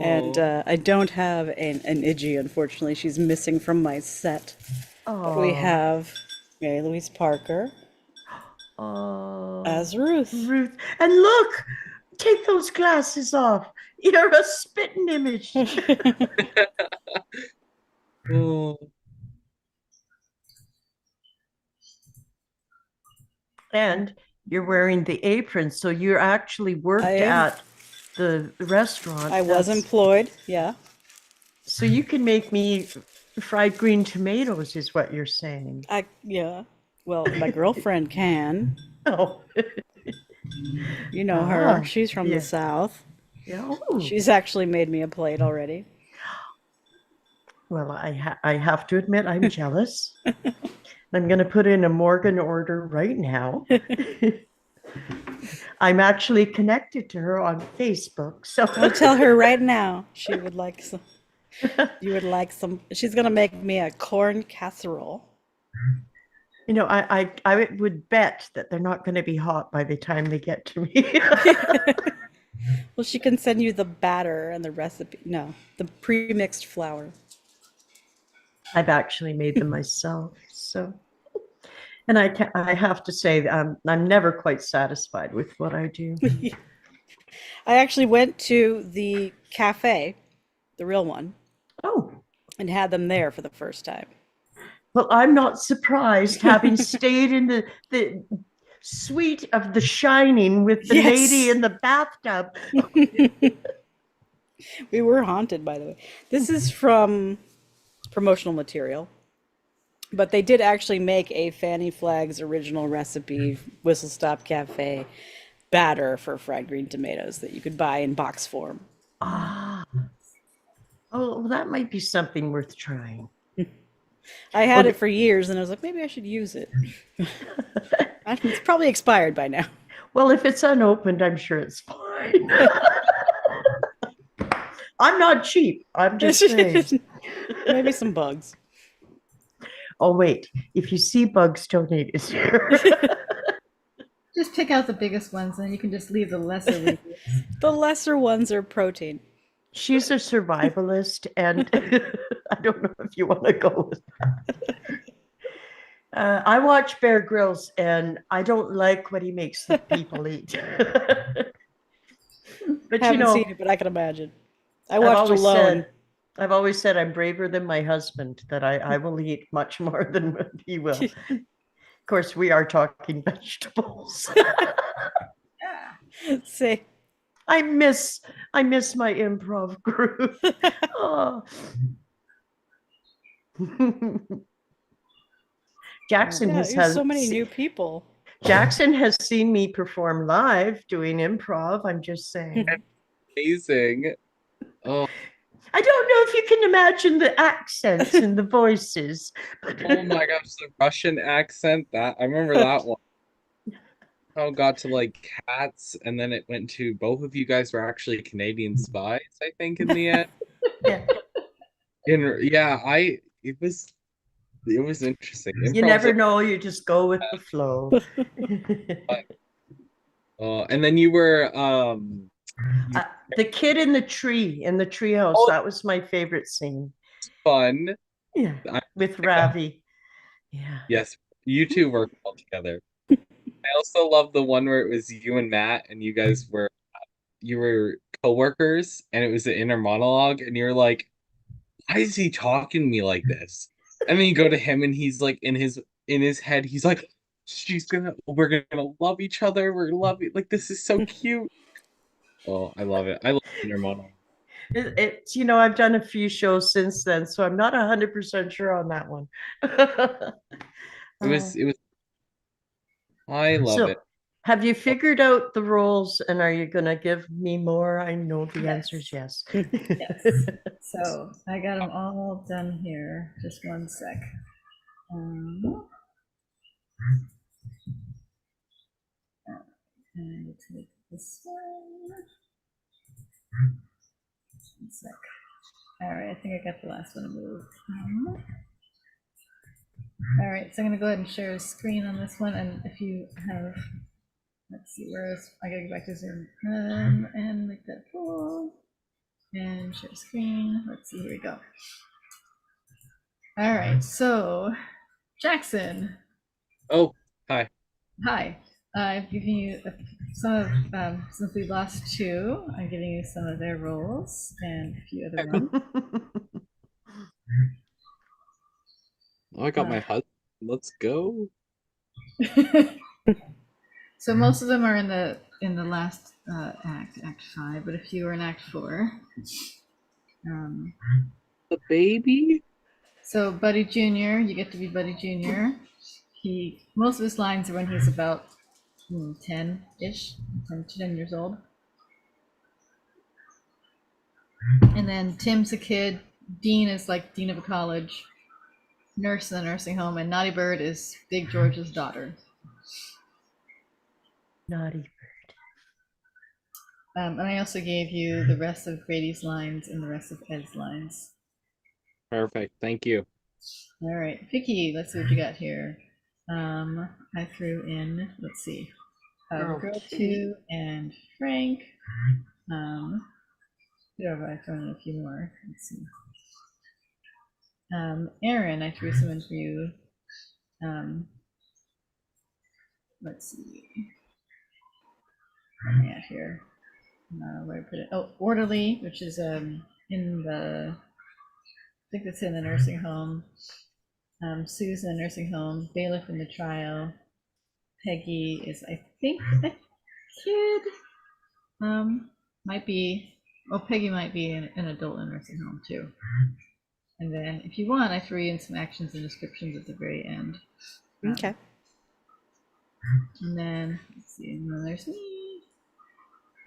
and I don't have an Iggy, unfortunately. She's missing from my set. But we Oh, have Mary Louise Parker oh, as Ruth. Ruth. And look, take those glasses off. You're a spitting image. Oh. And you're wearing the apron, so you actually worked I am. at the restaurant. I was That's- employed, yeah. So you can make me fried green tomatoes, is what you're saying. Yeah. Well, my girlfriend can. Oh, You know Ah, her. She's from yeah. the South. yeah. Oh. She's actually made me a plate already. Well, I have to admit I'm jealous. I'm going to put in a Morgan order right now. I'm actually connected to her on Facebook, so I'll tell her right now she would like some. You would like some. She's gonna make me a corn casserole. you know, I would bet that they're not going to be hot by the time they get to me. Well, she can send you the batter and the recipe. No, the pre-mixed flour. I've actually made them myself, so. And I have to say, I'm never quite satisfied with what I do. I actually went to the cafe, the real one, Oh, and had them there for the first time. well, I'm not surprised, having stayed in the suite of The Shining with the lady Yes. in the bathtub. We were haunted, by the way. This is from promotional material, but they did actually make a Fanny Flagg's original recipe Whistle Stop Cafe batter for fried green tomatoes that you could buy in box form. Ah. Oh, well, that might be something worth trying. I had Okay. it for years, and I was like, maybe I should use it. It's probably expired by now. Well, if it's unopened, I'm sure it's fine. I'm not cheap. I'm just saying. Maybe some bugs. Oh, wait. If you see bugs, don't eat it here. Just pick out the biggest ones, and you can just leave the lesser ones. The lesser ones are protein. She's a survivalist, and I don't know if you want to go with that. I watch Bear Grylls, and I don't like what he makes the people eat. But you Haven't know, seen it, but I can imagine. I I've watched always Alone. said, I've always said I'm braver than my husband, that I will eat much more than what he will. Of course, we are talking vegetables. Say, I miss my improv group. Oh. Jackson yeah, has there's had so many new people. Jackson has seen me perform live doing improv. I'm just saying. Amazing. Oh, I don't know if you can imagine the accents and the voices. But oh my gosh, the Russian accent. That I remember that one. how it got to like cats, and then it went to both of you guys were actually Canadian spies, I think, in the end. Yeah. And yeah, it was interesting. You Improv's never know, you just go with the flow. and then you were The kid in the treehouse, oh, that was my favorite scene. fun. Yeah, I, with Ravi. Yeah. yes, you two worked well together. I also love the one where it was you and Matt, and you were coworkers, and it was an inner monologue, and you're like, "Why is he talking to me like this?" And then you go to him, and he's like, in his head, he's like, we're gonna love each other. We're gonna love it. Like this is so cute. Oh, I love it. I love inner monologue. It's, I've done a few shows since then, so I'm not 100% sure on that one. It was. I love it. So, have you figured out the roles and are you going to give me more? I know the answer is yes. Yes. So I got them all done here. Just one sec. And take this one. One sec. All right, I think I got the last one moved. All right, so I'm gonna go ahead and share a screen on this one, and if you have, let's see, I gotta go back to Zoom and make that full, and share screen. Let's see, here we go. All right, so Jackson. Oh, hi. Hi. I've given you some of, since we lost two, I'm giving you some of their roles and a few other ones. Oh, I got my husband. Let's go. So most of them are in the last act 5, but a few are in Act 4. The baby? So Buddy Jr., you get to be Buddy Jr. Most of his lines are when he's about 10-ish, 10 to 10 years old. And then Tim's a kid. Dean is like dean of a college, nurse in the nursing home, and Naughty Bird is Big George's daughter. Naughty Bird. And I also gave you the rest of Grady's lines and the rest of Ed's lines. Perfect. Thank you. All right, Vicky, let's see what you got here. I threw in, let's see, Girl 2 and Frank. Who have I thrown in a few more? Let's see. Aaron, I threw some in for you. Let's see. Where am I at here? Where I put it? Oh, Orderly, which is in the, I think that's in the nursing home. Sue's in the nursing home. Bailiff in the trial. Peggy is, I think, a kid. Might be. Well, Peggy might be an adult in a nursing home too. And then, if you want, I threw in some actions and descriptions at the very end. Okay. And then, let's see, and then there's me.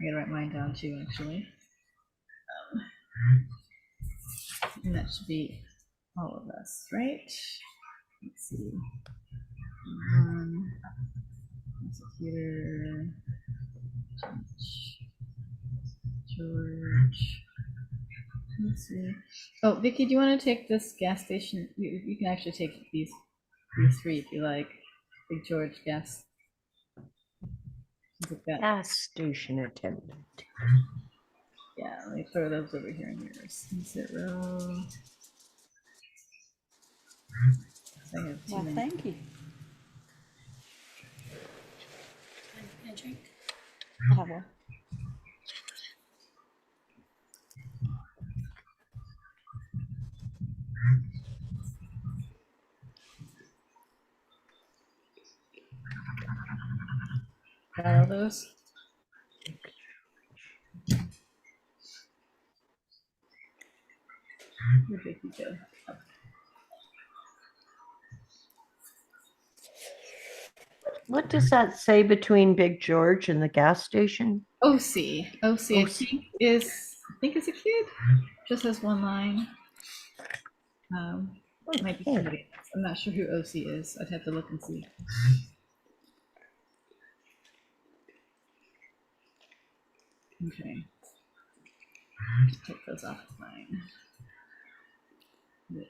I gotta write mine down too, actually. And that should be all of us, right? Let's see. Prosecutor. George. Let's see. Oh, Vicky, do you want to take this gas station? You can actually take these three if you like. Big George gas. Gas station attendant. Yeah, let me throw those over here in yours. Insert row. I have too Well, many. thank you. A drink. I'll have one. Got all those? Where'd Vicky go? Oh. What does that say between Big George and the gas station? OC. I think is a kid. Just has one line. Might be somebody else. I'm not sure who OC is. I'd have to look and see. Okay. Take those off of mine. Wait.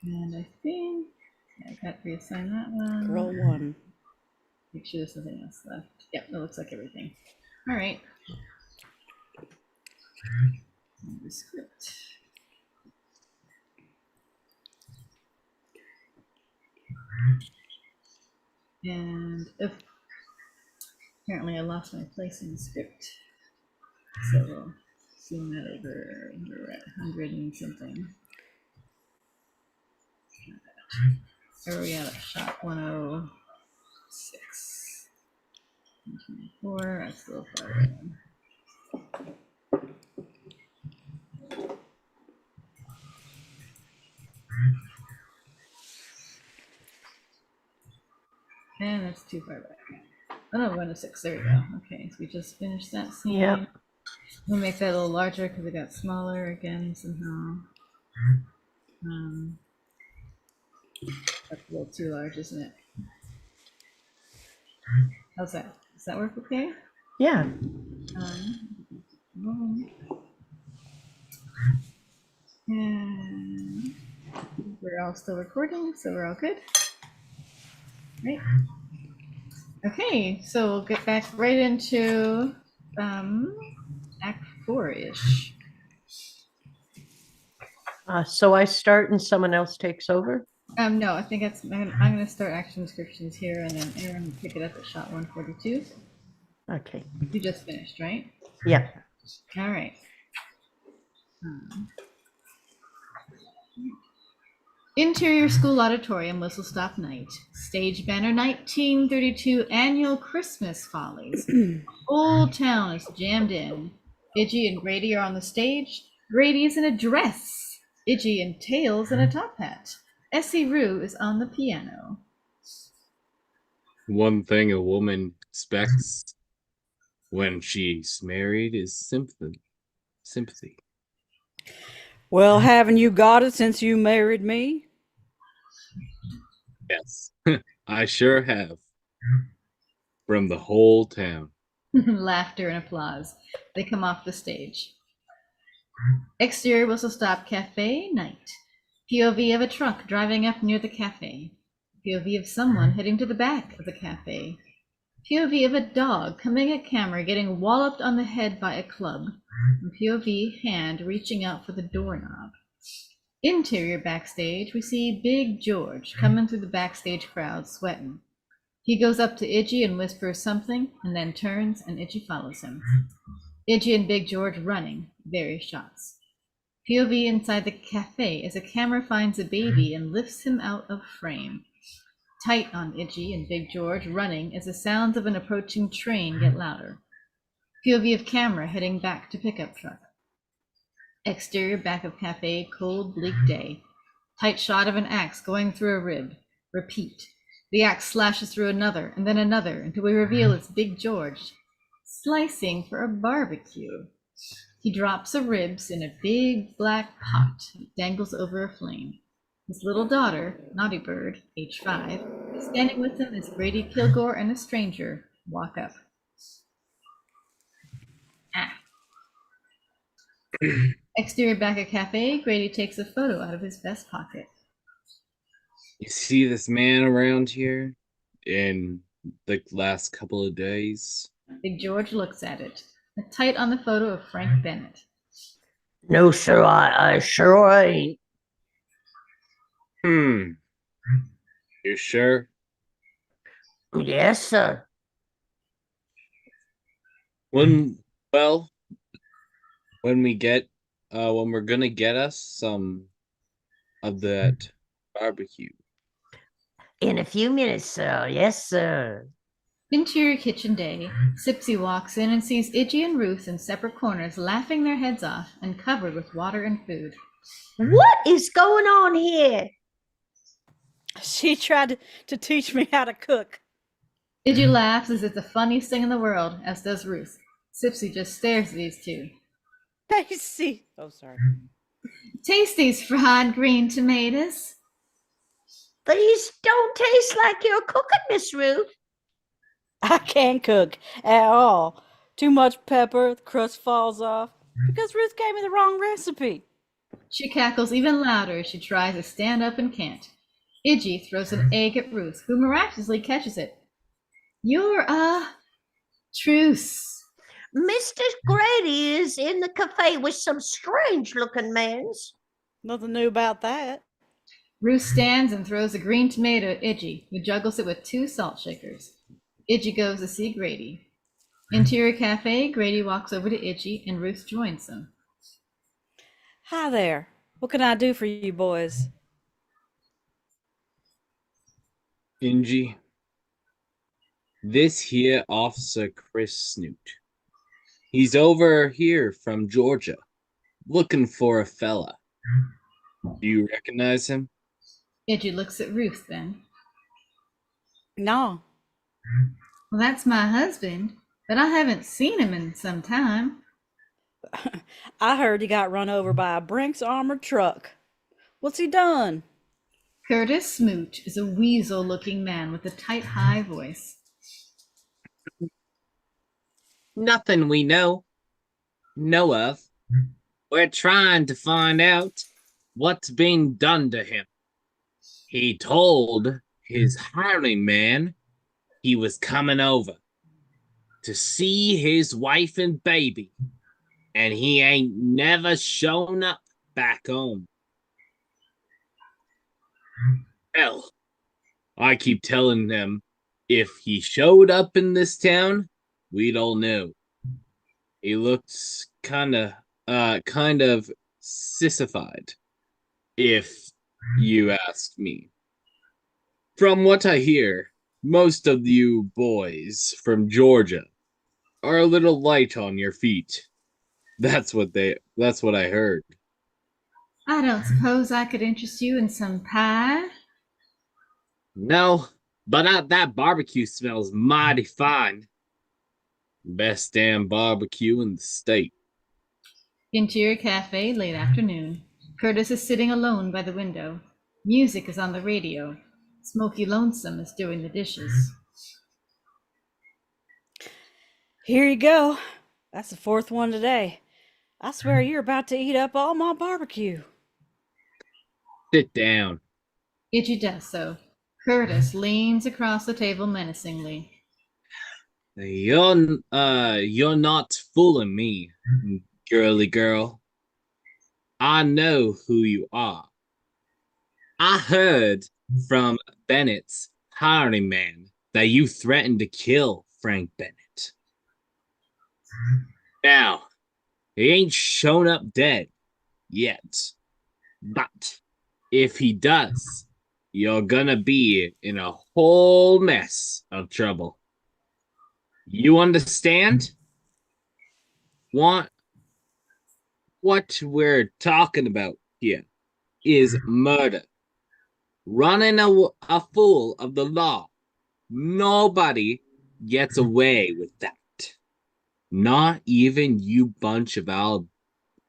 And I think I got to reassign that one. Girl one. Make sure there's nothing else left. Yep, it looks like everything. All right. And the script. And apparently I lost my place in the script. So we'll zoom that over. We're at 100 and something. Where are we at? Shot 106. 124. That's a little far away. And that's too far back. Oh no, 106. There we go. Okay, so we just finished that scene. Yep. We'll make that a little larger because it got smaller again somehow. That's a little too large, isn't it? How's that? Does that work okay? Yeah. And we're all still recording, so we're all good. Right. Okay, so we'll get back right into Act 4-ish. So I start and someone else takes over? No, I think I'm gonna start action descriptions here, and then Aaron will pick it up at shot 142. Okay. You just finished, right? Yeah. All right. Interior School Auditorium, Whistle Stop Night. Stage banner 1932 Annual Christmas Follies. Whole town is jammed in. Iggy and Grady are on the stage. Grady is in a dress. Iggy and Tails in a top hat. Essie Rue is on the piano. One thing a woman expects when she's married is sympathy. Well, haven't you got it since you married me? Yes, I sure have. From the whole town. Laughter and applause. They come off the stage. Exterior Whistle Stop Cafe night. POV of a truck driving up near the cafe. POV of someone heading to the back of the cafe. POV of a dog coming at camera getting walloped on the head by a club. And POV hand reaching out for the doorknob. Interior backstage, we see Big George coming through the backstage crowd sweating. He goes up to Iggy and whispers something, and then turns, and Iggy follows him. Iggy and Big George running, various shots. POV inside the cafe as a camera finds a baby and lifts him out of frame. Tight on Iggy and Big George running as the sounds of an approaching train get louder. POV of camera heading back to pickup truck. Exterior back of cafe, cold, bleak day. Tight shot of an axe going through a rib. Repeat. The axe slashes through another, and then another, until we reveal it's Big George, slicing for a barbecue. He drops the ribs in a big black pot that dangles over a flame. His little daughter, Naughty Bird, age 5, is standing with him as Grady Kilgore and a stranger walk up. Exterior back of cafe, Grady takes a photo out of his vest pocket. You see this man around here in the last couple of days? Big George looks at it. A tight on the photo of Frank Bennett. No, sir, I sure ain't. You sure? Yes, sir. When we're gonna get us some of that barbecue. In a few minutes, sir. Yes, sir. Interior kitchen day. Sipsy walks in and sees Iggy and Ruth in separate corners, laughing their heads off and covered with water and food. What is going on here? She tried to teach me how to cook. Iggy laughs as it's the funniest thing in the world, as does Ruth. Sipsy just stares at these two. Tasty. Oh, sorry. Taste these fried green tomatoes. These don't taste like you're cooking, Miss Ruth. I can't cook at all. Too much pepper, the crust falls off because Ruth gave me the wrong recipe. She cackles even louder as she tries to stand up and can't. Iggy throws an egg at Ruth, who miraculously catches it. You're truce. Mr. Grady is in the cafe with some strange-looking mans. Nothing new about that. Ruth stands and throws a green tomato at Iggy, who juggles it with 2 salt shakers. Iggy goes to see Grady. Interior cafe, Grady walks over to Iggy and Ruth joins them. Hi there. What can I do for you boys? Ingy. This here Officer Chris Snoot. He's over here from Georgia, looking for a fella. Do you recognize him? Iggy looks at Ruth then. No. Well, that's my husband, but I haven't seen him in some time. I heard he got run over by a Brinks armored truck. What's he done? Curtis Smoot is a weasel-looking man with a tight, high voice. Nothing we know of. We're trying to find out what's being done to him. He told his hiring man he was coming over to see his wife and baby, and he ain't never shown up back home. Hell, I keep telling them if he showed up in this town, we'd all know. He looks kind of sissified, if you ask me. From what I hear, most of you boys from Georgia are a little light on your feet. That's what I heard. I don't suppose I could interest you in some pie? No, but that barbecue smells mighty fine. Best damn barbecue in the state. Interior cafe, late afternoon. Curtis is sitting alone by the window. Music is on the radio. Smokey Lonesome is doing the dishes. Here you go. That's the 4th one today. I swear you're about to eat up all my barbecue. Sit down. Iggy does so. Curtis leans across the table menacingly. You're not fooling me, girly girl. I know who you are. I heard from Bennett's hiring man that you threatened to kill Frank Bennett. Now, he ain't shown up dead yet, but if he does, you're gonna be in a whole mess of trouble. You understand? What we're talking about here is murder. Running a fool of the law. Nobody gets away with that. Not even you bunch of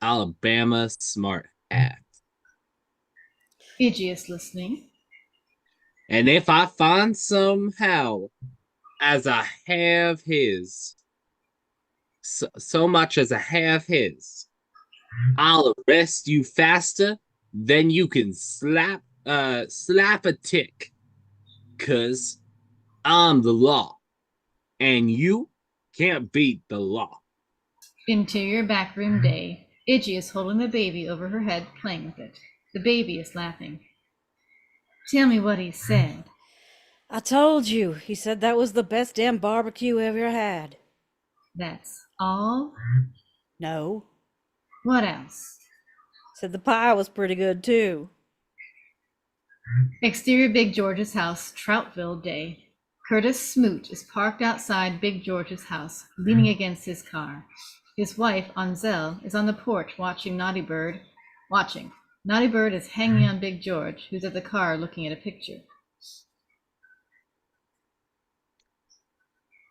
Alabama smart ass. Iggy is listening. And if I find somehow, as I have his, so much as I have his, I'll arrest you faster than you can slap a tick. 'Cause I'm the law. And you can't beat the law. Interior backroom day. Iggy is holding the baby over her head, playing with it. The baby is laughing. Tell me what he said. I told you. He said that was the best damn barbecue ever had. That's all? No. What else? Said the pie was pretty good too. Exterior Big George's house, Troutville day. Curtis Smoot is parked outside Big George's house, leaning against his car. His wife, Anzel, is on the porch watching Naughty Bird. Naughty Bird is hanging on Big George, who's at the car looking at a picture.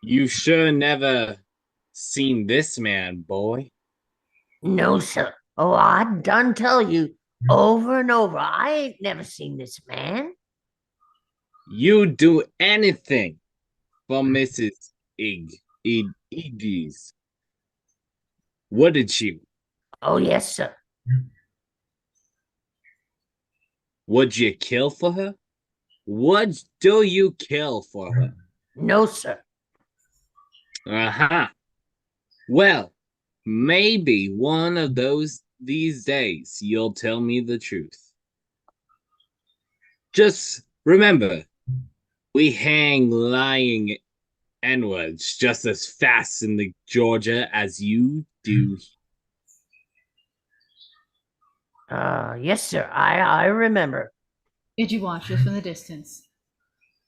You sure never seen this man, boy. No, sir. Oh, I done tell you over and over, I ain't never seen this man. You do anything for Mrs. Iggy's. Wouldn't you? Oh, yes, sir. Would you kill for her? What do you kill for her? No, sir. Aha. Well, maybe one of these days you'll tell me the truth. Just remember, we hang lying N-words just as fast in the Georgia as you do. Yes, sir. I remember. Iggy watches from the distance.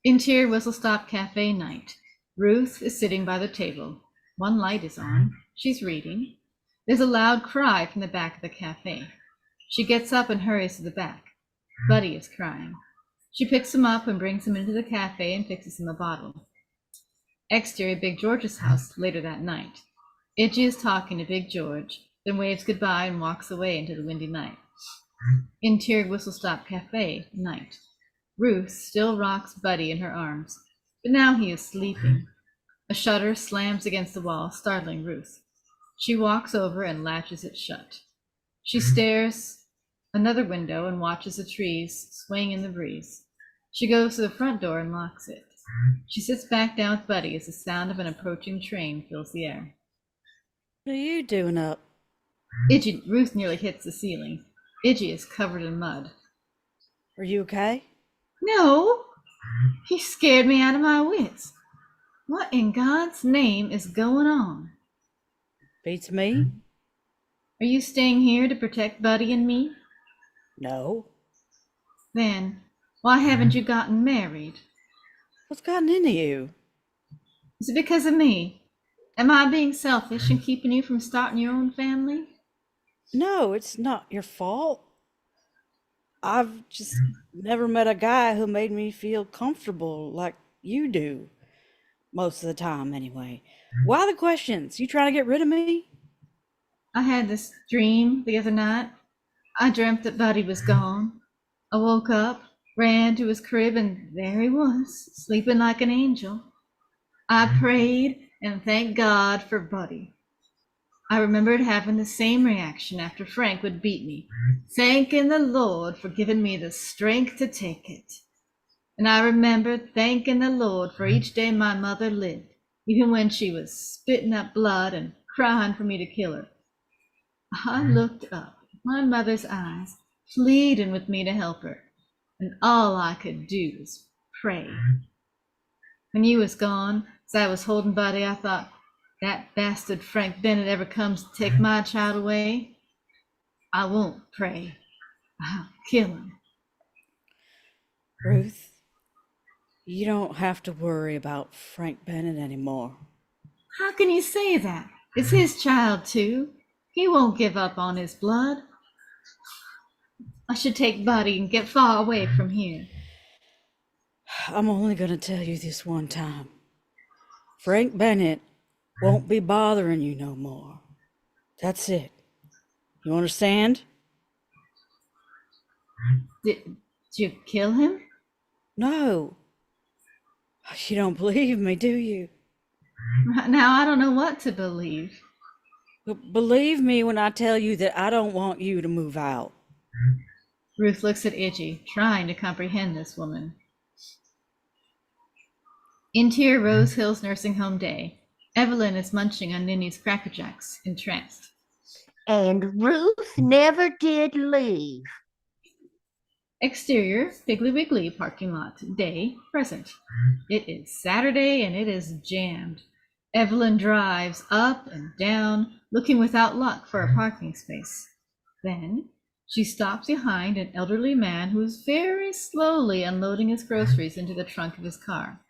Interior Whistle Stop Cafe night. Ruth is sitting by the table. One light is on. She's reading. There's a loud cry from the back of the cafe. She gets up and hurries to the back. Buddy is crying. She picks him up and brings him into the cafe and fixes him a bottle. Exterior Big George's house later that night. Iggy is talking to Big George, then waves goodbye and walks away into the windy night. Interior Whistle Stop Cafe night. Ruth still rocks Buddy in her arms, but now he is sleeping. A shutter slams against the wall, startling Ruth. She walks over and latches it shut. She stares another window and watches the trees swaying in the breeze. She goes to the front door and locks it. She sits back down with Buddy as the sound of an approaching train fills the air. What are you doing up? Ruth nearly hits the ceiling. Iggy is covered in mud. Are you okay? No, he scared me out of my wits. What in God's name is going on? Beats me? Are you staying here to protect Buddy and me? No. Then, why haven't you gotten married? What's gotten into you? Is it because of me? Am I being selfish and keeping you from starting your own family? No, it's not your fault. I've just never met a guy who made me feel comfortable like you do. Most of the time, anyway. Why the questions? You trying to get rid of me? I had this dream the other night. I dreamt that Buddy was gone. I woke up, ran to his crib, and there he was, sleeping like an angel. I prayed and thanked God for Buddy. I remembered having the same reaction after Frank would beat me, thanking the Lord for giving me the strength to take it. And I remembered thanking the Lord for each day my mother lived, even when she was spitting up blood and crying for me to kill her. I looked up, my mother's eyes, pleading with me to help her, and all I could do was pray. When you was gone, as I was holding Buddy, I thought, that bastard Frank Bennett ever comes to take my child away, I won't pray. I'll kill him. Ruth, you don't have to worry about Frank Bennett anymore. How can you say that? It's his child, too. He won't give up on his blood. I should take Buddy and get far away from here. I'm only going to tell you this one time. Frank Bennett won't be bothering you no more. That's it. You understand? Did you kill him? No. You don't believe me, do you? Now I don't know what to believe. But believe me when I tell you that I don't want you to move out. Ruth looks at Iggy, trying to comprehend this woman. Interior Rose Hills Nursing Home Day. Evelyn is munching on Ninny's Cracker Jacks, entranced. And Ruth never did leave. Exterior, Piggly Wiggly parking lot. Day, present. It is Saturday and it is jammed. Evelyn drives up and down, looking without luck for a parking space. Then she stops behind an elderly man who is very slowly unloading his groceries into the trunk of his car.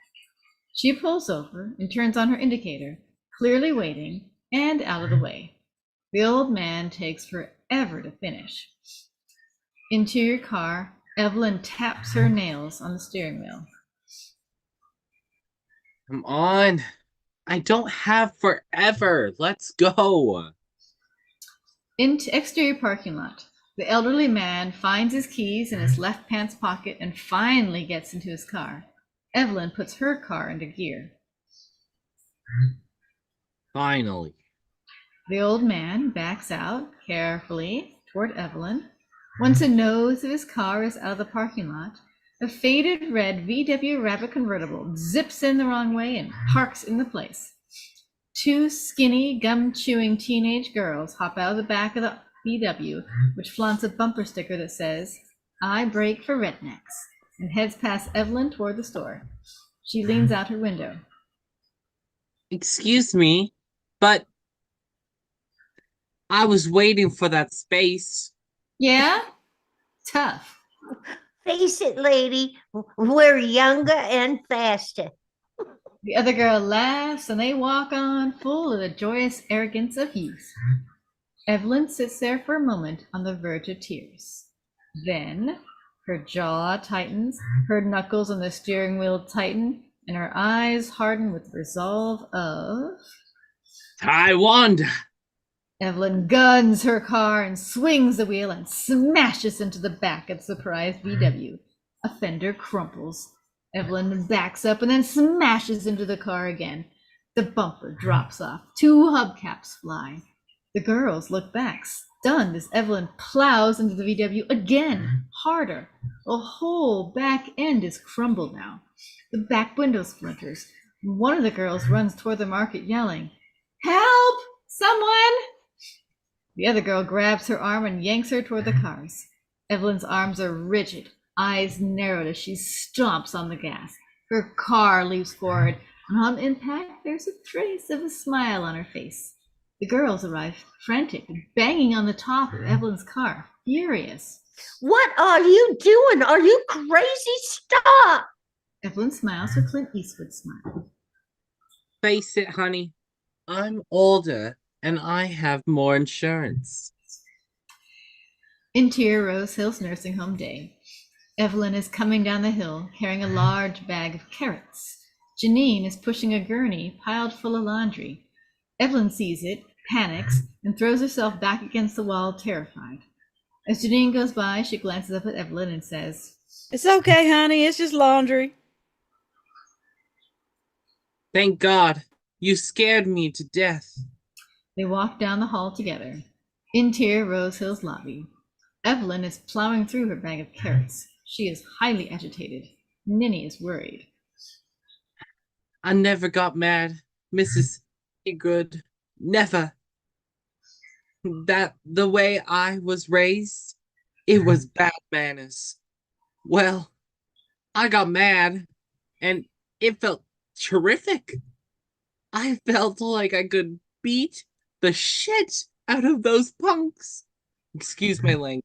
She pulls over and turns on her indicator, clearly waiting and out of the way. The old man takes forever to finish. Interior car, Evelyn taps her nails on the steering wheel. Come on. I don't have forever. Let's go. Into exterior parking lot. The elderly man finds his keys in his left pants pocket and finally gets into his car. Evelyn puts her car into gear. Finally. The old man backs out carefully toward Evelyn. Once the nose of his car is out of the parking lot, a faded red VW Rabbit convertible zips in the wrong way and parks in the place. Two skinny, gum-chewing teenage girls hop out of the back of the VW, which flaunts a bumper sticker that says, "I brake for rednecks," and heads past Evelyn toward the store. She leans out her window. Excuse me, but I was waiting for that space. Yeah? Tough. Face it, lady, we're younger and faster. The other girl laughs and they walk on, full of the joyous arrogance of youth. Evelyn sits there for a moment on the verge of tears. Then her jaw tightens, her knuckles on the steering wheel tighten, and her eyes harden with the resolve of... Taiwan. Evelyn guns her car and swings the wheel and smashes into the back of the surprised VW. A fender crumples. Evelyn backs up and then smashes into the car again. The bumper drops off. Two hubcaps fly. The girls look back, stunned, as Evelyn plows into the VW again, harder. The whole back end is crumbled now. The back window splinters. One of the girls runs toward the market yelling, "Help! Someone!" The other girl grabs her arm and yanks her toward the cars. Evelyn's arms are rigid, eyes narrowed as she stomps on the gas. Her car leaps forward, and on impact, there's a trace of a smile on her face. The girls arrive frantic, banging on the top of Evelyn's car, furious. What are you doing? Are you crazy? Stop! Evelyn smiles her Clint Eastwood smile. Face it, honey. I'm older and I have more insurance. Interior Rose Hills Nursing Home Day. Evelyn is coming down the hill carrying a large bag of carrots. Janine is pushing a gurney piled full of laundry. Evelyn sees it, panics, and throws herself back against the wall, terrified. As Janine goes by, she glances up at Evelyn and says, It's okay, honey. It's just laundry. Thank God. You scared me to death. They walk down the hall together. Interior Rose Hills lobby. Evelyn is plowing through her bag of carrots. She is highly agitated. Minnie is worried. I never got mad, Mrs. Good. Never. That the way I was raised, it was bad manners. Well, I got mad, and it felt terrific. I felt like I could beat the shit out of those punks. Excuse my language.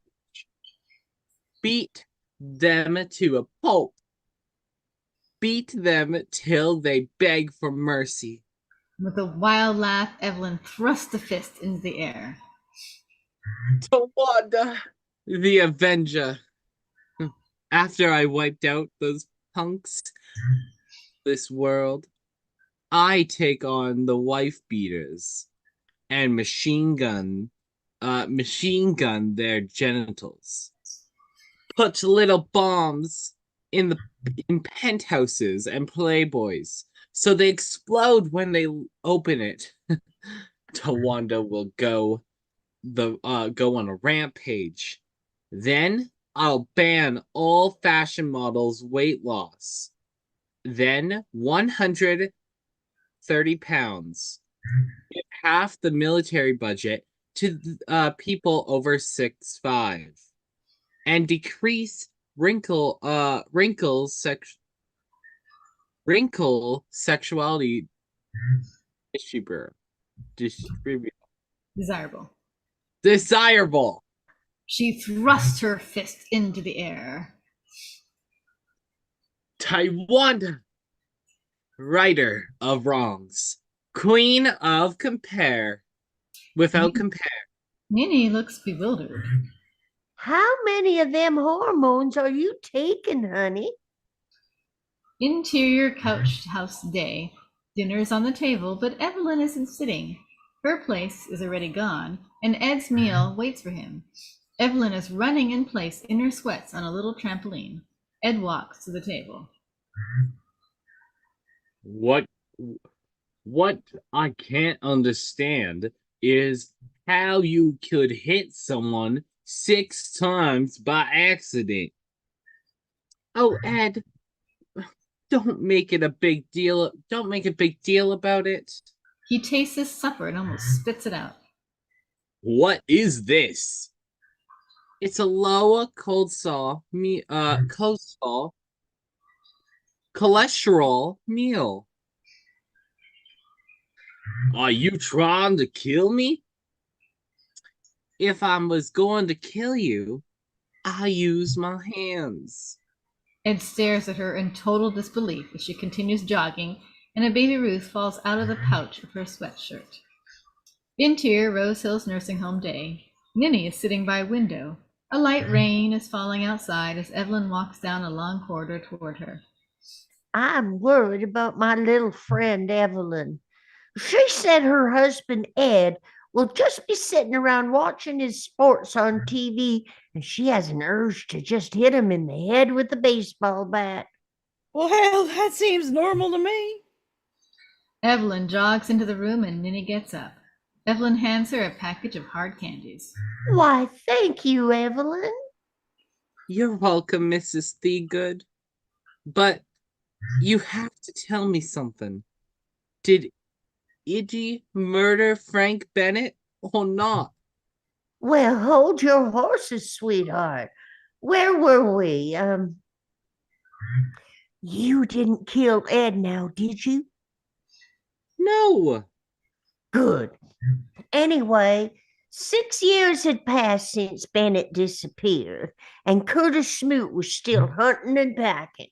Beat them to a pulp. Beat them till they beg for mercy. With a wild laugh, Evelyn thrusts a fist into the air. Tawanda, the Avenger. After I wiped out those punks, this world, I take on the wife beaters and machine gun their genitals. Put little bombs in penthouses and playboys so they explode when they open it. Tawanda will go on a rampage. Then I'll ban all fashion models' weight loss. Then 130 pounds. Give half the military budget to people over 6'5", and decrease wrinkle sexuality desirable. She thrusts her fist into the air. Taiwan, righter of wrongs, queen of compare, without compare. Minnie looks bewildered. How many of them hormones are you taking, honey? Interior couch house day. Dinner is on the table, but Evelyn isn't sitting. Her place is already gone, and Ed's meal waits for him. Evelyn is running in place in her sweats on a little trampoline. Ed walks to the table. What what I can't understand is how you could hit someone 6 times by accident. Oh, Ed, don't make it a big deal. Don't make a big deal about it. He tastes his supper and almost spits it out. What is this? It's a lower coleslaw cholesterol meal. Are you trying to kill me? If I was going to kill you, I use my hands. Ed stares at her in total disbelief as she continues jogging, and a baby Ruth falls out of the pouch of her sweatshirt. Interior Rose Hills Nursing Home Day. Ninny is sitting by a window. A light rain is falling outside as Evelyn walks down a long corridor toward her. I'm worried about my little friend Evelyn. She said her husband Ed will just be sitting around watching his sports on TV, and she has an urge to just hit him in the head with a baseball bat. Well, hell, that seems normal to me. Evelyn jogs into the room and Ninny gets up. Evelyn hands her a package of hard candies. Why, thank you, Evelyn. You're welcome, Mrs. Thegood. But you have to tell me something. Did Iggy murder Frank Bennett or not? Well, hold your horses, sweetheart. Where were we? You didn't kill Ed now, did you? No. Good. Anyway, 6 years had passed since Bennett disappeared, and Curtis Smoot was still hunting and packing.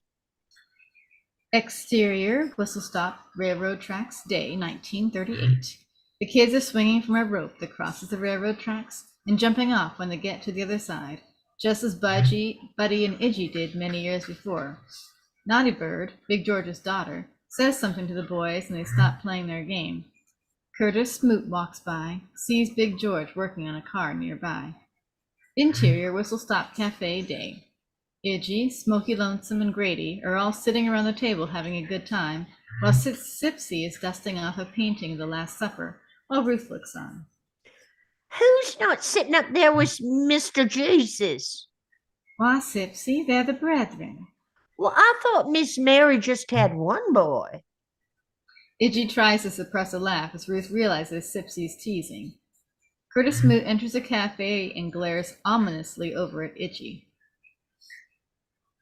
Exterior Whistle Stop Railroad Tracks Day, 1938. The kids are swinging from a rope that crosses the railroad tracks and jumping off when they get to the other side, just as Buddy and Iggy did many years before. Naughty Bird, Big George's daughter, says something to the boys and they stop playing their game. Curtis Smoot walks by, sees Big George working on a car nearby. Interior Whistle Stop Cafe Day. Iggy, Smoky Lonesome, and Grady are all sitting around the table having a good time, while Sipsy is dusting off a painting of the Last Supper, while Ruth looks on. Who's not sitting up there with Mr. Jesus? Why, Sipsy, they're the brethren. Well, I thought Miss Mary just had one boy. Iggy tries to suppress a laugh as Ruth realizes Sipsy's teasing. Curtis Smoot enters a cafe and glares ominously over at Iggy.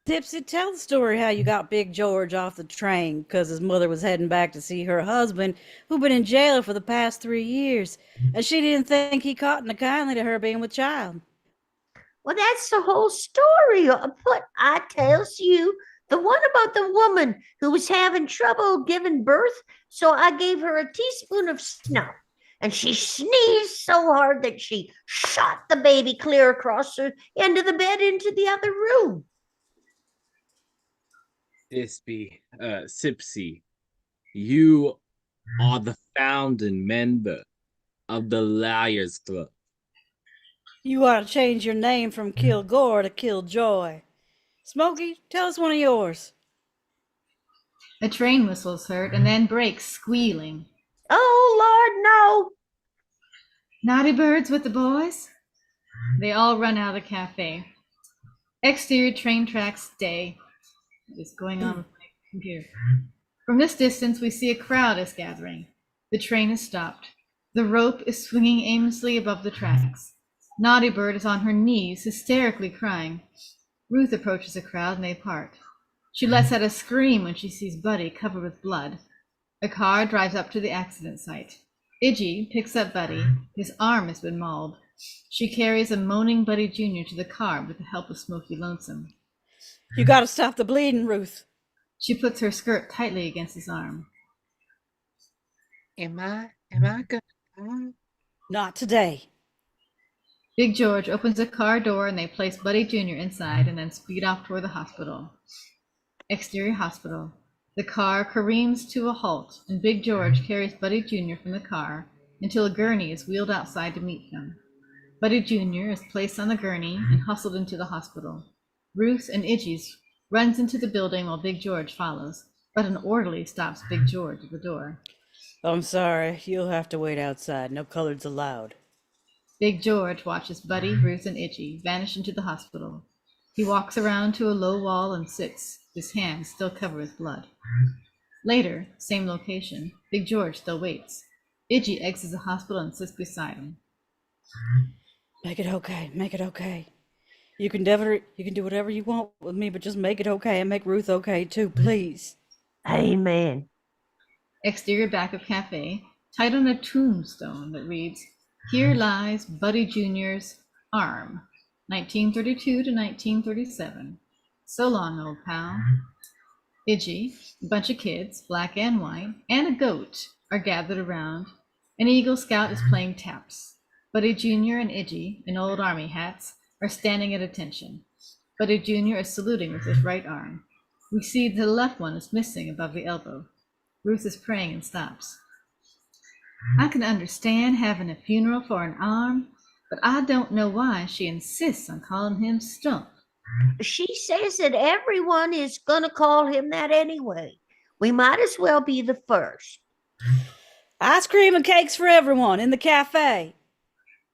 Tipsy, tell the story how you got Big George off the train because his mother was heading back to see her husband, who'd been in jail for the past 3 years, and she didn't think he cottoned kindly to her being with child. Well, that's the whole story. But I tells you, the one about the woman who was having trouble giving birth, so I gave her a teaspoon of snuff, and she sneezed so hard that she shot the baby clear across the end of the bed into the other room. Sipsy, you are the founding member of the Liars Club. You ought to change your name from Kilgore to Killjoy. Smokey, tell us one of yours. A train whistles heard and then brakes, squealing. Oh, Lord, no. Naughty Bird's with the boys? They all run out of the cafe. Exterior train tracks day. What is going on with my computer? From this distance, we see a crowd is gathering. The train is stopped. The rope is swinging aimlessly above the tracks. Naughty Bird is on her knees, hysterically crying. Ruth approaches the crowd and they part. She lets out a scream when she sees Buddy covered with blood. A car drives up to the accident site. Iggy picks up Buddy. His arm has been mauled. She carries a moaning Buddy Jr. to the car with the help of Smoky Lonesome. You gotta stop the bleeding, Ruth. She puts her skirt tightly against his arm. Am I gonna die? Not today. Big George opens a car door and they place Buddy Jr. inside and then speed off toward the hospital. Exterior hospital. The car careens to a halt and Big George carries Buddy Jr. from the car until a gurney is wheeled outside to meet them. Buddy Jr. is placed on the gurney and hustled into the hospital. Ruth and Iggy's runs into the building while Big George follows. but an orderly stops Big George at the door. I'm sorry, you'll have to wait outside. No coloreds allowed. Big George watches Buddy, Ruth, and Itchy vanish into the hospital. He walks around to a low wall and sits, his hands still covered with blood. Later, same location, Big George still waits. Itchy exits the hospital and sits beside him. Make it okay. Make it okay. You can do whatever you want with me, but just make it okay and make Ruth okay too, please. Amen. Exterior back of cafe, tied on a tombstone that reads, "Here lies Buddy Jr.'s arm, 1932 to 1937. So long, old pal." Idgie, a bunch of kids, black and white, and a goat are gathered around. An Eagle Scout is playing taps. Buddy Jr. and Idgie, in old army hats, are standing at attention. Buddy Jr. is saluting with his right arm. We see the left one is missing above the elbow. Ruth is praying and stops. "I can understand having a funeral for an arm, but I don't know why she insists on calling him Stump." She says that everyone is going to call him that anyway. We might as well be the first. Ice cream and cakes for everyone in the cafe.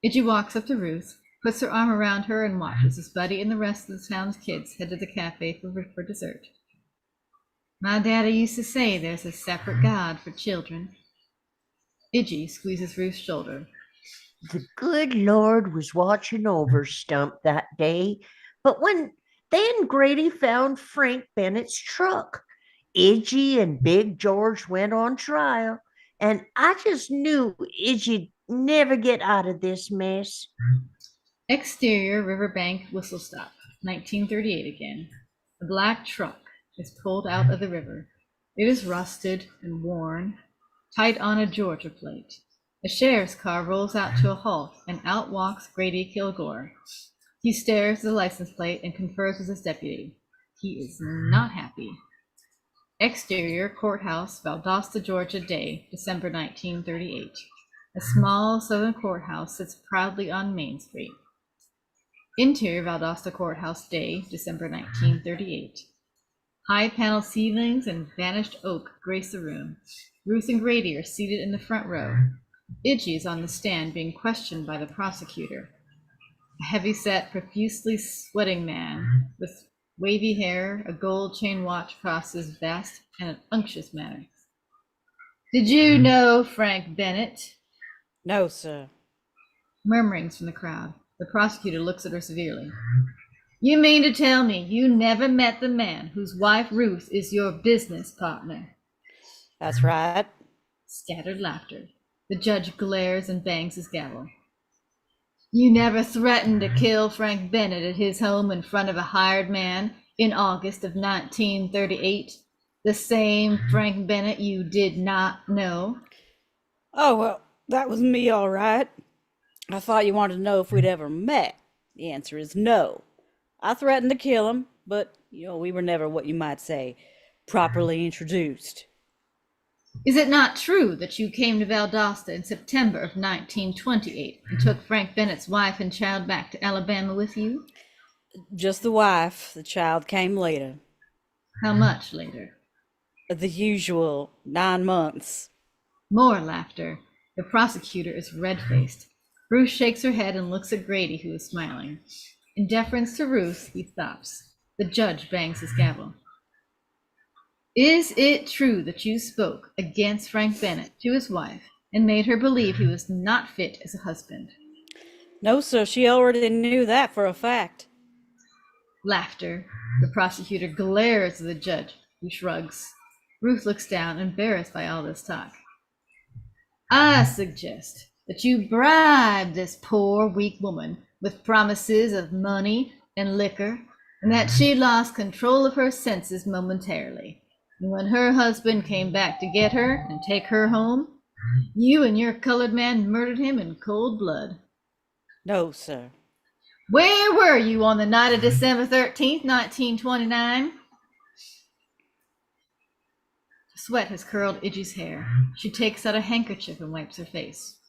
Idgie walks up to Ruth, puts her arm around her, and watches as Buddy and the rest of the town's kids head to the cafe for dessert. "My daddy used to say there's a separate God for children." Idgie squeezes Ruth's shoulder. The good Lord was watching over Stump that day, but then Grady found Frank Bennett's truck. Idgie and Big George went on trial, and I just knew Idgie'd never get out of this mess. Exterior Riverbank Whistle Stop, 1938 again. A black truck is pulled out of the river. It is rusted and worn, tight on a Georgia plate. A sheriff's car rolls out to a halt, and out walks Grady Kilgore. He stares at the license plate and confers with his deputy. He is not happy. Exterior Courthouse, Valdosta, Georgia, day, December 1938. A small southern courthouse sits proudly on Main Street. Interior Valdosta Courthouse, day, December 1938. High paneled ceilings and vanished oak grace the room. Ruth and Grady are seated in the front row. Idgie is on the stand being questioned by the prosecutor. A heavy-set, profusely sweating man with wavy hair, a gold chain watch across his vest, and an unctuous manner. "Did you know Frank Bennett?" No, sir. Murmurings from the crowd. The prosecutor looks at her severely. "You mean to tell me you never met the man whose wife Ruth is your business partner?" That's right. Scattered laughter. The judge glares and bangs his gavel. "You never threatened to kill Frank Bennett at his home in front of a hired man in August of 1938? The same Frank Bennett you did not know?" Oh, well, that was me, all right. I thought you wanted to know if we'd ever met. The answer is no. I threatened to kill him, but, we were never what you might say, properly introduced. "Is it not true that you came to Valdosta in September of 1928 and took Frank Bennett's wife and child back to Alabama with you?" Just the wife. The child came later. "How much later?" The usual 9 months. More laughter. The prosecutor is red-faced. Ruth shakes her head and looks at Grady, who is smiling. In deference to Ruth, he stops. The judge bangs his gavel. "Is it true that you spoke against Frank Bennett to his wife and made her believe he was not fit as a husband?" No, sir, she already knew that for a fact. Laughter. The prosecutor glares at the judge, who shrugs. Ruth looks down, embarrassed by all this talk. "I suggest that you bribe this poor, weak woman with promises of money and liquor, and that she lost control of her senses momentarily. And when her husband came back to get her and take her home, you and your colored man murdered him in cold blood." No, sir. "Where were you on the night of December 13th, 1929? Sweat has curled Idgie's hair. She takes out a handkerchief and wipes her face.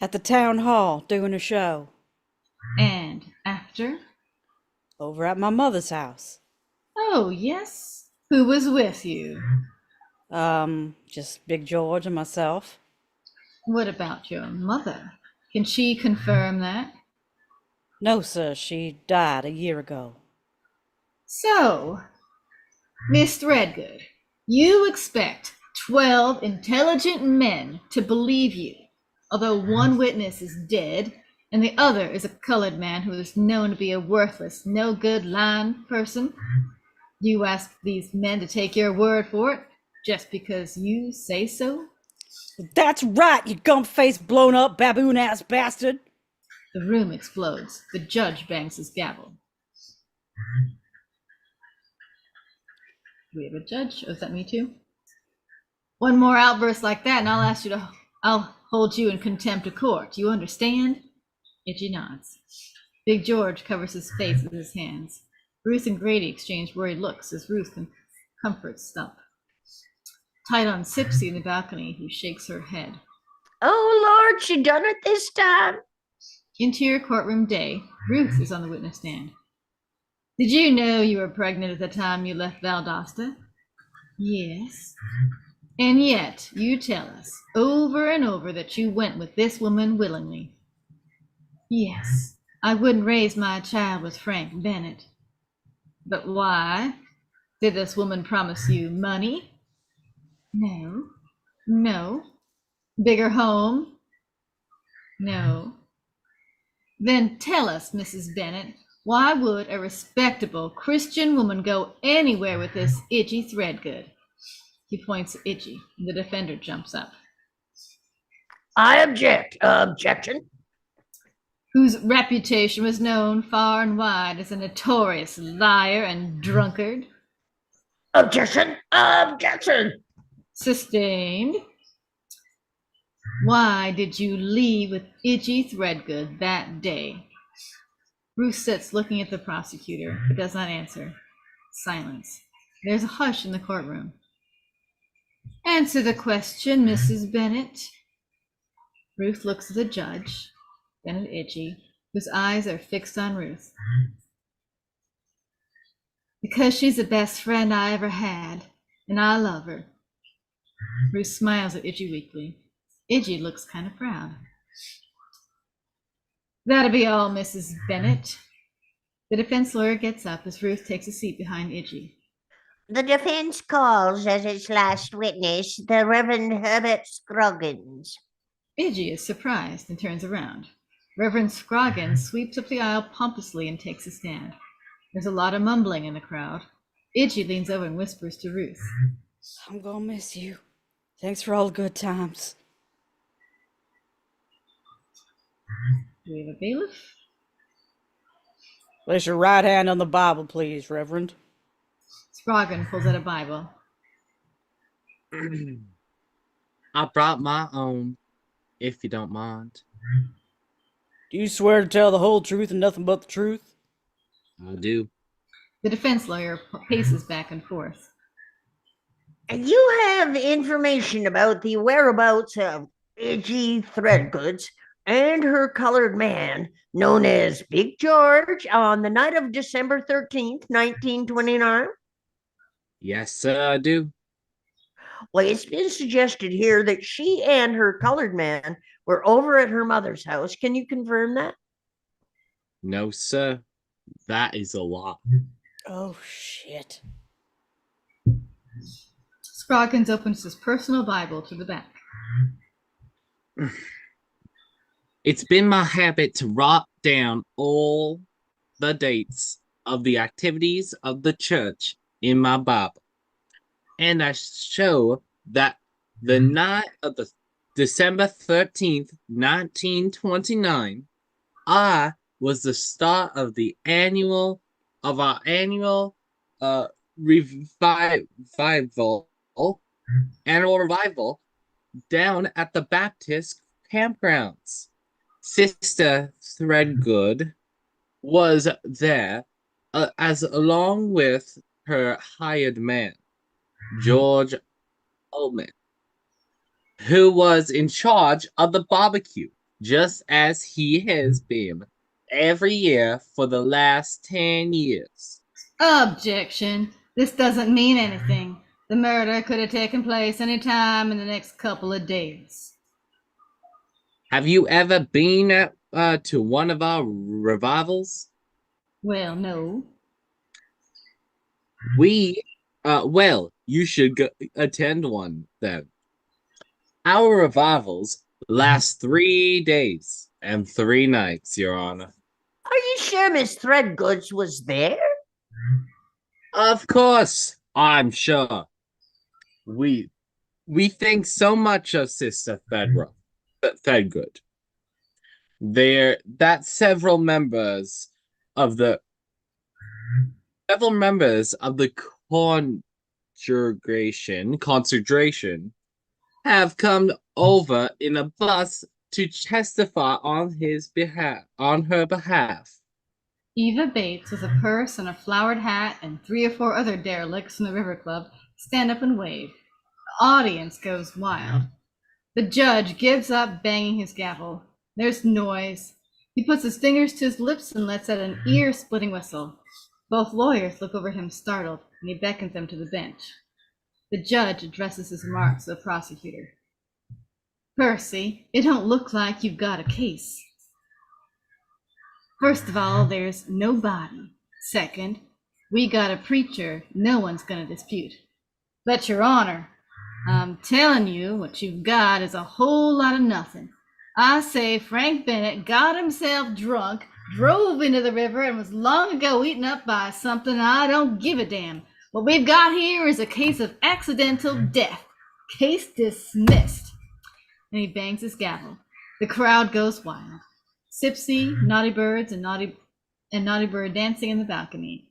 At the town hall, doing a show. "And after?" Over at my mother's house. "Oh, yes. Who was with you? Just Big George and myself. What about your mother? Can she confirm that? No, sir, she died a year ago. So, Miss Threadgood, you expect 12 intelligent men to believe you, although one witness is dead and the other is a colored man who is known to be a worthless, no good lying person? You ask these men to take your word for it just because you say so? That's right, you gum-faced, blown-up, baboon-ass bastard! The room explodes. The judge bangs his gavel. Do we have a judge? Oh, is that me too? One more outburst like that, and I'll hold you in contempt of court. You understand? Itchy nods. Big George covers his face with his hands. Ruth and Grady exchange worried looks as Ruth comforts Stump. Tight on Sipsy in the balcony, who shakes her head. Oh, Lord, she done it this time. Interior courtroom day. Ruth is on the witness stand. Did you know you were pregnant at the time you left Valdosta? Yes. And yet, you tell us over and over that you went with this woman willingly. Yes, I wouldn't raise my child with Frank Bennett. But why? Did this woman promise you money? No. No. Bigger home? No. Then tell us, Mrs. Bennett, why would a respectable Christian woman go anywhere with this Itchy Threadgood? He points at Itchy, and the defender jumps up. I object. Objection. Whose reputation was known far and wide as a notorious liar and drunkard. Objection. Objection. Sustained. Why did you leave with Itchy Threadgood that day? Ruth sits looking at the prosecutor, but does not answer. Silence. There's a hush in the courtroom. Answer the question, Mrs. Bennett. Ruth looks at the judge, then at Itchy, whose eyes are fixed on Ruth. Because she's the best friend I ever had, and I love her. Ruth smiles at Itchy weakly. Itchy looks kind of proud. That'll be all, Mrs. Bennett. The defense lawyer gets up as Ruth takes a seat behind Itchy. The defense calls as its last witness the Reverend Herbert Scroggins. Itchy is surprised and turns around. Reverend Scroggins sweeps up the aisle pompously and takes a stand. There's a lot of mumbling in the crowd. Itchy leans over and whispers to Ruth. I'm gonna miss you. Thanks for all the good times. Do we have a bailiff? Place your right hand on the Bible, please, Reverend. Scroggins pulls out a Bible. I brought my own, if you don't mind. Do you swear to tell the whole truth and nothing but the truth? I do. The defense lawyer paces back and forth. You have information about the whereabouts of Itchy Threadgoods and her colored man, known as Big George, on the night of December 13th, 1929? Yes, sir, I do. Well, it's been suggested here that she and her colored man were over at her mother's house. Can you confirm that? No, sir. That is a lie. Oh, shit. Scroggins opens his personal Bible to the back. It's been my habit to write down all the dates of the activities of the church in my Bible. And I show that the night of the December 13th, 1929, I was the start of our annual revival down at the Baptist campgrounds. Sister Threadgood was there as along with her hired man, George Ullman, who was in charge of the barbecue, just as he has been every year for the last 10 years. Objection. This doesn't mean anything. The murder could have taken place any time in the next couple of days. Have you ever been to one of our revivals? Well, no. Well, you should go attend one then. Our revivals last 3 days and 3 nights, Your Honor. Are you sure Miss Threadgoods was there? Of course, I'm sure. We think so much of Sister Threadgood. Several members of the concentration have come over in a bus to testify on her behalf. Eva Bates, with a purse and a flowered hat, and 3 or 4 other derelicts from the River Club, stand up and wave. The audience goes wild. The judge gives up banging his gavel. There's noise. He puts his fingers to his lips and lets out an ear-splitting whistle. Both lawyers look over him startled, and he beckons them to the bench. The judge addresses his remarks to the prosecutor. Percy, it don't look like you've got a case. First of all, there's no body. Second, we got a preacher no one's gonna dispute. But, Your Honor, I'm telling you, what you've got is a whole lot of nothing. I say Frank Bennett got himself drunk, drove into the river, and was long ago eaten up by something. I don't give a damn. What we've got here is a case of accidental death. Case dismissed. And he bangs his gavel. The crowd goes wild. Sipsy, Naughty Birds, and Naughty Bird dancing in the balcony.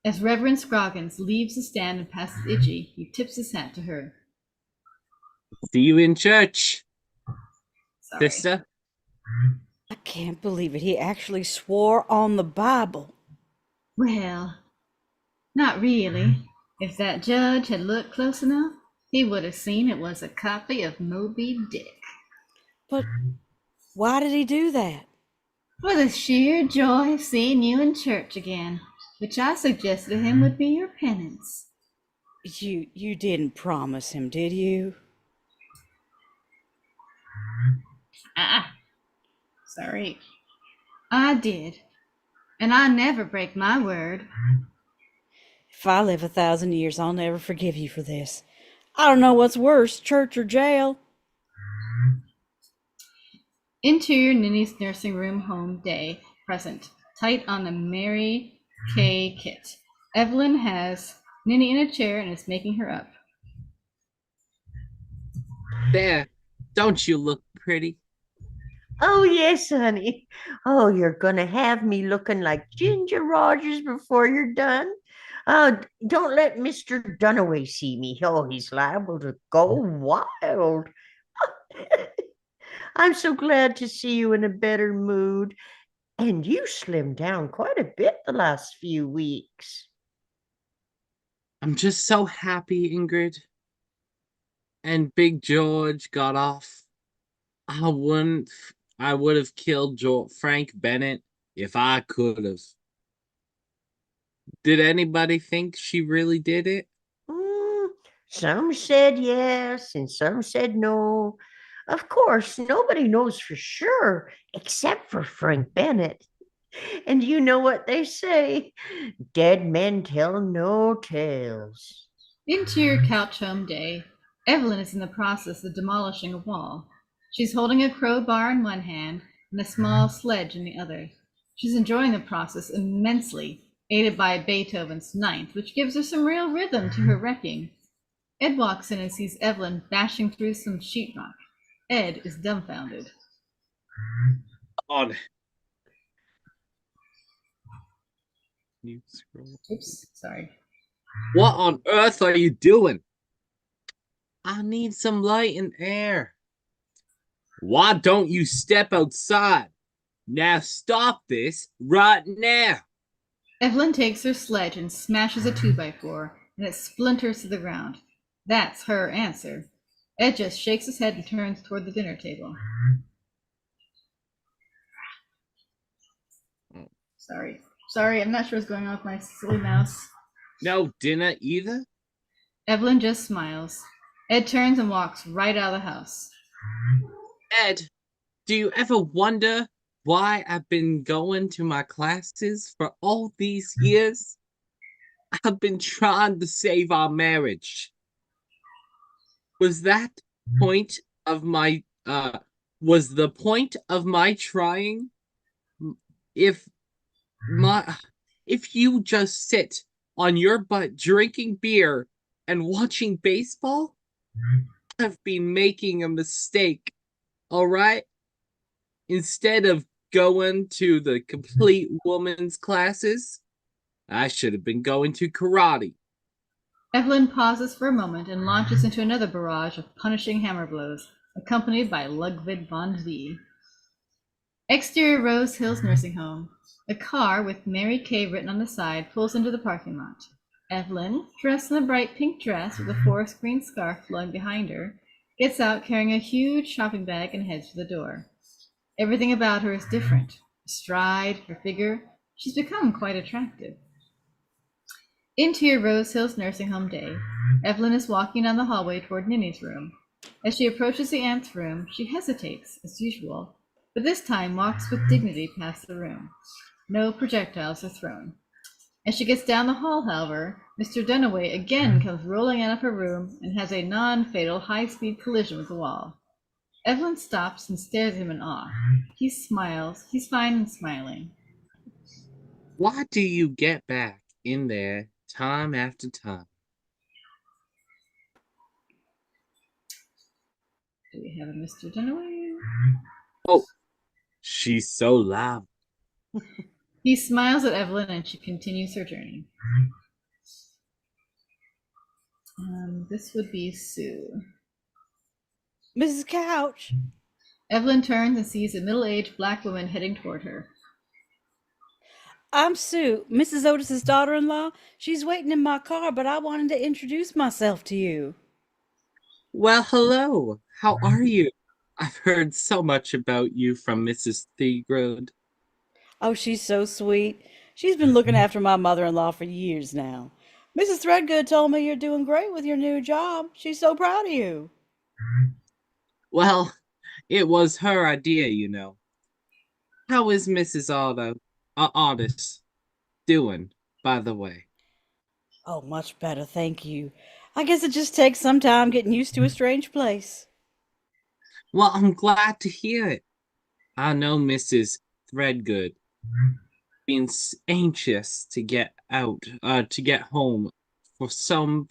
As Reverend Scroggins leaves the stand and passes Itchy, he tips his hat to her. See you in church, Sorry. sister. I can't believe it. He actually swore on the Bible. Well, not really. If that judge had looked close enough, he would have seen it was a copy of Moby Dick. But why did he do that? For the sheer joy of seeing you in church again, which I suggested to him would be your penance. You didn't promise him, did you? Sorry. I did. And I never break my word. If I live 1,000 years, I'll never forgive you for this. I don't know what's worse, church or jail. Interior Ninny's nursing room home day present. Tight on the Mary Kay kit. Evelyn has Ninny in a chair and is making her up. There, don't you look pretty? Oh, yes, honey. Oh, you're going to have me looking like Ginger Rogers before you're done. Don't let Mr. Dunaway see me. Oh, he's liable to go wild. I'm so glad to see you in a better mood. And you slimmed down quite a bit the last few weeks. I'm just so happy, Ingrid. And Big George got off. I would have killed Frank Bennett if I could have. Did anybody think she really did it? Some said yes, and some said no. Of course, nobody knows for sure except for Frank Bennett. And you know what they say, dead men tell no tales. Interior couch home day. Evelyn is in the process of demolishing a wall. She's holding a crowbar in one hand and a small sledge in the other. She's enjoying the process immensely, aided by Beethoven's Ninth, which gives her some real rhythm to her wrecking. Ed walks in and sees Evelyn bashing through some sheetrock. Ed is dumbfounded. On. You scroll. Oops, sorry. What on earth are you doing? I need some light and air. Why don't you step outside? Now stop this right now. Evelyn takes her sledge and smashes a 2x4, and it splinters to the ground. That's her answer. Ed just shakes his head and turns toward the dinner table. Sorry, I'm not sure what's going on with my silly mouse. No dinner either? Evelyn just smiles. Ed turns and walks right out of the house. Ed, do you ever wonder why I've been going to my classes for all these years? I've been trying to save our marriage. Was that point of my was the point of my trying if my if you just sit on your butt drinking beer and watching baseball? I've been making a mistake, all right? Instead of going to the complete woman's classes, I should have been going to karate. Evelyn pauses for a moment and launches into another barrage of punishing hammer blows, accompanied by Ludwig von V. Exterior Rose Hills Nursing Home. A car with Mary Kay written on the side pulls into the parking lot. Evelyn, dressed in a bright pink dress with a forest green scarf flowing behind her, gets out carrying a huge shopping bag and heads for the door. Everything about her is different. Her stride, her figure, she's become quite attractive. Interior Rose Hills Nursing Home Day. Evelyn is walking down the hallway toward Ninny's room. As she approaches the aunt's room, she hesitates, as usual, but this time walks with dignity past the room. No projectiles are thrown. As she gets down the hall, however, Mr. Dunaway again comes rolling out of her room and has a non-fatal high-speed collision with the wall. Evelyn stops and stares at him in awe. He smiles. He's fine and smiling. Why do you get back in there time after time? Do we have a Mr. Dunaway? Oh, she's so loud. He smiles at Evelyn and she continues her journey. This would be Sue. Mrs. Couch. Evelyn turns and sees a middle-aged black woman heading toward her. I'm Sue, Mrs. Otis's daughter-in-law. She's waiting in my car, but I wanted to introduce myself to you. Well, hello. How are you? I've heard so much about you from Mrs. Thregrode. Oh, she's so sweet. She's been looking after my mother-in-law for years now. Mrs. Threadgood told me you're doing great with your new job. She's so proud of you. Well, it was her idea, you know. How is Mrs. Otis doing, by the way? Oh, much better, thank you. I guess it just takes some time getting used to a strange place. Well, I'm glad to hear it. I know Mrs. Threadgood been anxious to get out, to get home for some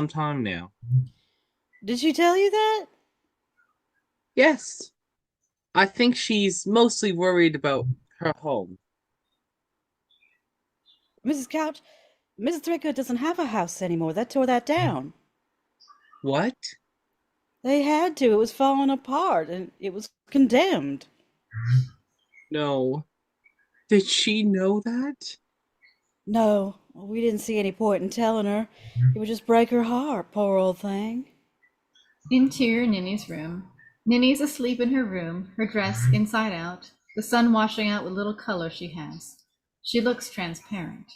time now. Did she tell you that? Yes, I think she's mostly worried about her home. Mrs. Couch, Mrs. Threadgood doesn't have a house anymore. They tore that down. What? They had to. It was falling apart and it was condemned. No. Did she know that? No, we didn't see any point in telling her. It would just break her heart, poor old thing. Interior Ninny's room. Ninny's asleep in her room, her dress inside out, the sun washing out what little color she has. She looks transparent.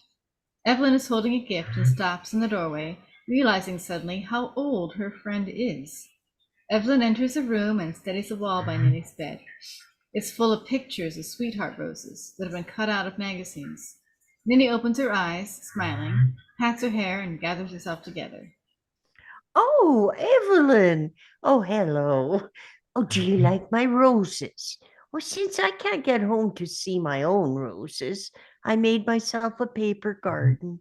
Evelyn is holding a gift and stops in the doorway, realizing suddenly how old her friend is. Evelyn enters the room and steadies the wall by Ninny's bed. It's full of pictures of sweetheart roses that have been cut out of magazines. Ninny opens her eyes, smiling, pats her hair, and gathers herself together. Oh, Evelyn. Oh, hello. Oh, do you like my roses? Well, since I can't get home to see my own roses, I made myself a paper garden.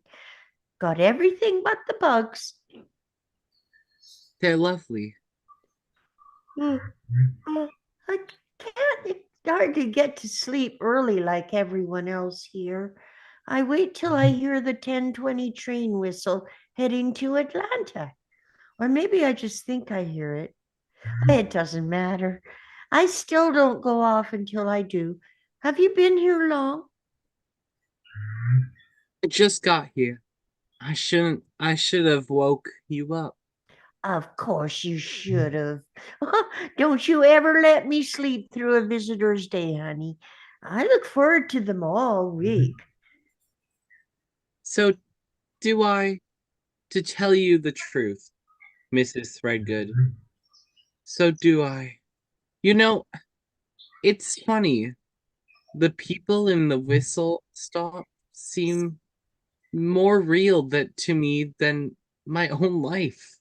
Got everything but the bugs. They're lovely. I can't. It's hard to get to sleep early like everyone else here. I wait till I hear the 10:20 train whistle heading to Atlanta. Or maybe I just think I hear it. It doesn't matter. I still don't go off until I do. Have you been here long? I just got here. I should have woke you up. Of course you should have. Don't you ever let me sleep through a visitor's day, honey. I look forward to them all week. So, Do I? To tell you the truth, Mrs. Threadgood, so do I. You know, it's funny. The people in the whistle stop seem more real to me than my own life.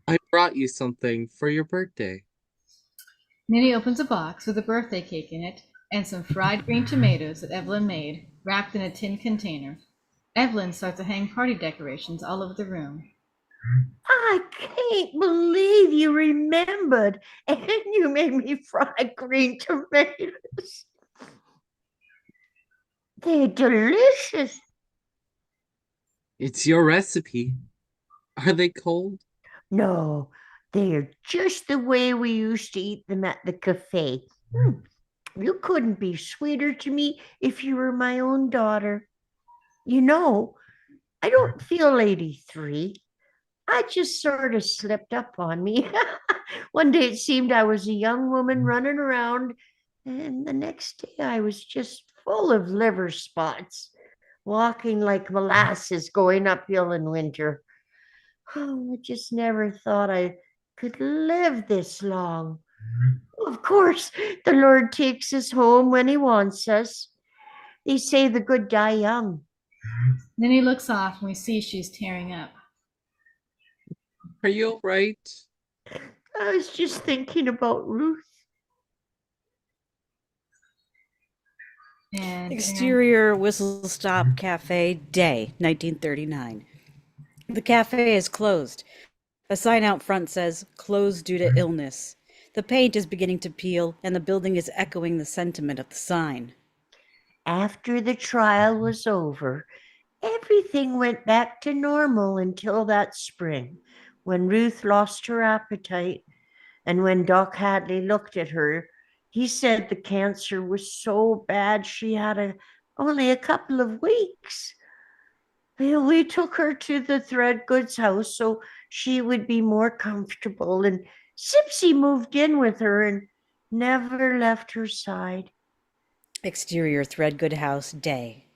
I brought you something for your birthday. Minnie opens a box with a birthday cake in it and some fried green tomatoes that Evelyn made, wrapped in a tin container. Evelyn starts to hang party decorations all over the room. I can't believe you remembered, and you made me fry green tomatoes. They're delicious. It's your recipe. Are they cold? No, they're just the way we used to eat them at the cafe. You couldn't be sweeter to me if you were my own daughter. You know, I don't feel 83. I just sort of slipped up on me. One day it seemed I was a young woman running around, and the next day I was just full of liver spots, walking like molasses going uphill in winter. Oh, I just never thought I could live this long. Of course, the Lord takes us home when He wants us. They say the good die young. Minnie looks off and we see she's tearing up. Are you all right? I was just thinking about Ruth. And Exterior Whistle Stop Cafe, day, 1939. The cafe is closed. A sign out front says, closed due to illness. The paint is beginning to peel, and the building is echoing the sentiment of the sign. After the trial was over, everything went back to normal until that spring, when Ruth lost her appetite, and when Doc Hadley looked at her, he said the cancer was so bad she had only a couple of weeks. We took her to the Threadgood's house so she would be more comfortable, and Sipsy moved in with her and never left her side. Exterior Threadgood house, day.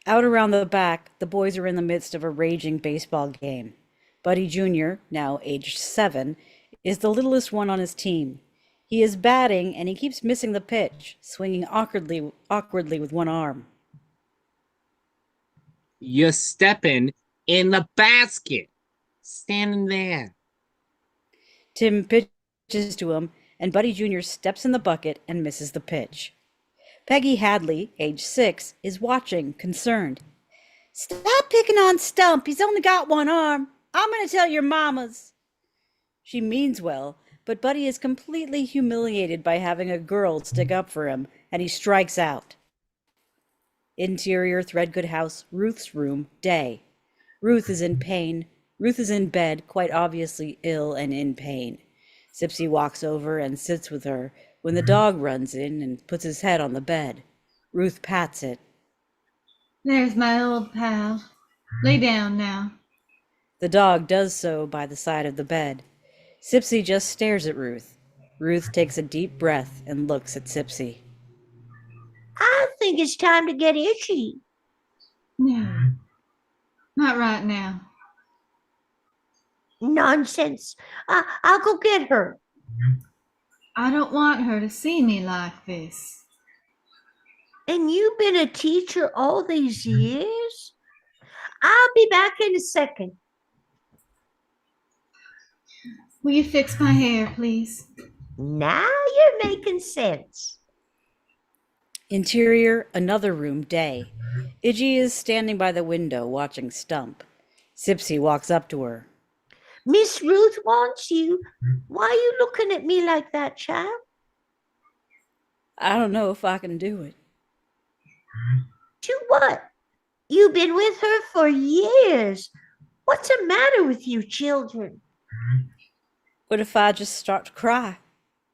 Out around the back, the boys are in the midst of a raging baseball game. Buddy Jr., now aged 7, is the littlest one on his team. He is batting and he keeps missing the pitch, swinging awkwardly with one arm. You're stepping in the basket. Standing there. Tim pitches to him, and Buddy Jr. steps in the bucket and misses the pitch. Peggy Hadley, age 6, is watching, concerned. Stop picking on Stump. He's only got one arm. I'm going to tell your mamas. She means well, but Buddy is completely humiliated by having a girl stick up for him, and he strikes out. Interior Threadgood house, Ruth's room, day. Ruth is in pain. Ruth is in bed, quite obviously ill and in pain. Sipsy walks over and sits with her when the dog runs in and puts his head on the bed. Ruth pats it. there's my old pal. Lay down now. The dog does so by the side of the bed. Sipsy just stares at Ruth. Ruth takes a deep breath and looks at Sipsy. I think it's time to get itchy. No, not right now. Nonsense. I'll go get her. I don't want her to see me like this. And you've been a teacher all these years? I'll be back in a second. Will you fix my hair, please? Now you're making sense. Interior, another room, day. Iggy is standing by the window watching Stump. Sipsy walks up to her. Miss Ruth wants you. Why are you looking at me like that, child? I don't know if I can do it. Do what? You've been with her for years. What's the matter with you children? What if I just start to cry?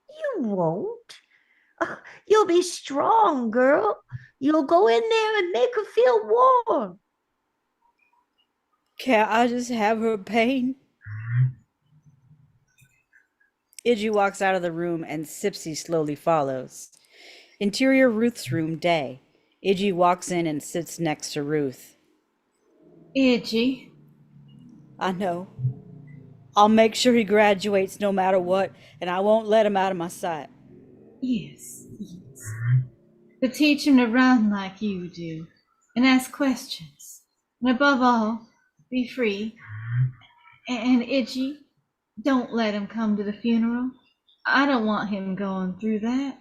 You won't. You'll be strong, girl. You'll go in there and make her feel warm. Can't I just have her pain? Iggy walks out of the room and Sipsy slowly follows. Interior Ruth's room, day. Iggy walks in and sits next to Ruth. Itchy. I know. I'll make sure he graduates no matter what, and I won't let him out of my sight. Yes, yes. But teach him to run like you do, and ask questions. And above all, be free. And Itchy, don't let him come to the funeral. I don't want him going through that.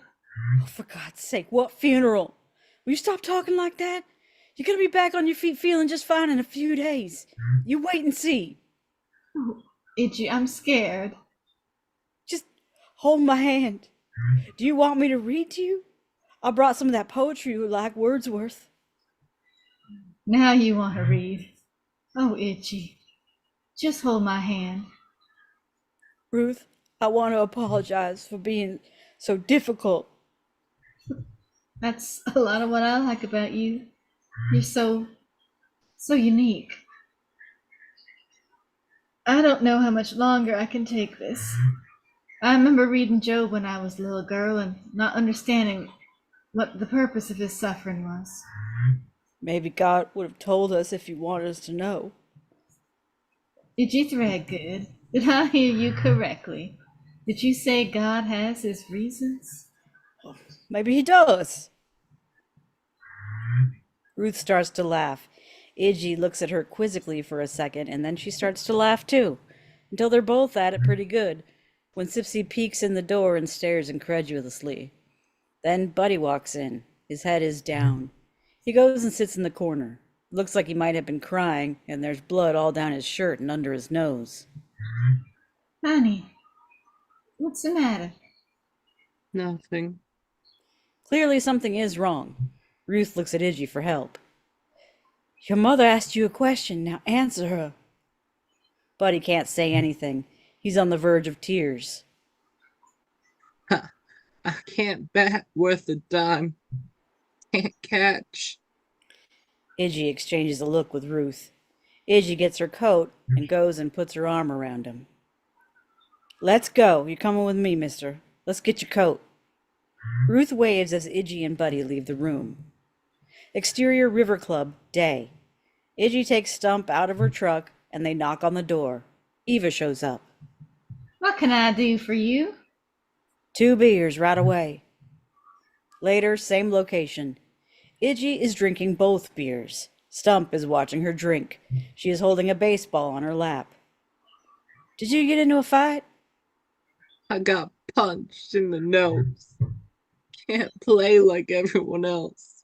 Oh, for God's sake, what funeral? Will you stop talking like that? You're gonna be back on your feet feeling just fine in a few days. You wait and see. Oh, Itchy, I'm scared. Just hold my hand. Do you want me to read to you? I brought some of that poetry you like Wordsworth. Now you want to read. Oh, Itchy, just hold my hand. Ruth, I want to apologize for being so difficult. That's a lot of what I like about you. You're so unique. I don't know how much longer I can take this. I remember reading Job when I was a little girl and not understanding what the purpose of his suffering was. Maybe God would have told us if he wanted us to know. Did you thread good? Did I hear you correctly? Did you say God has his reasons? Maybe he does. Ruth starts to laugh. Iggy looks at her quizzically for a second, and then she starts to laugh too, until they're both at it pretty good, when Sipsy peeks in the door and stares incredulously. Then Buddy walks in. His head is down. He goes and sits in the corner. Looks like he might have been crying, and there's blood all down his shirt and under his nose. Honey, what's the matter? Nothing. Clearly something is wrong. Ruth looks at Iggy for help. Your mother asked you a question. Now answer her. Buddy can't say anything. He's on the verge of tears. I can't bat worth a dime. Can't catch. Iggy exchanges a look with Ruth. Iggy gets her coat and goes and puts her arm around him. Let's go. You're coming with me, mister. Let's get your coat. Ruth waves as Iggy and Buddy leave the room. Exterior River Club, day. Iggy takes Stump out of her truck and they knock on the door. Eva shows up. What can I do for you? 2 beers right away. Later, same location. Iggy is drinking both beers. Stump is watching her drink. She is holding a baseball on her lap. Did you get into a fight? I got punched in the nose. Can't play like everyone else.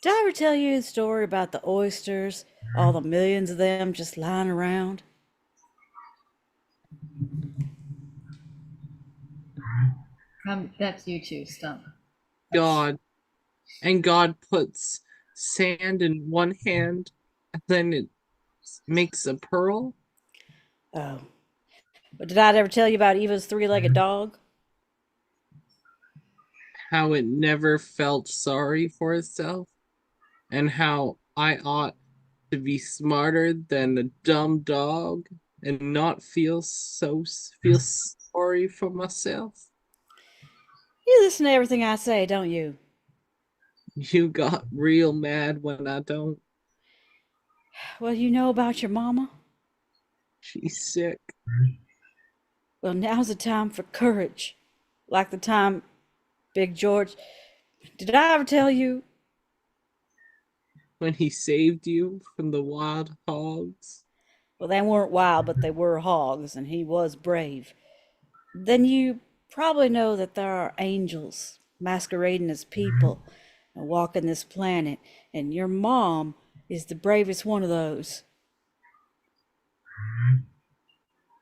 Did I ever tell you the story about the oysters? All the millions of them just lying around? That's you too, Stump. God. And God puts sand in one hand, and then it makes a pearl. Oh. But did I ever tell you about Eva's 3-legged dog? How it never felt sorry for itself, and how I ought to be smarter than a dumb dog and not feel sorry for myself. You listen to everything I say, don't you? You got real mad when I don't. Well, you know about your mama? She's sick. Well, now's the time for courage. Like the time Big George... Did I ever tell you? When he saved you from the wild hogs. Well, they weren't wild, but they were hogs, and he was brave. Then you probably know that there are angels masquerading as people and walking this planet, and your mom is the bravest one of those.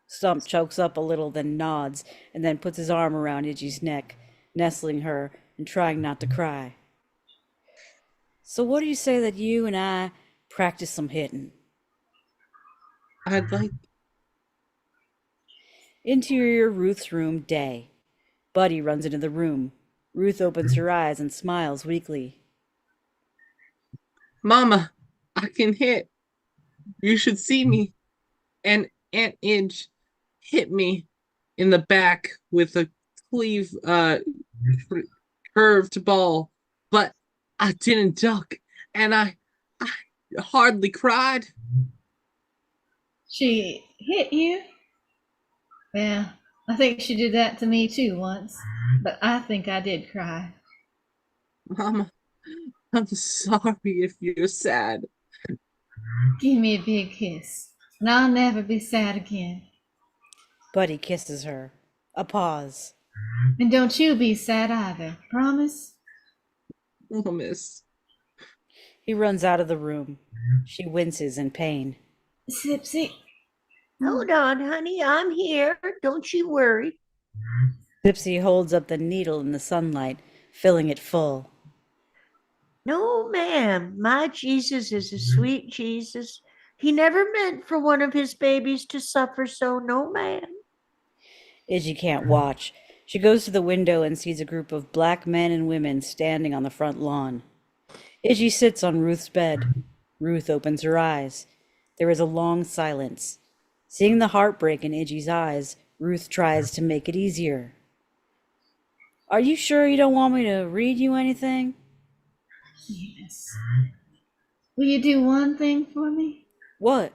Stump chokes up a little, then nods, and then puts his arm around Iggy's neck, nestling her and trying not to cry. So what do you say that you and I practice some hitting? I'd like... Interior Ruth's room, day. Buddy runs into the room. Ruth opens her eyes and smiles weakly. Mama, I can hit. You should see me. And Aunt Idge hit me in the back with a curved ball, but I didn't duck, and I hardly cried. She hit you? Well, I think she did that to me too once, but I think I did cry. Mama, I'm sorry if you're sad. Give me a big kiss, and I'll never be sad again. Buddy kisses her. A pause. And don't you be sad either, promise? Promise. He runs out of the room. She winces in pain. Sipsy. Hold on, honey. I'm here. Don't you worry. Sipsy holds up the needle in the sunlight, filling it full. No, ma'am. My Jesus is a sweet Jesus. He never meant for one of his babies to suffer, so no, ma'am. Iggy can't watch. She goes to the window and sees a group of black men and women standing on the front lawn. Iggy sits on Ruth's bed. Ruth opens her eyes. There is a long silence. Seeing the heartbreak in Iggy's eyes, Ruth tries to make it easier. Are you sure you don't want me to read you anything? Yes. Will you do one thing for me? What?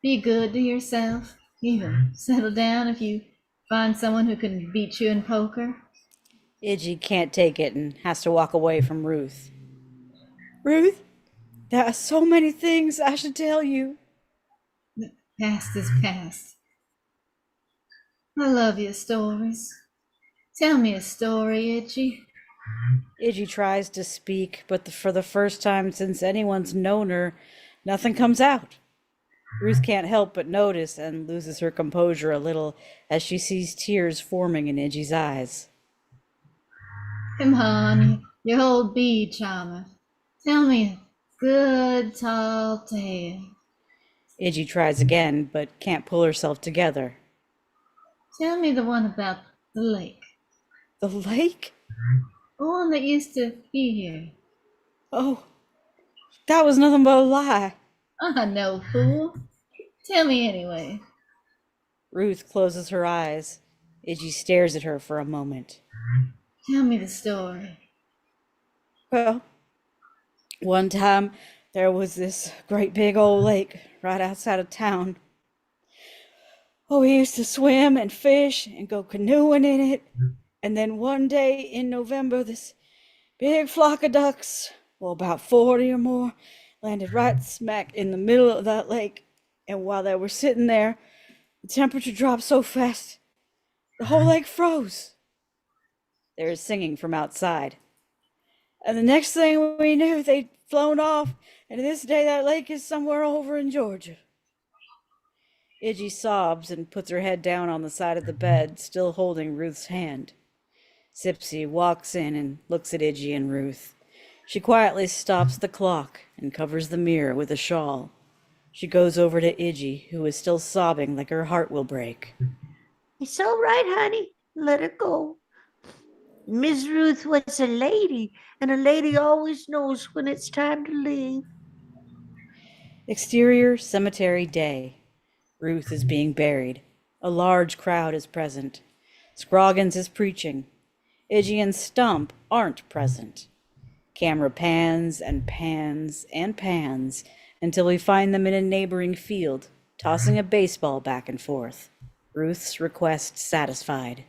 Be good to yourself. Even settle down if you find someone who can beat you in poker. Iggy can't take it and has to walk away from Ruth. Ruth, there are so many things I should tell you. The past is past. I love your stories. Tell me a story, Itchy. Iggy tries to speak, but for the first time since anyone's known her, nothing comes out. Ruth can't help but notice and loses her composure a little as she sees tears forming in Iggy's eyes. Come on, you old bee charmer. Tell me a good tall tale. Iggy tries again, but can't pull herself together. Tell me the one about the lake. The lake? The one that used to be here. Oh, that was nothing but a lie. No, fool. Tell me anyway. Ruth closes her eyes. Iggy stares at her for a moment. Tell me the story. Well, one time there was this great big old lake right outside of town. Oh, we used to swim and fish and go canoeing in it. And then one day in November, this big flock of ducks, well, about 40 or more, landed right smack in the middle of that lake. And while they were sitting there, the temperature dropped so fast, the whole lake froze. There is singing from outside. And the next thing we knew, they'd flown off, and to this day that lake is somewhere over in Georgia. Iggy sobs and puts her head down on the side of the bed, still holding Ruth's hand. Sipsy walks in and looks at Iggy and Ruth. She quietly stops the clock and covers the mirror with a shawl. She goes over to Iggy, who is still sobbing like her heart will break. It's all right, honey. Let her go. Miss Ruth was a lady, and a lady always knows when it's time to leave. Exterior cemetery day. Ruth is being buried. A large crowd is present. Scroggins is preaching. Iggy and Stump aren't present. Camera pans and pans and pans until we find them in a neighboring field, tossing a baseball back and forth. Ruth's request satisfied.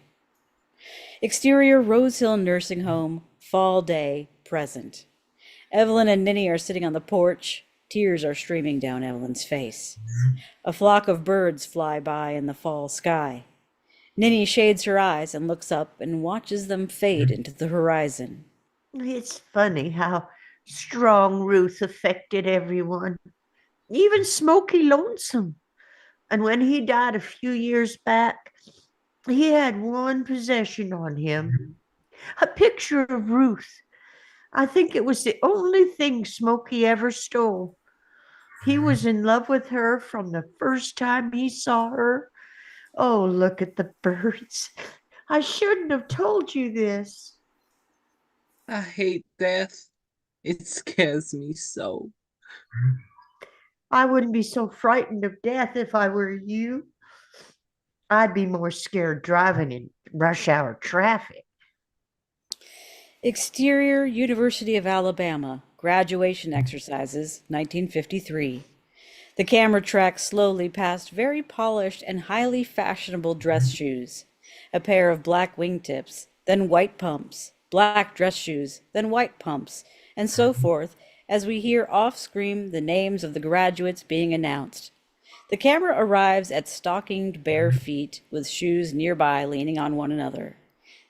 Exterior Rose Hill Nursing Home, fall day, present. Evelyn and Ninny are sitting on the porch. Tears are streaming down Evelyn's face. A flock of birds fly by in the fall sky. Ninny shades her eyes and looks up and watches them fade into the horizon. It's funny how strong Ruth affected everyone, even Smokey Lonesome. And when he died a few years back, he had one possession on him, a picture of Ruth. I think it was the only thing Smokey ever stole. He was in love with her from the first time he saw her. Oh, look at the birds. I shouldn't have told you this. I hate death. It scares me so. I wouldn't be so frightened of death if I were you. I'd be more scared driving in rush hour traffic. Exterior University of Alabama, Graduation Exercises, 1953. The camera tracks slowly past very polished and highly fashionable dress shoes, a pair of black wingtips, then white pumps, black dress shoes, then white pumps, and so forth, as we hear off-screen the names of the graduates being announced. The camera arrives at stockinged bare feet with shoes nearby leaning on one another.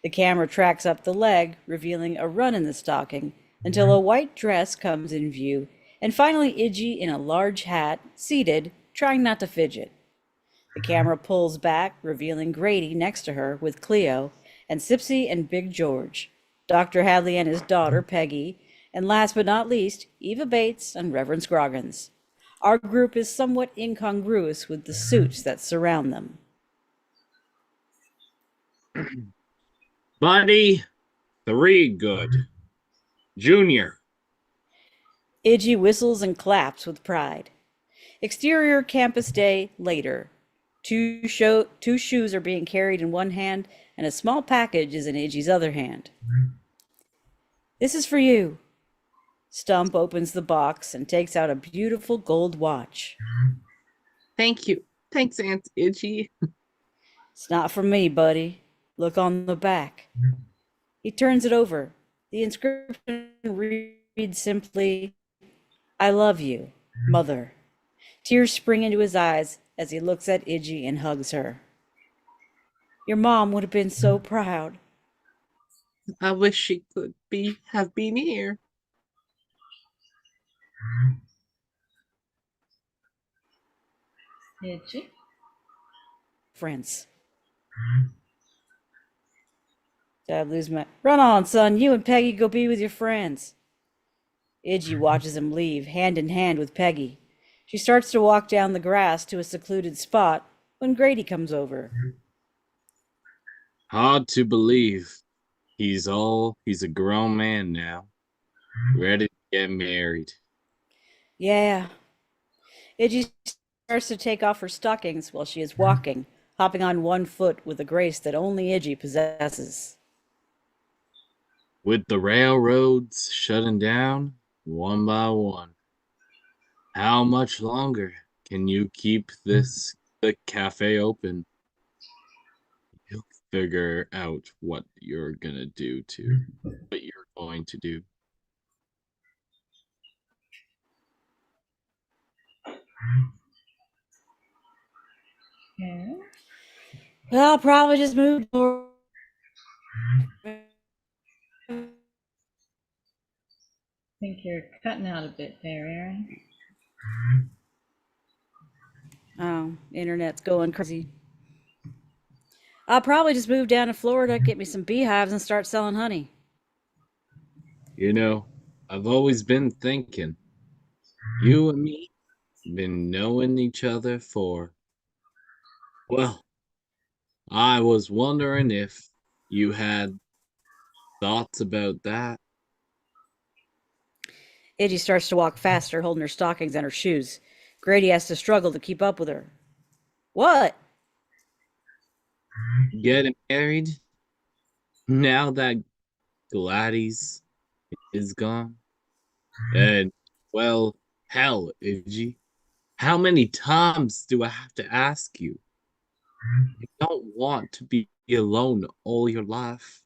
The camera tracks up the leg, revealing a run in the stocking, until a white dress comes in view, and finally Iggy in a large hat, seated, trying not to fidget. The camera pulls back, revealing Grady next to her with Cleo, and Sipsy and Big George, Dr. Hadley and his daughter, Peggy, and last but not least, Eva Bates and Reverend Scroggins. Our group is somewhat incongruous with the suits that surround them. Buddy, 3 good. Junior. Iggy whistles and claps with pride. Exterior campus day later. Two shoes are being carried in one hand, and a small package is in Iggy's other hand. This is for you. Stump opens the box and takes out a beautiful gold watch. Thank you. Thanks, Aunt Iggy. It's not for me, buddy. Look on the back. He turns it over. The inscription reads simply, I love you, Mother. Tears spring into his eyes as he looks at Iggy and hugs her. Your mom would have been so proud. I wish she could have been here. Itchy. Friends. Dad lose my... Run on, son. You and Peggy go be with your friends. Iggy watches him leave, hand in hand with Peggy. She starts to walk down the grass to a secluded spot when Grady comes over. Hard to believe. He's a grown man now. Ready to get married. Yeah. Iggy starts to take off her stockings while she is walking, hopping on one foot with a grace that only Iggy possesses. With the railroads shutting down one by one, how much longer can you keep the cafe open? You'll figure out what you're going to do. Yeah. Well, I'll probably just move. I think you're cutting out a bit there, Aaron. Oh, internet's going crazy. I'll probably just move down to Florida, get me some beehives, and start selling honey. You know, I've always been thinking, you and me been knowing each other for, well, I was wondering if you had thoughts about that. Iggy starts to walk faster, holding her stockings and her shoes. Grady has to struggle to keep up with her. What? Getting married? Now that Gladys is gone? And, well, hell, Iggy, how many times do I have to ask you? You don't want to be alone all your life.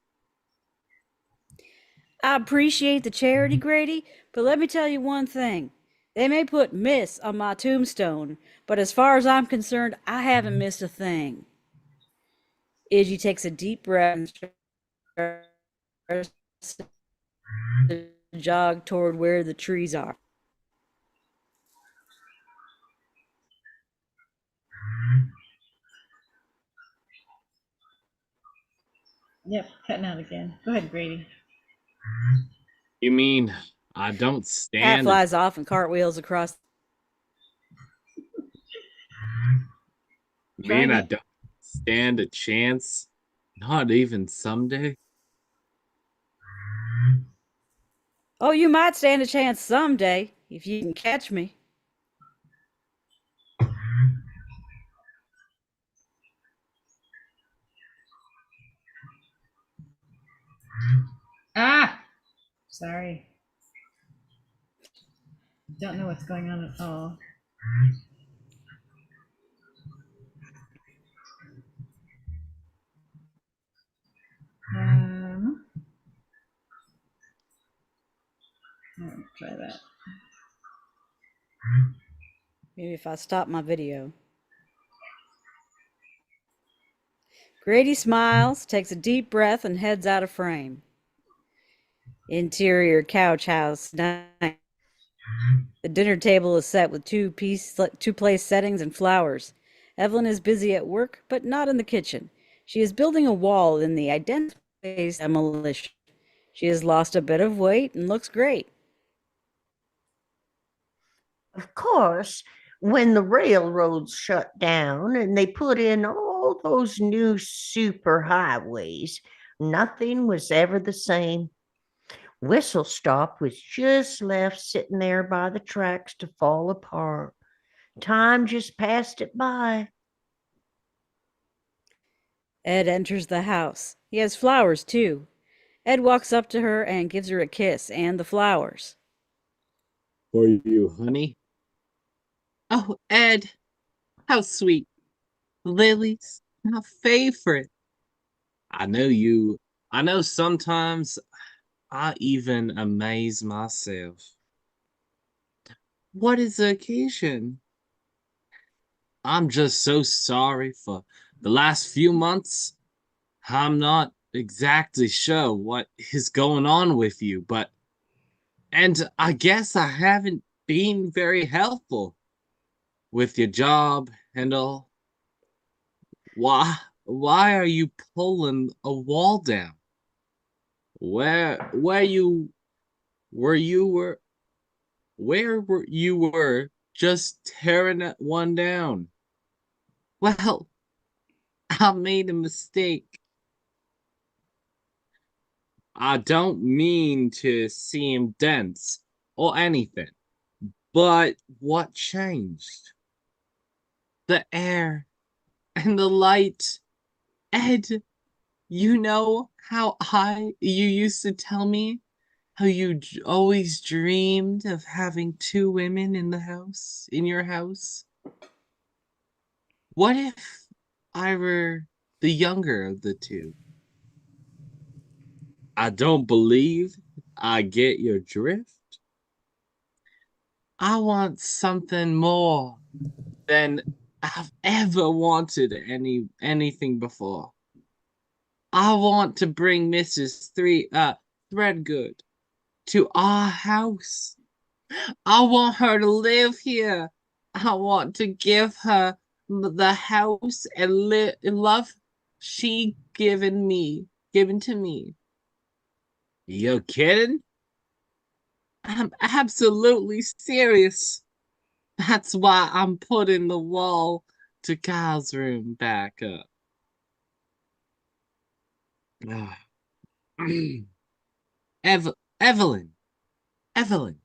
I appreciate the charity, Grady, but let me tell you one thing. They may put Miss on my tombstone, but as far as I'm concerned, I haven't missed a thing. Iggy takes a deep breath and starts to jog toward where the trees are. Yep, cutting out again. Go ahead, Grady. You mean I don't Cat stand? flies off and cartwheels across. You mean I don't stand a chance? Not even someday? Oh, you might stand a chance someday if you can catch me. Ah! Sorry. don't know what's going on at all. I'll try that. Maybe if I stop my video. Grady smiles, takes a deep breath, and heads out of frame. Interior couch house. Nice. The dinner table is set with two-place settings and flowers. Evelyn is busy at work, but not in the kitchen. She is building a wall in the identical space demolition. She has lost a bit of weight and looks great. Of course, when the railroads shut down and they put in all those new super highways, nothing was ever the same. Whistle Stop was just left sitting there by the tracks to fall apart. Time just passed it by. Ed enters the house. He has flowers, too. Ed walks up to her and gives her a kiss and the flowers. For you, honey. Oh, Ed, how sweet. Lilies, my favorite. I know sometimes I even amaze myself. What is the occasion? I'm just so sorry for the last few months. I'm not exactly sure what is going on with you, and I guess I haven't been very helpful with your job and all. Why are you pulling a wall down? Where you were just tearing one down. Well, I made a mistake. I don't mean to seem dense or anything, but what changed? The air and the light. Ed, you know how you used to tell me how you always dreamed of having two women in your house? What if I were the younger of the two? I don't believe I get your drift. I want something more than I've ever wanted anything before. I want to bring Mrs. Threadgood to our house. I want her to live here. I want to give her the house and love she given to me. You kidding? I'm absolutely serious. That's why I'm putting the wall to Kyle's room back up. Evelyn. Ugh,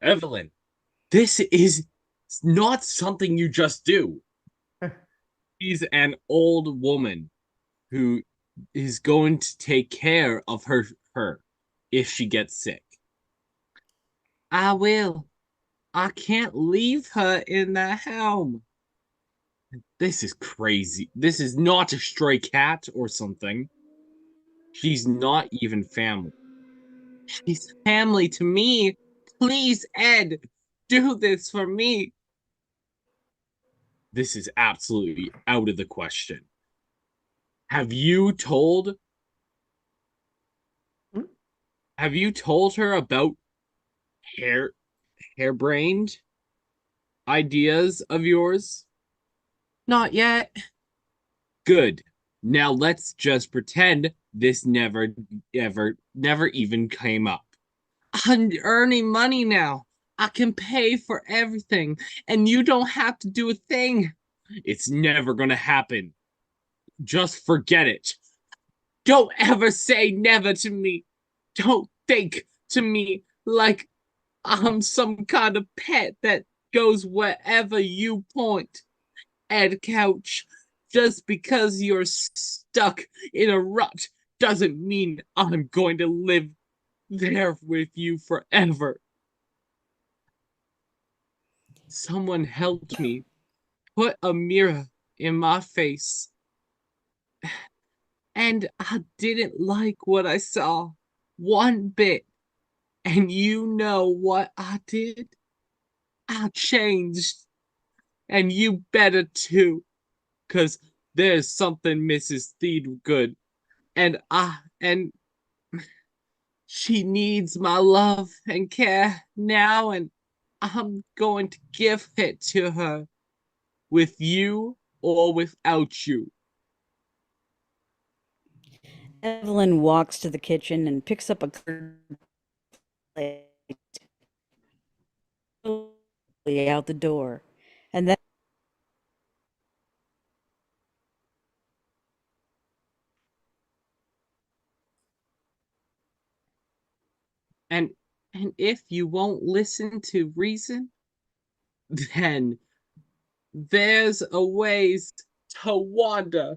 Evelyn. This is not something you just do. She's an old woman who is going to take care of her if she gets sick. I will. I can't leave her in the home. This is crazy. This is not a stray cat or something. She's not even family. She's family to me. Please, Ed, do this for me. This is absolutely out of the question. Have you told her about harebrained ideas of yours? Not yet. Good. Now let's just pretend this never even came up. I'm earning money now. I can pay for everything, and you don't have to do a thing. It's never gonna happen. Just forget it. Don't ever say never to me. Don't think to me like I'm some kind of pet that goes wherever you point. Ed Couch, just because you're stuck in a rut doesn't mean I'm going to live there with you forever. someone helped me put a mirror in my face. And I didn't like what I saw one bit. And you know what I did? I changed. And you better too. 'Cause there's something Mrs. Thedgood. And she needs my love and care now, and I'm going to give it to her. With you or without you. Evelyn walks to the kitchen and picks up a plate out the door, and then And if you won't listen to reason, then there's a ways to wander.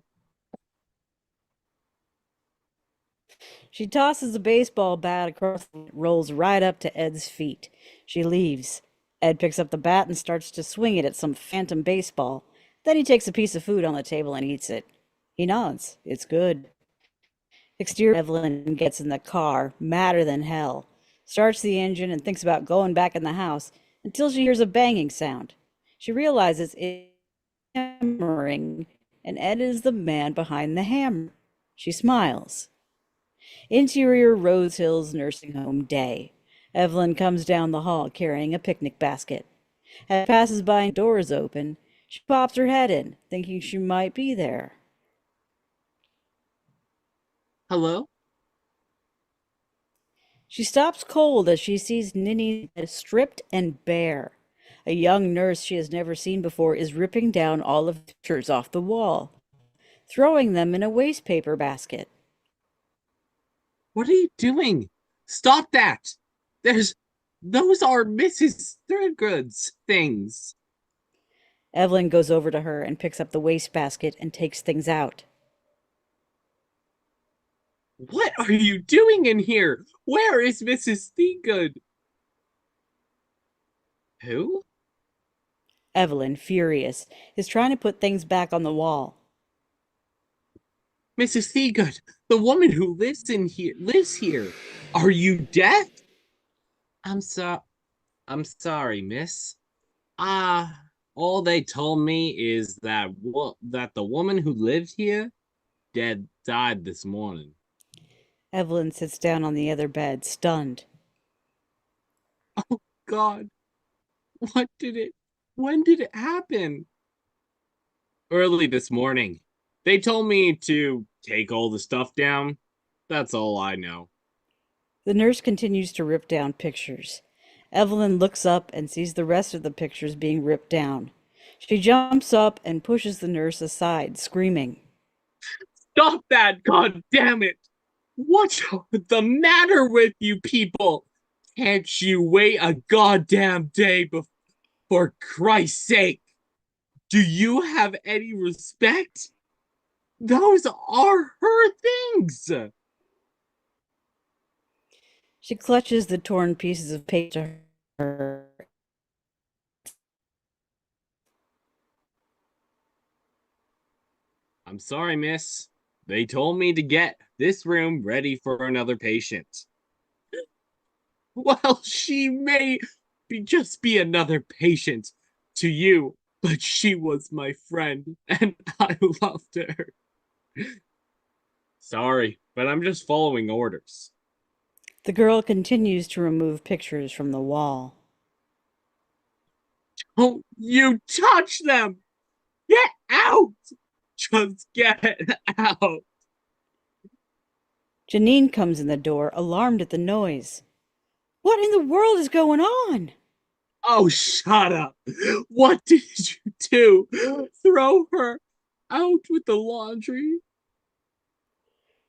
she tosses a baseball bat across and it rolls right up to Ed's feet. She leaves. Ed picks up the bat and starts to swing it at some phantom baseball. Then he takes a piece of food on the table and eats it. He nods. It's good. Exterior, Evelyn gets in the car, madder than hell, starts the engine and thinks about going back in the house until she hears a banging sound. She realizes it's hammering, and Ed is the man behind the hammer. She smiles. Interior Rose Hills Nursing Home day. Evelyn comes down the hall carrying a picnic basket. As she passes by and the door is open, she pops her head in, thinking she might be there. Hello? She stops cold as she sees Ninny stripped and bare. A young nurse she has never seen before is ripping down all of the pictures off the wall, throwing them in a waste paper basket. What are you doing? Stop that! Those are Mrs. Threadgood's things. Evelyn goes over to her and picks up the waste basket and takes things out. What are you doing in here? Where is Mrs. Threadgood? Who? Evelyn, furious, is trying to put things back on the wall. Mrs. Threadgood, the woman who lives here. Are you deaf? I'm sorry, miss. All they told me is that the woman who lived here died this morning. Evelyn sits down on the other bed, stunned. Oh God. When did it happen? Early this morning. They told me to take all the stuff down. That's all I know. The nurse continues to rip down pictures. Evelyn looks up and sees the rest of the pictures being ripped down. She jumps up and pushes the nurse aside, screaming. Stop that, God damn it! What's the matter with you people? Can't you wait a goddamn day for Christ's sake? Do you have any respect? Those are her things! She clutches the torn pieces of paper to her. I'm sorry, miss. They told me to get this room ready for another patient. Well, she may just be another patient to you, but she was my friend, and I loved her. Sorry, but I'm just following orders. The girl continues to remove pictures from the wall. Don't you touch them! Get out! Just get out! Janine comes in the door, alarmed at the noise. What in the world is going on? Oh, shut up! What did you do? Throw her out with the laundry?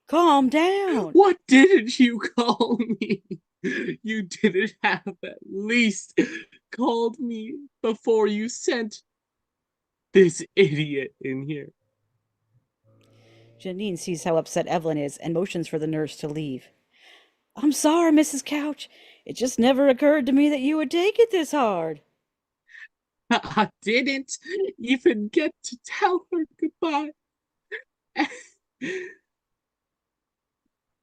Calm down. What didn't you call me? You didn't have at least called me before you sent this idiot in here. Janine sees how upset Evelyn is and motions for the nurse to leave. I'm sorry, Mrs. Couch. It just never occurred to me that you would take it this hard. I didn't even get to tell her goodbye.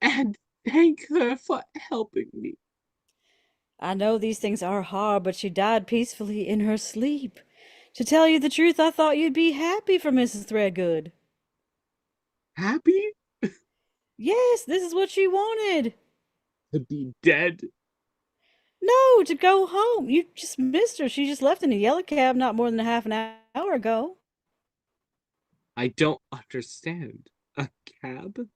And thank her for helping me. I know these things are hard, but she died peacefully in her sleep. To tell you the truth, I thought you'd be happy for Mrs. Threadgood. Happy Yes, this is what she wanted. to be dead. No, to go home. You just missed her. She just left in a yellow cab not more than a half an hour ago. I don't understand. A cab?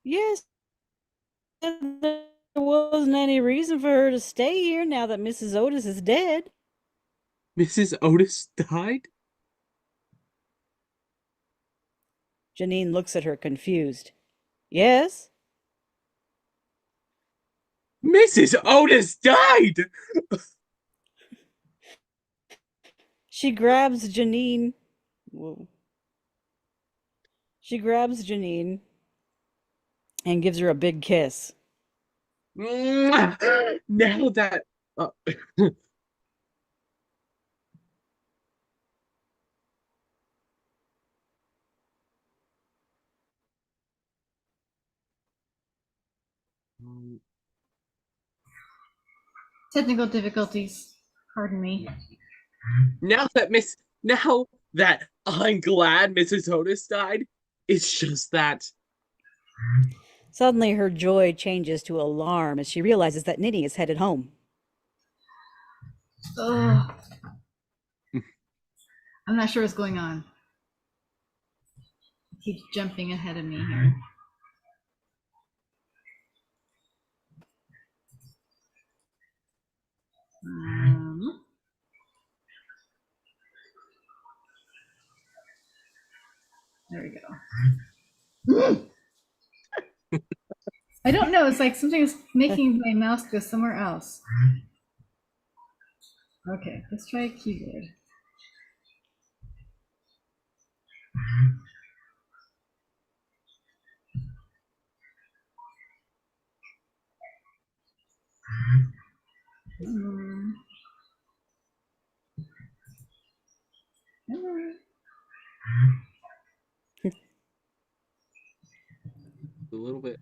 Yes, there wasn't any reason for her to stay here now that Mrs. Otis is dead. Mrs. Otis died? Janine looks at her confused. Yes? Mrs. Otis died! She grabs Janine. Whoa. She grabs Janine and gives her a big kiss. Now that Technical difficulties. Pardon me. now that I'm glad Mrs. Otis died, it's just that Suddenly, her joy changes to alarm as she realizes that Nitty is headed home. Oh. I'm not sure what's going on. He keeps jumping ahead of me here. There we go. I don't know. It's like something's making my mouse go somewhere else. Okay, let's try keyboard. a little bit.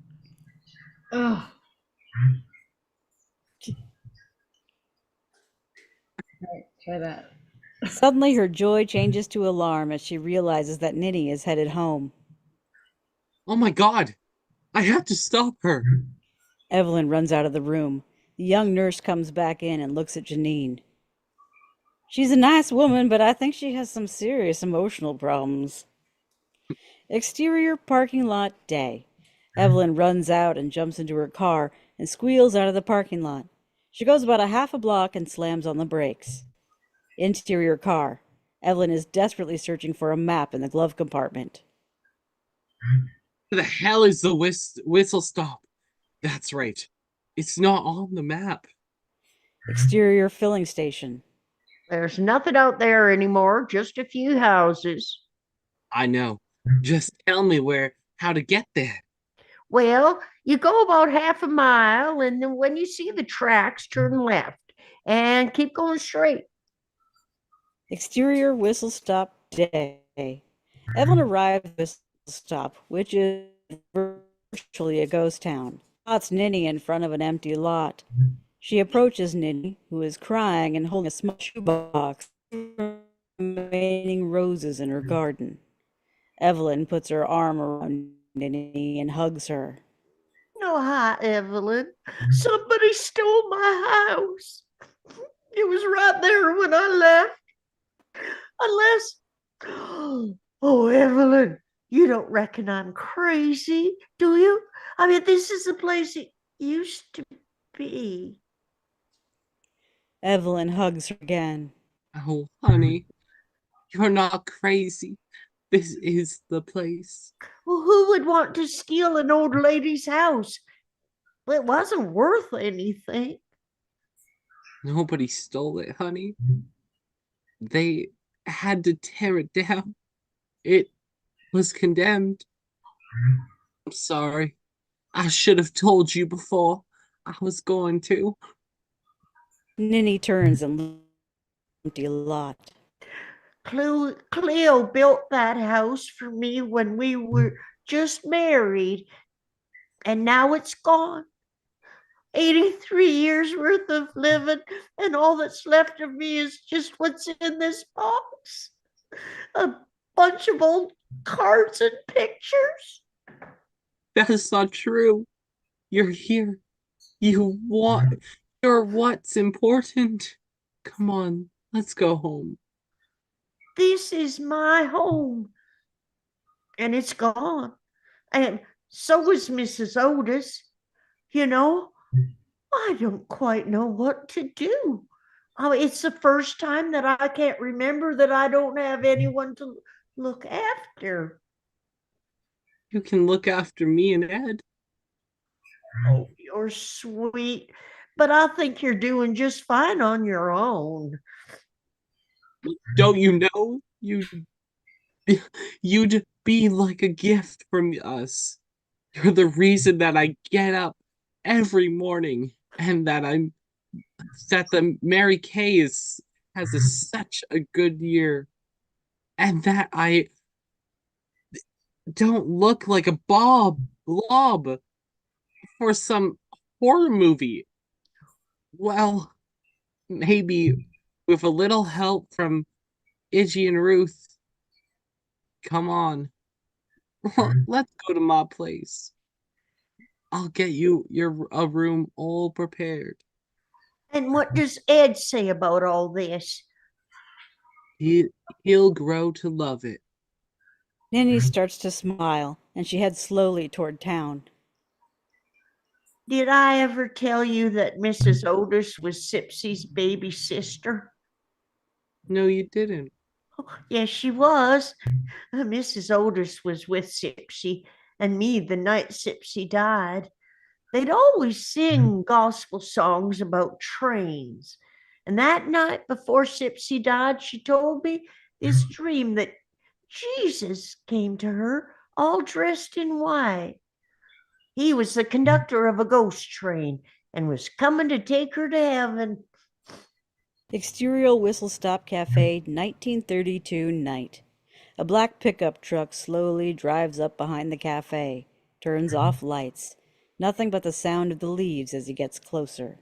Oh. Alright, try that. Suddenly, her joy changes to alarm as she realizes that Nitty is headed home. Oh my god! I have to stop her! Evelyn runs out of the room. The young nurse comes back in and looks at Janine. She's a nice woman, but I think she has some serious emotional problems. Exterior parking lot day. Evelyn runs out and jumps into her car and squeals out of the parking lot. She goes about a half a block and slams on the brakes. Interior car. Evelyn is desperately searching for a map in the glove compartment. Where the hell is the whistle stop? That's right. It's not on the map. Exterior filling station. There's nothing out there anymore, just a few houses. I know. Just tell me how to get there. Well, you go about half a mile, and then when you see the tracks, turn left and keep going straight. Exterior whistle stop day. Evelyn arrives at whistle stop, which is virtually a ghost town. Spots Ninny in front of an empty lot. She approaches Ninny, who is crying and holding a small shoebox with remaining roses in her garden. Evelyn puts her arm around Ninny and hugs her. Oh, hi, Evelyn. Somebody stole my house. It was right there when I left. Unless, oh, Evelyn, you don't reckon I'm crazy, do you? I mean, this is the place it used to be. Evelyn hugs her again. Oh, honey, you're not crazy. This is the place. Well, who would want to steal an old lady's house? Well, it wasn't worth anything. Nobody stole it, honey. They had to tear it down. It was condemned. I'm sorry. I should have told you before I was going to. Ninny turns and empty lot. Cleo built that house for me when we were just married, and now it's gone. 83 years worth of living, and all that's left of me is just what's in this box. A bunch of old cards and pictures. That is not true. You're here. You're what's important. Come on, let's go home. This is my home, and it's gone. And so was Mrs. Otis. You know, I don't quite know what to do. Oh, it's the first time that I can't remember that I don't have anyone to look after. You can look after me and Ed. Oh, you're sweet, but I think you're doing just fine on your own. Don't you know? You'd be like a gift from us. You're the reason that I get up every morning and that the Mary Kay has such a good year, and that I don't look like a blob for some horror movie. Well, maybe with a little help from Iggy and Ruth. Come on. Let's go to my place. I'll get you a room all prepared. And what does Ed say about all this? He'll grow to love it. Ninny starts to smile, and she heads slowly toward town. Did I ever tell you that Mrs. Otis was Sipsy's baby sister? No, you didn't. Oh, yes, she was. Mrs. Otis was with Sipsy and me the night Sipsy died. They'd always sing gospel songs about trains. And that night before Sipsy died, she told me this dream that Jesus came to her all dressed in white. He was the conductor of a ghost train and was coming to take her to heaven. Exterior Whistle Stop Cafe, 1932 night. A black pickup truck slowly drives up behind the cafe, turns off lights. Nothing but the sound of the leaves as he gets closer.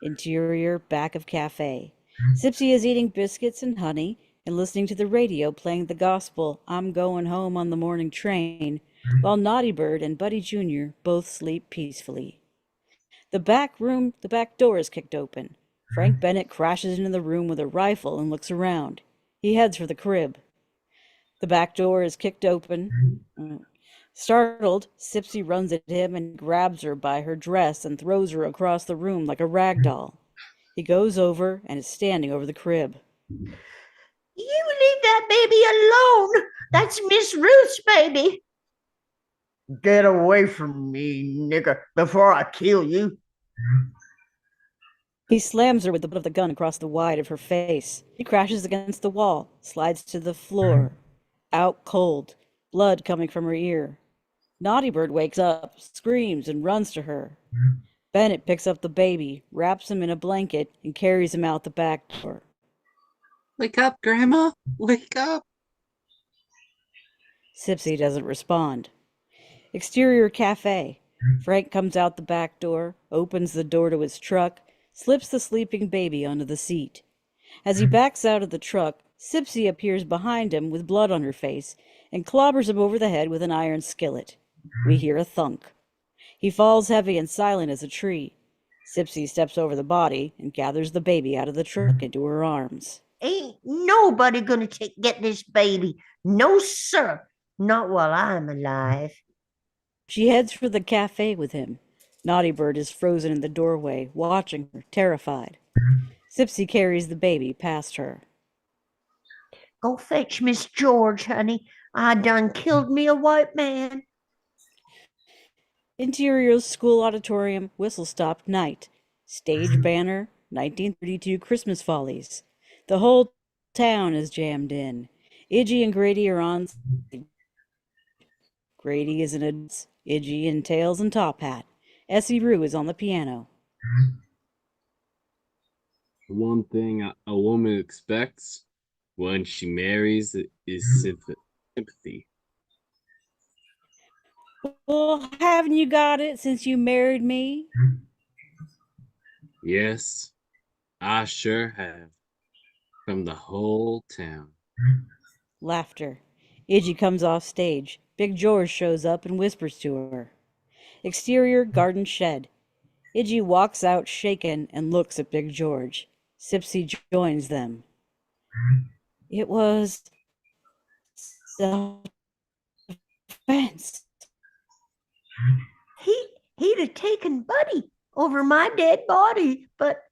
Interior back of cafe. Sipsy is eating biscuits and honey and listening to the radio playing the gospel "I'm Going Home on the Morning Train," while Naughty Bird and Buddy Jr. both sleep peacefully. The back door is kicked open. Frank Bennett crashes into the room with a rifle and looks around. He heads for the crib. The back door is kicked open. Startled, Sipsy runs at him and grabs her by her dress and throws her across the room like a rag doll. He goes over and is standing over the crib. You leave that baby alone. That's Miss Ruth's baby. Get away from me, nigger, before I kill you. He slams her with the butt of the gun across the wide of her face. He crashes against the wall, slides to the floor. Out cold, blood coming from her ear. Naughty Bird wakes up, screams, and runs to her. Bennett picks up the baby, wraps him in a blanket, and carries him out the back door. Wake up, Grandma! Wake up! Sipsy doesn't respond. Exterior cafe. Frank comes out the back door, opens the door to his truck, slips the sleeping baby onto the seat. As he backs out of the truck, Sipsy appears behind him with blood on her face and clobbers him over the head with an iron skillet. We hear a thunk. He falls heavy and silent as a tree. Sipsy steps over the body and gathers the baby out of the truck into her arms. Ain't nobody gonna get this baby. No, sir. Not while I'm alive. She heads for the cafe with him. Naughty Bird is frozen in the doorway, watching her, terrified. Sipsy carries the baby past her. Go fetch Miss George, honey. I done killed me a white man. Interior school auditorium, whistle stop night. Stage banner, 1932 Christmas Follies. The whole town is jammed in. Iggy and Grady are on. Grady is in a Iggy in tails and top hat. Essie Rue is on the piano. One thing a woman expects when she marries is sympathy. Well, haven't you got it since you married me? Yes, I sure have. From the whole town. Laughter. Iggy comes off stage. Big George shows up and whispers to her. Exterior garden shed. Iggy walks out shaken and looks at Big George. Sipsy joins them. It was self-defense. He'd have taken Buddy over my dead body, but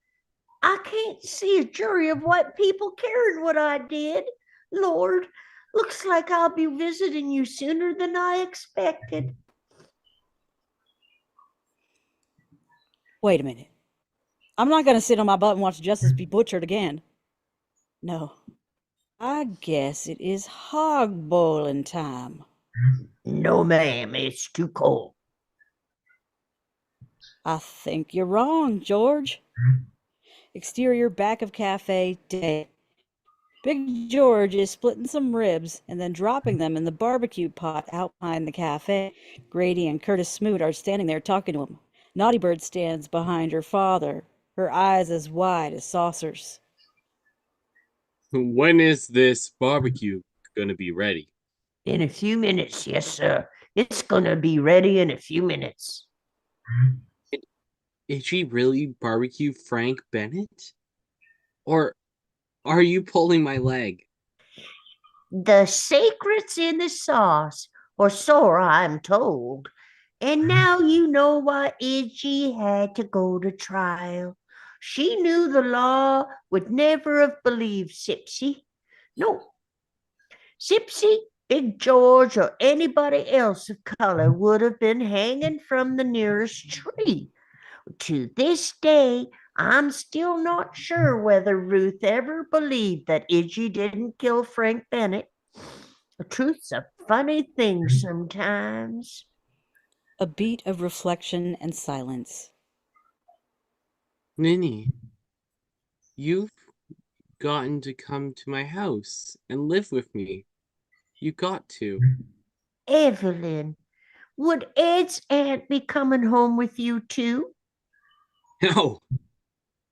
I can't see a jury of white people caring what I did. Lord, looks like I'll be visiting you sooner than I expected. Wait a minute. I'm not going to sit on my butt and watch justice be butchered again. No. I guess it is hog boiling time. No, ma'am, it's too cold. I think you're wrong, George. Exterior back of cafe day. Big George is splitting some ribs and then dropping them in the barbecue pot out behind the cafe. Grady and Curtis Smoot are standing there talking to him. Naughty Bird stands behind her father, her eyes as wide as saucers. When is this barbecue gonna be ready? In a few minutes, yes, sir. It's gonna be ready in a few minutes. Is she really barbecue Frank Bennett? Or are you pulling my leg? The secret's in the sauce, or so I'm told. And now you know why Iggy had to go to trial. She knew the law would never have believed Sipsy. No, Sipsy, Big George, or anybody else of color would have been hanging from the nearest tree. To this day, I'm still not sure whether Ruth ever believed that Iggy didn't kill Frank Bennett. The truth's a funny thing sometimes. A beat of reflection and silence. Ninny, you've gotten to come to my house and live with me. You got to. Evelyn, would Ed's aunt be coming home with you too? No.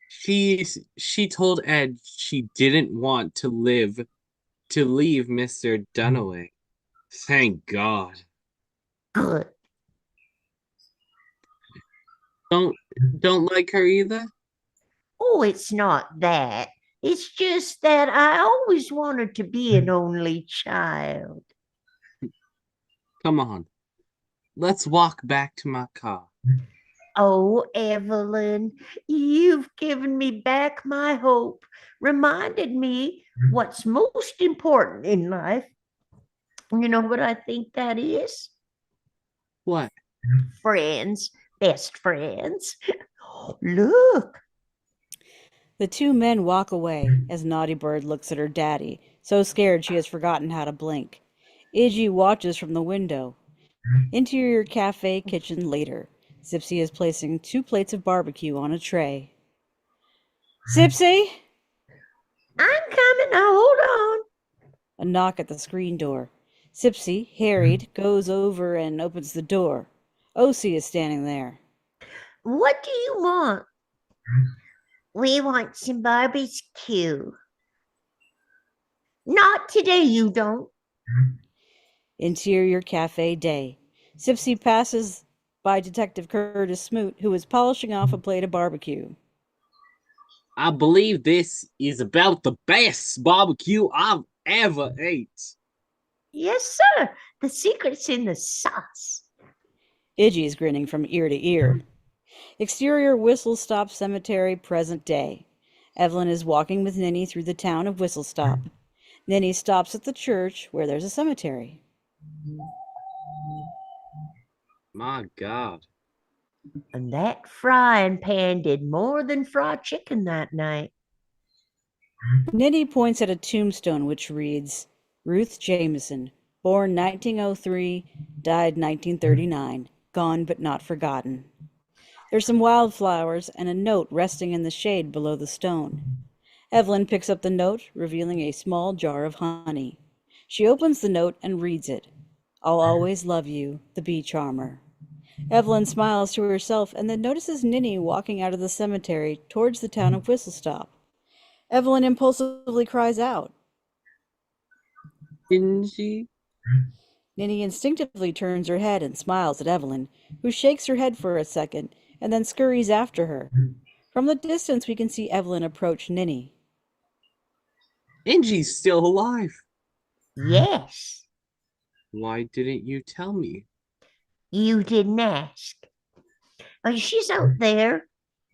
She told Ed she didn't want to leave Mr. Dunaway. Thank God. Good. Don't like her either? Oh, it's not that. It's just that I always wanted to be an only child. Come on. Let's walk back to my car. Oh, Evelyn, you've given me back my hope, reminded me what's most important in life. You know what I think that is? What? Friends, best friends. Look. The two men walk away as Naughty Bird looks at her daddy, so scared she has forgotten how to blink. Iggy watches from the window. Interior cafe kitchen later. Sipsy is placing 2 plates of barbecue on a tray. Sipsy! I'm coming. Now hold on. A knock at the screen door. Sipsy, harried, goes over and opens the door. Osie is standing there. What do you want? We want some barbecue. Not today, you don't. Interior cafe day. Sipsy passes by Detective Curtis Smoot, who is polishing off a plate of barbecue. I believe this is about the best barbecue I've ever ate. Yes, sir. The secret's in the sauce. Iggy is grinning from ear to ear. Exterior Whistle Stop Cemetery, present day. Evelyn is walking with Ninny through the town of Whistle Stop. Ninny stops at the church where there's a cemetery. My God. And that frying pan did more than fry chicken that night. Ninny points at a tombstone which reads, Ruth Jameson, born 1903, died 1939, gone but not forgotten. There's some wildflowers and a note resting in the shade below the stone. Evelyn picks up the note, revealing a small jar of honey. She opens the note and reads it. I'll always love you, the bee charmer. Evelyn smiles to herself and then notices Ninny walking out of the cemetery towards the town of Whistlestop. Evelyn impulsively cries out. Didn't she? Ninny instinctively turns her head and smiles at Evelyn, who shakes her head for a second and then scurries after her. From the distance, we can see Evelyn approach Ninny. Angie's still alive. Yes, Why didn't you tell me? you didn't ask. She's out there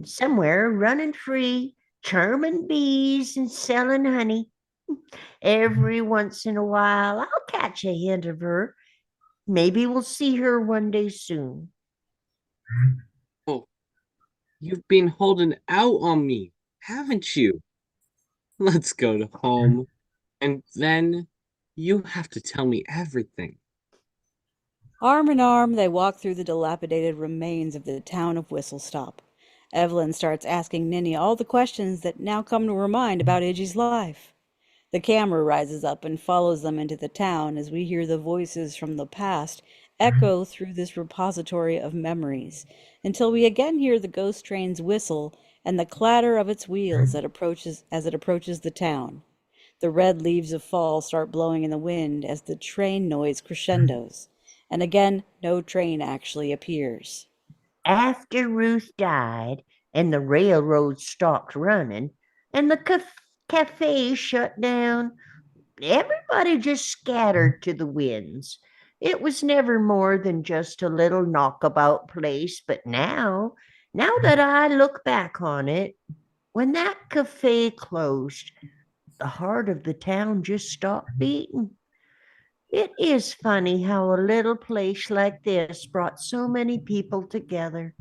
somewhere running free, charming bees and selling honey. Every once in a while, I'll catch a hint of her. Maybe we'll see her one day soon. Oh, you've been holding out on me, haven't you? Let's go to home, and then you have to tell me everything. Arm in arm, they walk through the dilapidated remains of the town of Whistlestop. Evelyn starts asking Ninny all the questions that now come to her mind about Iggy's life. The camera rises up and follows them into the town as we hear the voices from the past echo through this repository of memories, until we again hear the ghost train's whistle and the clatter of its wheels as it approaches the town. The red leaves of fall start blowing in the wind as the train noise crescendos, and again no train actually appears. After Ruth died and the railroad stopped running and the cafe shut down, everybody just scattered to the winds. It was never more than just a little knockabout place, but now that I look back on it, when that cafe closed, the heart of the town just stopped beating. It is funny how a little place like this brought so many people together.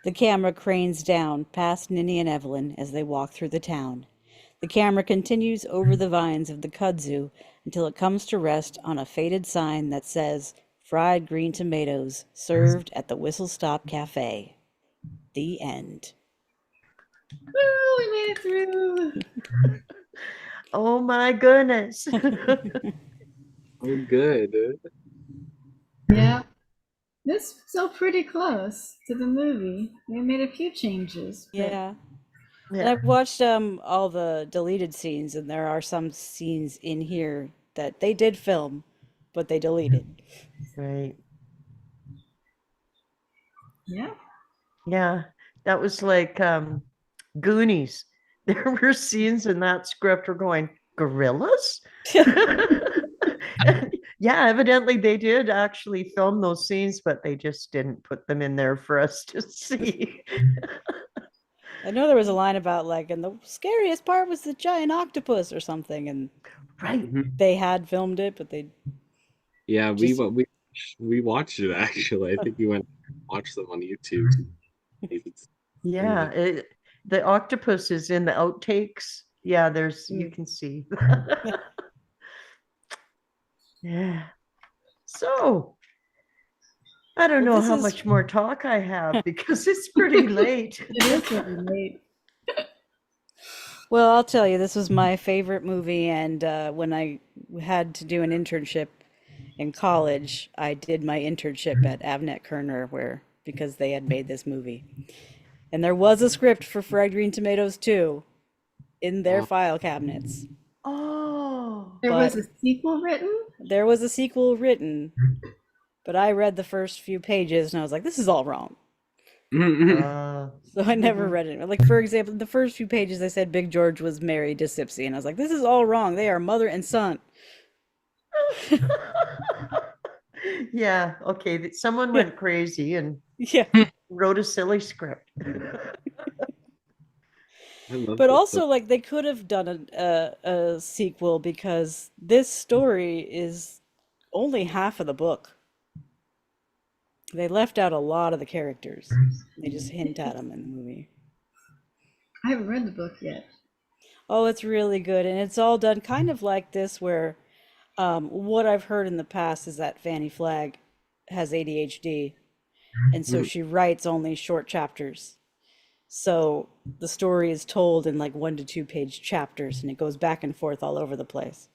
The camera cranes down past Ninny and Evelyn as they walk through the town. The camera continues over the vines of the kudzu until it comes to rest on a faded sign that says, "Fried green tomatoes served at the Whistlestop Cafe." The end. Woo, we made it through. Oh my goodness. Oh, good. Yeah. This was so pretty close to the movie. They made a few changes. but- Yeah. And Yeah. I've watched all the deleted scenes, and there are some scenes in here that they did film, but they deleted. Right. Yeah. Yeah. That was like Goonies. There were scenes in that script were going, gorillas? Yeah, evidently they did actually film those scenes, but they just didn't put them in there for us to see. I know there was a line about like, and the scariest part was the giant octopus or something, and Right. they had filmed it, but they Yeah, Just- we watched it actually. I think we went and watched them on YouTube. Yeah. The octopus is in the outtakes. Yeah, there's you can see. Yeah. So I don't Well, know this how is- much more talk I have because it's pretty late. It is really late. Well, I'll tell you, this was my favorite movie, and when I had to do an internship in college, I did my internship at Avnet Kerner, because they had made this movie. And there was a script for Fried Green Tomatoes 2 in their Oh. file cabinets. Oh. There was But- a sequel written? There was a sequel written, but I read the first few pages and I was like, this is all wrong. So I never read it. Like, for example, the first few pages I said Big George was married to Sipsy, and I was like, this is all wrong. They are mother and son. Yeah, okay. Someone went crazy and Yeah. wrote a silly script. I love But this also, stuff. like, they could have done a sequel because this story is only half of the book. They left out a lot of the characters. They just hint at them in the movie. I haven't read the book yet. Oh, it's really good. And it's all done kind of like this, where what I've heard in the past is that Fanny Flagg has ADHD. And so she writes only short chapters. So the story is told in like 1 to 2 page chapters, and it goes back and forth all over the place.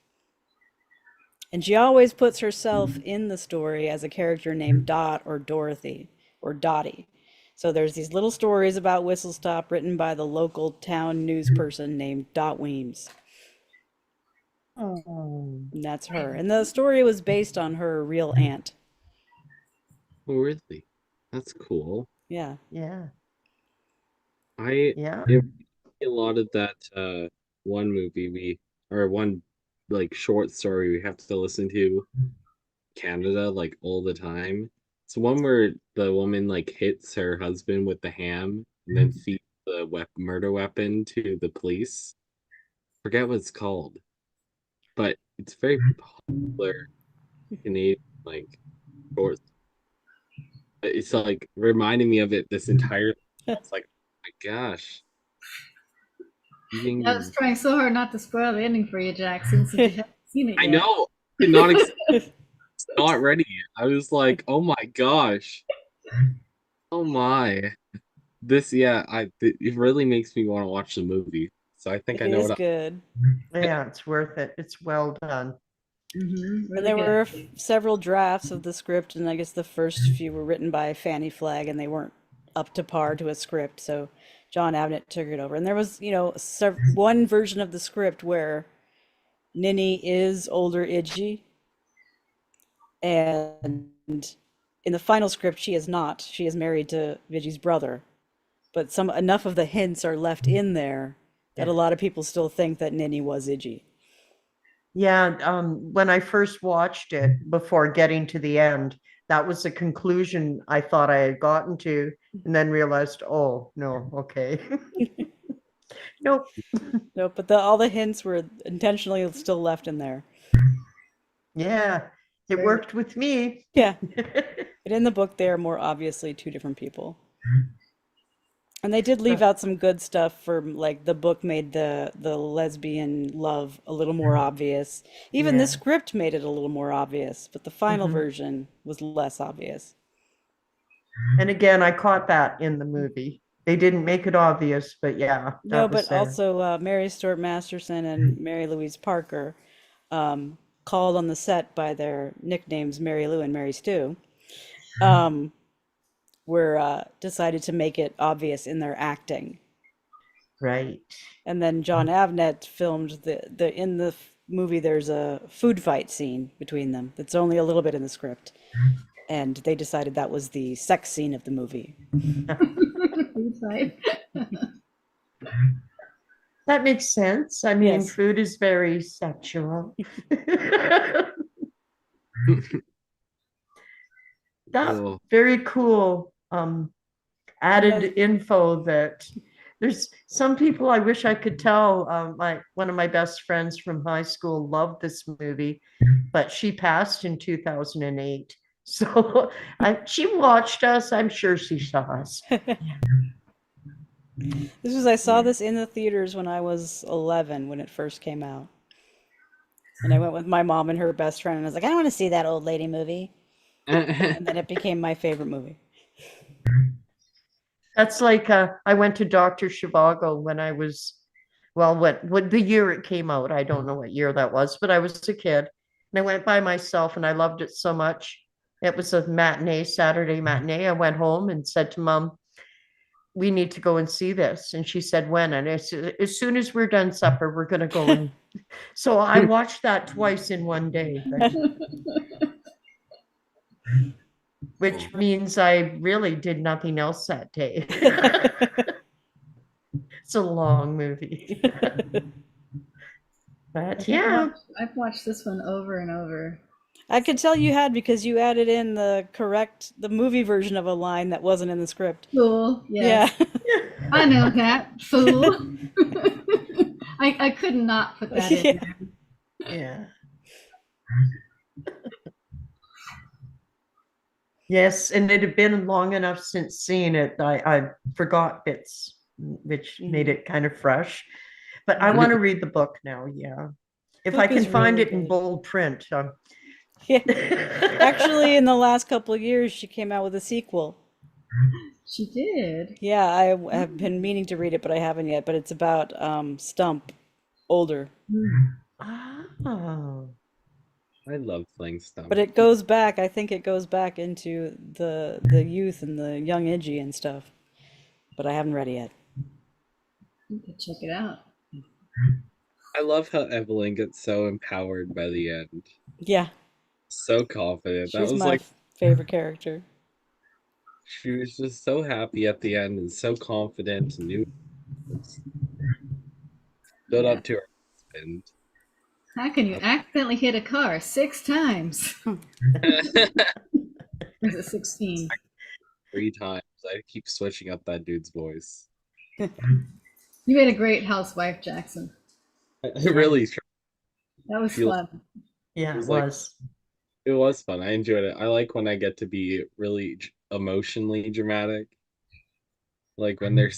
And she always puts herself in the story as a character named Dot or Dorothy or Dottie. So there's these little stories about Whistle Stop written by the local town news person named Dot Weems. Oh, And that's her. And the story was based on her real aunt. Oh, really? That's cool. Yeah. yeah, I yeah. it a lot of that one one like short story we have to listen to Canada like all the time. It's one where the woman like hits her husband with the ham and then feeds the murder weapon to the police. Forget what it's called, but it's very popular Canadian like short. It's like reminding me of it this entire. It's like, oh my gosh. I was trying so hard not to spoil the ending for you, Jack, since you haven't seen it yet. I know. Did not not ready. I was like, oh my gosh. Oh my. It really makes me want to watch the movie. So I think I It know is what good. Yeah, it's worth it. It's well done. Mm-hmm. And there were several drafts of the script, and I guess the first few were written by Fanny Flagg, and they weren't up to par to a script. So John Avnet took it over. And there was, one version of the script where Ninny is older Idgie, and in the final script, she is not. She is married to Vidgie's brother. But enough of the hints are left in there that a lot of people still think that Ninny was Idgie. Yeah, when I first watched it before getting to the end, that was the conclusion I thought I had gotten to, and then realized, oh no, okay. Nope. No, but all the hints were intentionally still left in there. Yeah, it worked with me. Yeah. But in the book, they are more obviously two different people. And they did leave out some good stuff for, like, the book made the lesbian love a little more obvious. Even the script made it a little more obvious, but the final version was less obvious. And again, I caught that in the movie. They didn't make it obvious, but yeah. No, but also Mary Stuart Masterson and Mary Louise Parker, called on the set by their nicknames Mary Lou and Mary Stu, were decided to make it obvious in their acting. Right. And then John Avnet filmed in the movie. There's a food fight scene between them that's only a little bit in the script, and they decided that was the sex scene of the movie. That makes sense. I mean, Yes. food is very sexual. That's Cool. very cool. Added Yes. info that there's some people I wish I could tell. One of my best friends from high school loved this movie, but she passed in 2008. So she watched us. I'm sure she saw us. I saw this in the theaters when I was 11 when it first came out. And I went with my mom and her best friend, and I was like, I want to see that old lady movie. And then it became my favorite movie. That's like I went to Dr. Zhivago when I was, well, what the year it came out. I don't know what year that was, but I was a kid. And I went by myself and I loved it so much. It was a Saturday matinee. I went home and said to Mom, we need to go and see this. And she said, when? And I said, as soon as we're done supper, we're going to go. And so I watched that twice in one day. Which means I really did nothing else that day. It's a long movie. But yeah. I've watched this one over and over. I could tell you had, because you added in the movie version of a line that wasn't in the script. Fool. Yes. Yeah. I know that. Fool. I could not put that in there. Yeah. Yes, and it had been long enough since seeing it. I forgot bits, which made it kind of fresh. But I want to read the book now. Yeah, if I can find it in bold print. Yeah. Actually, in the last couple of years, she came out with a sequel She did. Yeah, I have been meaning to read it, but I haven't yet. But it's about Stump, older. Oh. I love playing Stump. But it goes back. I think it goes back into the youth and the young Iggy and stuff. But I haven't read it yet. You could check it out. I love how Evelyn gets so empowered by the end. Yeah, So confident. That she's was my like favorite character. she was just so happy at the end and so confident and knew stood up to her husband. How can you accidentally hit a car 6 times? Or is it 16? 3 times. I keep switching up that dude's voice. You made a great housewife, Jackson. I really tried. That was Feel- fun. Yeah, It it was like- was. It was fun. I enjoyed it. I like when I get to be really emotionally dramatic. Like when they're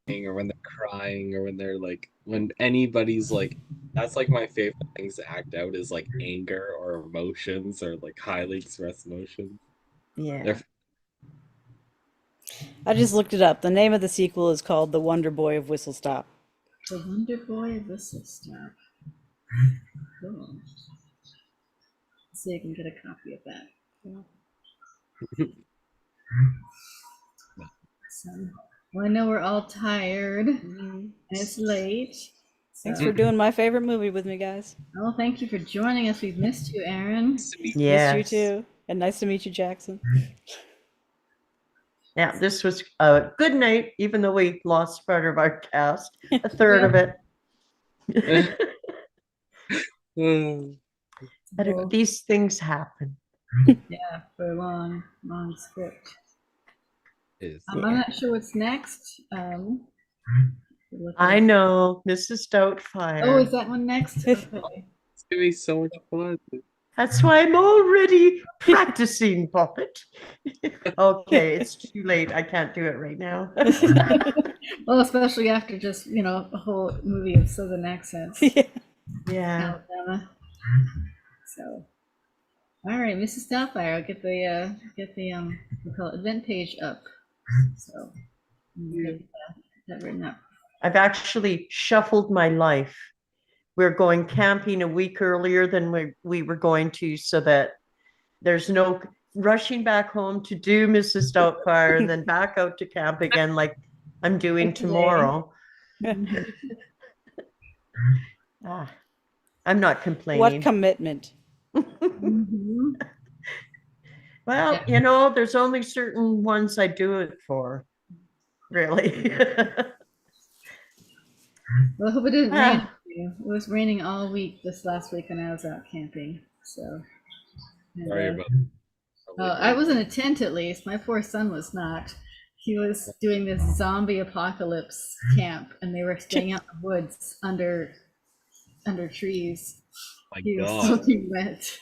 singing or when they're crying or when they're like when anybody's like that's like my favorite things to act out is like anger or emotions or like highly expressed emotions. Yeah. They're I just looked it up. The name of the sequel is called The Wonder Boy of Whistle Stop. The Wonder Boy of Whistle Stop. Cool. So you can get a copy of that. So, well, I know we're all tired and it's late. Thanks So, for doing my favorite movie with me, guys. well, thank you for joining us. We've missed you, Aaron. Yes. Missed you too. And nice to meet you, Jackson. Yeah, this was a good night, even though we lost part of our cast, a third of it. But these things happen. Yeah, for a long, long script. is I'm not sure what's next. I know, Mrs. Doubtfire. Oh, is that one next? Okay. It's gonna be so much fun. That's why I'm already practicing, Puppet. Okay, it's too late. I can't do it right now. Well, especially after just, a whole movie of Southern accents. Yeah. Yeah. Alabama. So, all right, Mrs. Doubtfire, I'll get the we call it event page up. So, get that written up. I've actually shuffled my life. We're going camping a week earlier than we were going to, so that there's no rushing back home to do Mrs. Doubtfire and then back out to camp again like I'm doing tomorrow. I'm not complaining. What commitment? Mhm. Well, there's only certain ones I do it for, really. Well, I hope it didn't rain for you. It was raining all week this last week when I was out camping. So, and, Sorry about I was in a tent at least. My poor son was not. He was doing this zombie apocalypse camp, and they were staying out in the woods under trees. my He was god. soaking wet.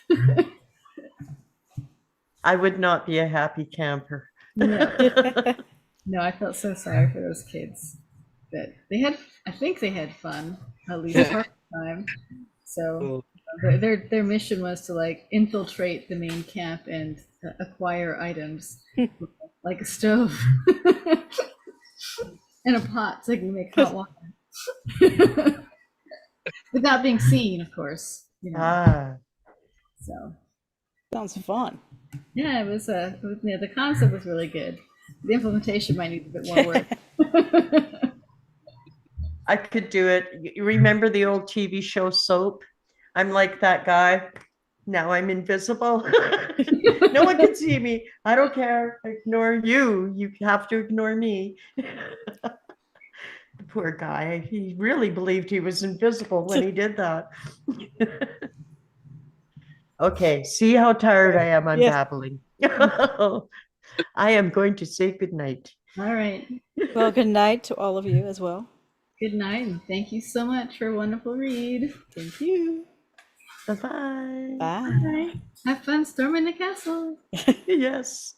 I would not be a happy camper. No, I felt so sorry for those kids. But I think they had fun, at least part of the time. So their mission was to like infiltrate the main camp and acquire items like a stove and a pot so they can make hot water without being seen, of course. So Sounds fun. yeah, it was the concept was really good. The implementation might need a bit more work. I could do it. You remember the old TV show Soap? I'm like that guy. Now I'm invisible. No one can see me. I don't care. I ignore you. You have to ignore me. Poor guy. He really believed he was invisible when he did that. Okay, see how tired I am. I'm Yeah. babbling. I am going to say goodnight. All right. Well, good night to all of you as well. Good night, and thank you so much for a wonderful read. Thank you. Bye-bye. Bye. Bye. Have fun storming the castle. Yes.